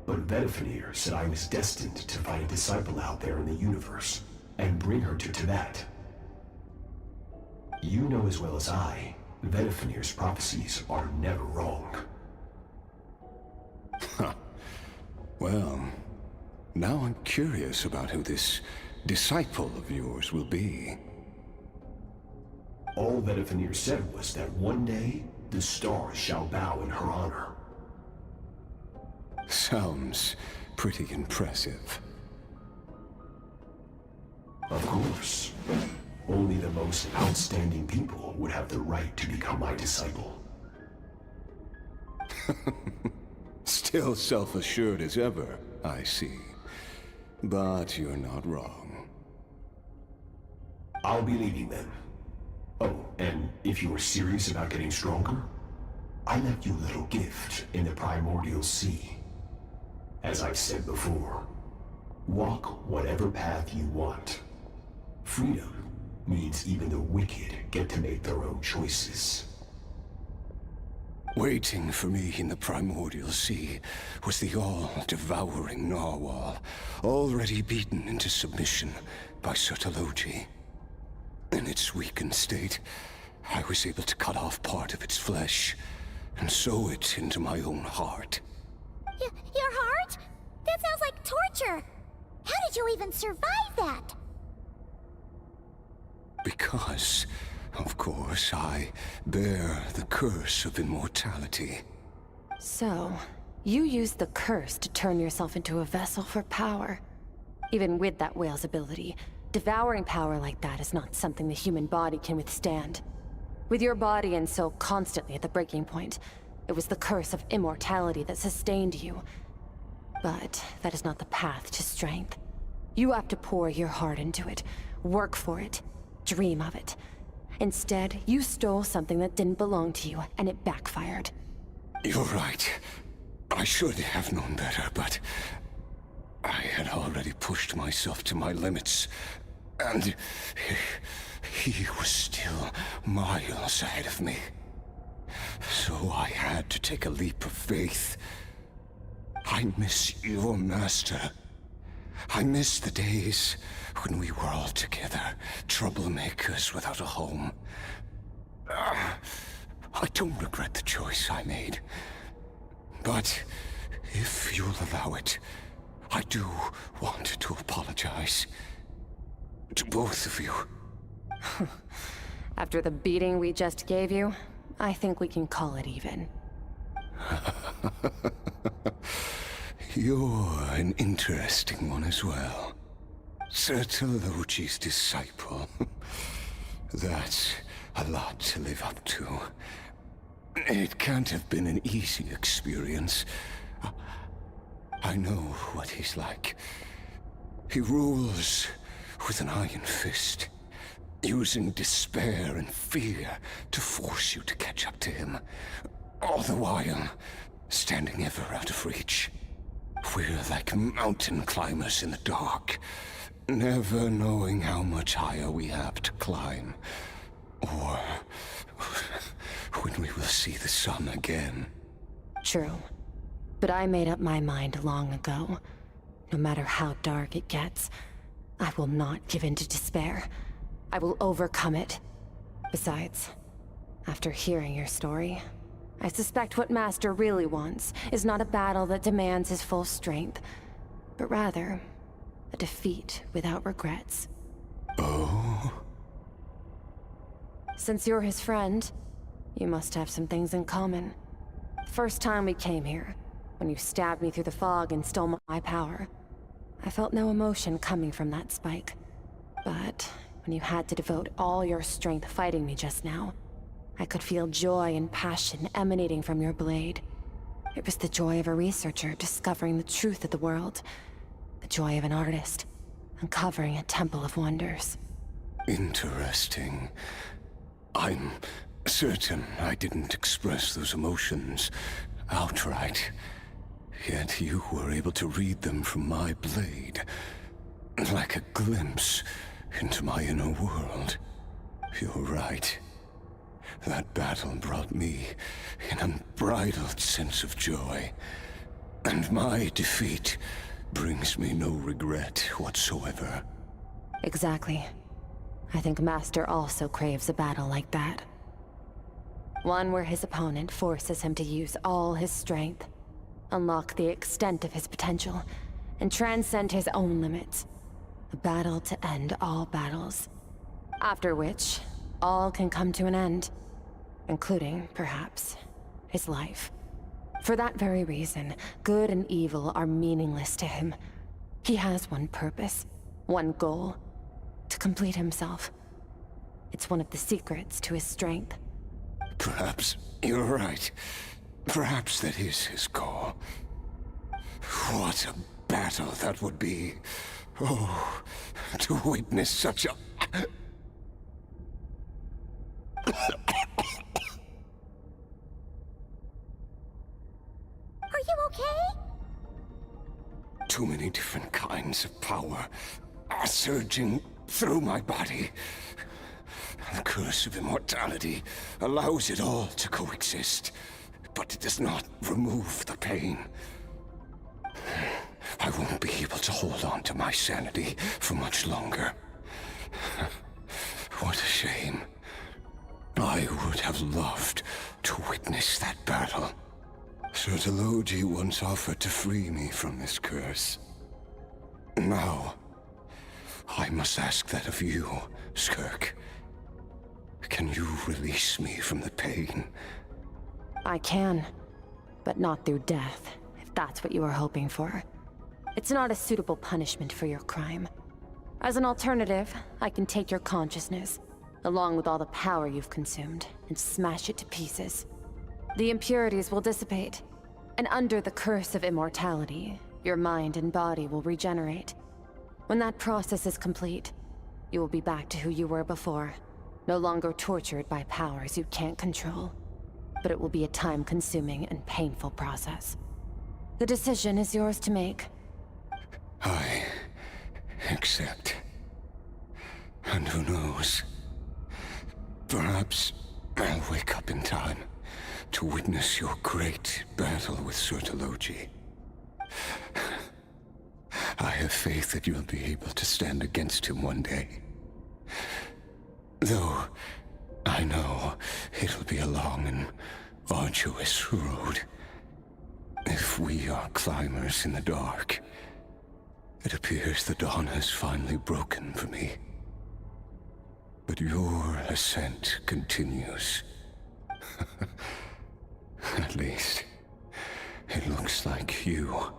but Vedifenir said I was destined to find a disciple out there in the universe, and bring her to Tibet. You know as well as I, Vedifenir's prophecies are never wrong. Well, now I'm curious about who this disciple of yours will be. All Vedifenir said was that one day, the stars shall bow in her honor. Sounds pretty impressive. Of course. Only the most outstanding people would have the right to become my disciple. Still self-assured as ever, I see. But you're not wrong. I'll be leaving then. Oh, and if you are serious about getting stronger, I left you a little gift in the primordial sea. As I've said before, walk whatever path you want. Freedom means even the wicked get to make their own choices. Waiting for me in the primordial sea was the all-devouring narwhal, already beaten into submission by Sertologi. In its weakened state, I was able to cut off part of its flesh and sew it into my own heart. Your heart? That's treasure! How did you even survive that? Because, of course, I bear the curse of immortality. So, you used the curse to turn yourself into a vessel for power. Even with that whale's ability, devouring power like that is not something the human body can withstand. With your body and soul constantly at the breaking point, it was the curse of immortality that sustained you. But that is not the path to strength. You have to pour your heart into it, work for it, dream of it. Instead, you stole something that didn't belong to you, and it backfired. You're right. I should have known better, but I had already pushed myself to my limits, and he was still miles ahead of me. So I had to take a leap of faith. I miss your master. I miss the days when we were all together, troublemakers without a home. I don't regret the choice I made. But if you'll allow it, I do want to apologize. To both of you. After the beating we just gave you, I think we can call it even. You're an interesting one as well. Sertologi's disciple. That's a lot to live up to. It can't have been an easy experience. I know what he's like. He rules with an iron fist, using despair and fear to force you to catch up to him, all the while standing ever out of reach. We're like mountain climbers in the dark, never knowing how much higher we have to climb, or when we will see the sun again. True. But I made up my mind long ago. No matter how dark it gets, I will not give in to despair. I will overcome it. Besides, after hearing your story, I suspect what Master really wants is not a battle that demands his full strength, but rather a defeat without regrets. Oh? Since you're his friend, you must have some things in common. The first time we came here, when you stabbed me through the fog and stole my power, I felt no emotion coming from that spike. But when you had to devote all your strength fighting me just now, I could feel joy and passion emanating from your blade. It was the joy of a researcher discovering the truth of the world. The joy of an artist uncovering a temple of wonders. Interesting. I'm certain I didn't express those emotions outright. Yet you were able to read them from my blade, like a glimpse into my inner world. You're right. That battle brought me an unbridled sense of joy, and my defeat brings me no regret whatsoever. Exactly. I think Master also craves a battle like that. One where his opponent forces him to use all his strength, unlock the extent of his potential, and transcend his own limits. A battle to end all battles. After which, all can come to an end, including, perhaps, his life. For that very reason, good and evil are meaningless to him. He has one purpose, one goal: to complete himself. It's one of the secrets to his strength. Perhaps you're right. Perhaps that is his goal. What a battle that would be. Oh, to witness such a... Are you okay? Too many different kinds of power are surging through my body. The curse of immortality allows it all to coexist, but it does not remove the pain. I won't be able to hold on to my sanity for much longer. What a shame. I would have loved to witness that battle. Sertologi once offered to free me from this curse. Now, I must ask that of you, Skirk. Can you release me from the pain? I can, but not through death, if that's what you are hoping for. It's not a suitable punishment for your crime. As an alternative, I can take your consciousness, along with all the power you've consumed, and smash it to pieces. The impurities will dissipate, and under the curse of immortality, your mind and body will regenerate. When that process is complete, you will be back to who you were before, no longer tortured by powers you can't control. But it will be a time-consuming and painful process. The decision is yours to make. I accept. And who knows? Perhaps I'll wake up in time to witness your great battle with Sertologi. I have faith that you'll be able to stand against him one day. Though, I know it'll be a long and arduous road. If we are climbers in the dark, it appears the dawn has finally broken for me. But your ascent continues. At least, it looks like you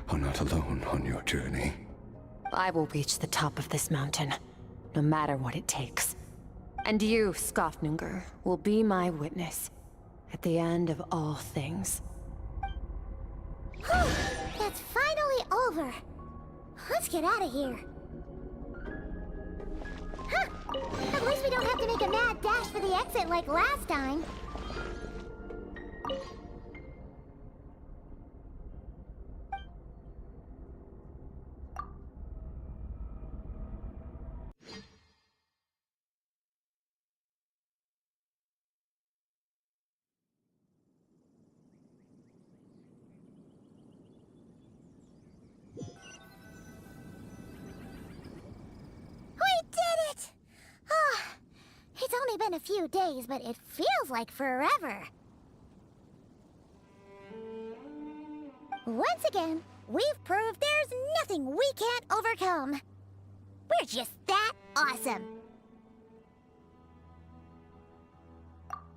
are not alone on your journey. I will reach the top of this mountain, no matter what it takes. And you, Skafnungur, will be my witness at the end of all things. Whew, it's finally over. Let's get out of here. Huh, at least we don't have to make a mad dash for the exit like last time. It's only been a few days, but it feels like forever. Once again, we've proved there's nothing we can't overcome. We're just that awesome.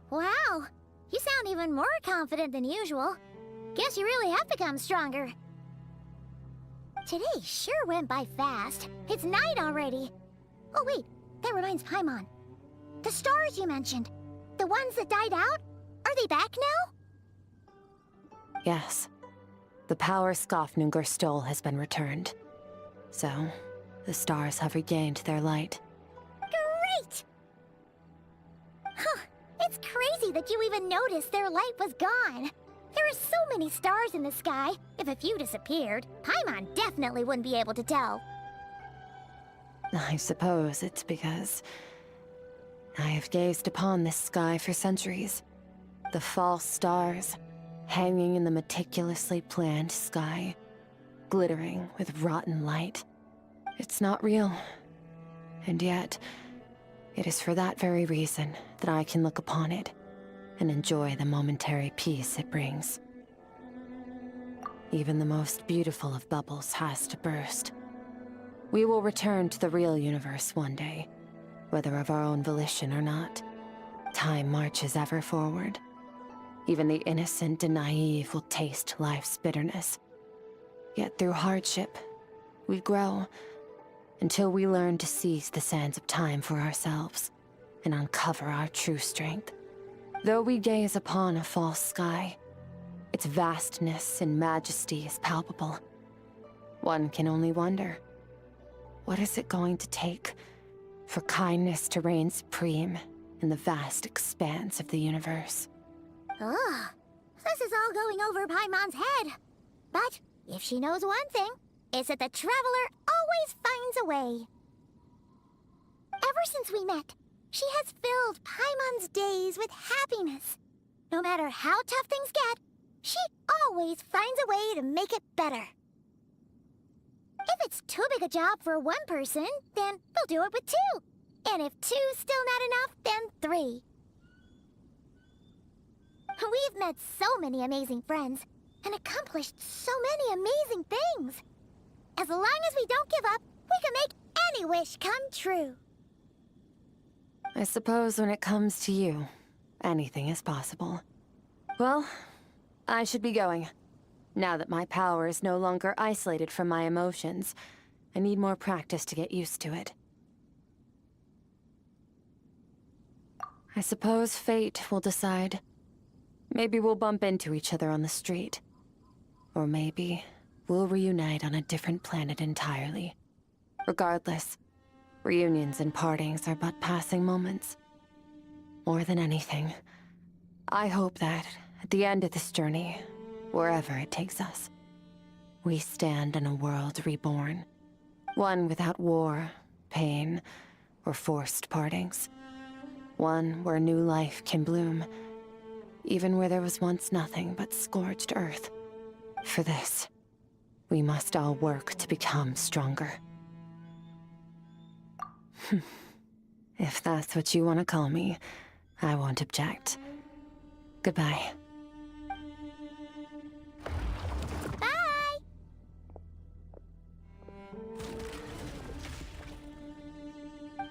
Wow, you sound even more confident than usual. Guess you really have become stronger. Today sure went by fast. It's night already. Oh wait, that reminds Paimon. The stars you mentioned, the ones that died out, are they back now? Yes. The power Skafnungur stole has been returned. So, the stars have regained their light. Great! Huh, it's crazy that you even noticed their light was gone. There are so many stars in the sky. If a few disappeared, Paimon definitely wouldn't be able to tell. I suppose it's because I have gazed upon this sky for centuries. The false stars, hanging in the meticulously planned sky, glittering with rotten light. It's not real. And yet, it is for that very reason that I can look upon it and enjoy the momentary peace it brings. Even the most beautiful of bubbles has to burst. We will return to the real universe one day, whether of our own volition or not. Time marches ever forward. Even the innocent and naive will taste life's bitterness. Yet through hardship, we grow, until we learn to seize the sands of time for ourselves, and uncover our true strength. Though we gaze upon a false sky, its vastness and majesty is palpable. One can only wonder, what is it going to take for kindness to reign supreme in the vast expanse of the universe? Ugh, this is all going over Paimon's head. But if she knows one thing, it's that the Traveler always finds a way. Ever since we met, she has filled Paimon's days with happiness. No matter how tough things get, she always finds a way to make it better. If it's too big a job for one person, then we'll do it with two. And if two's still not enough, then 3. We've met so many amazing friends, and accomplished so many amazing things. As long as we don't give up, we can make any wish come true. I suppose when it comes to you, anything is possible. Well, I should be going. Now that my power is no longer isolated from my emotions, I need more practice to get used to it. I suppose fate will decide. Maybe we'll bump into each other on the street. Or maybe we'll reunite on a different planet entirely. Regardless, reunions and partings are but passing moments. More than anything, I hope that, at the end of this journey, wherever it takes us, we stand in a world reborn. One without war, pain, or forced partings. One where new life can bloom, even where there was once nothing but scorched earth. For this, we must all work to become stronger. If that's what you want to call me, I won't object. Goodbye. Bye!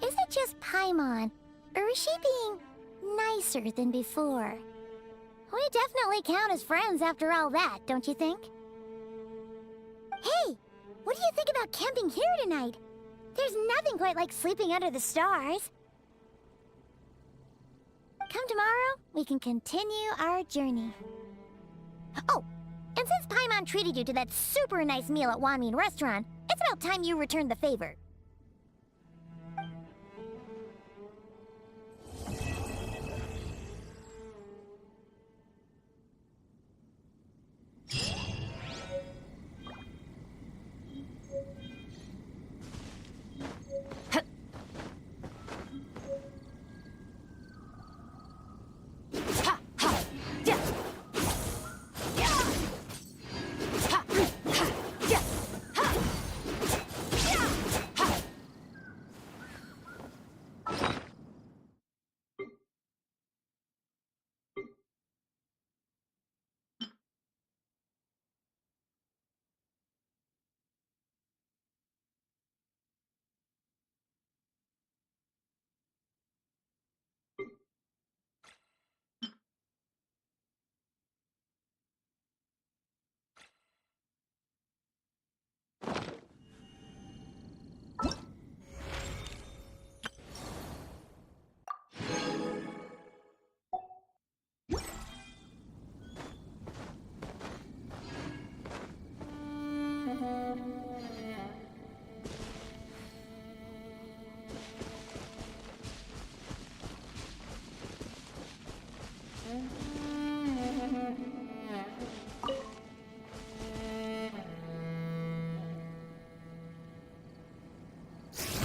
Is it just Paimon, or is she being nicer than before? We definitely count as friends after all that, don't you think? Hey, what do you think about camping here tonight? There's nothing quite like sleeping under the stars. Come tomorrow, we can continue our journey. Oh, and since Paimon treated you to that super nice meal at Wanmin Restaurant, it's about time you returned the favor.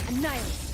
Annihilate.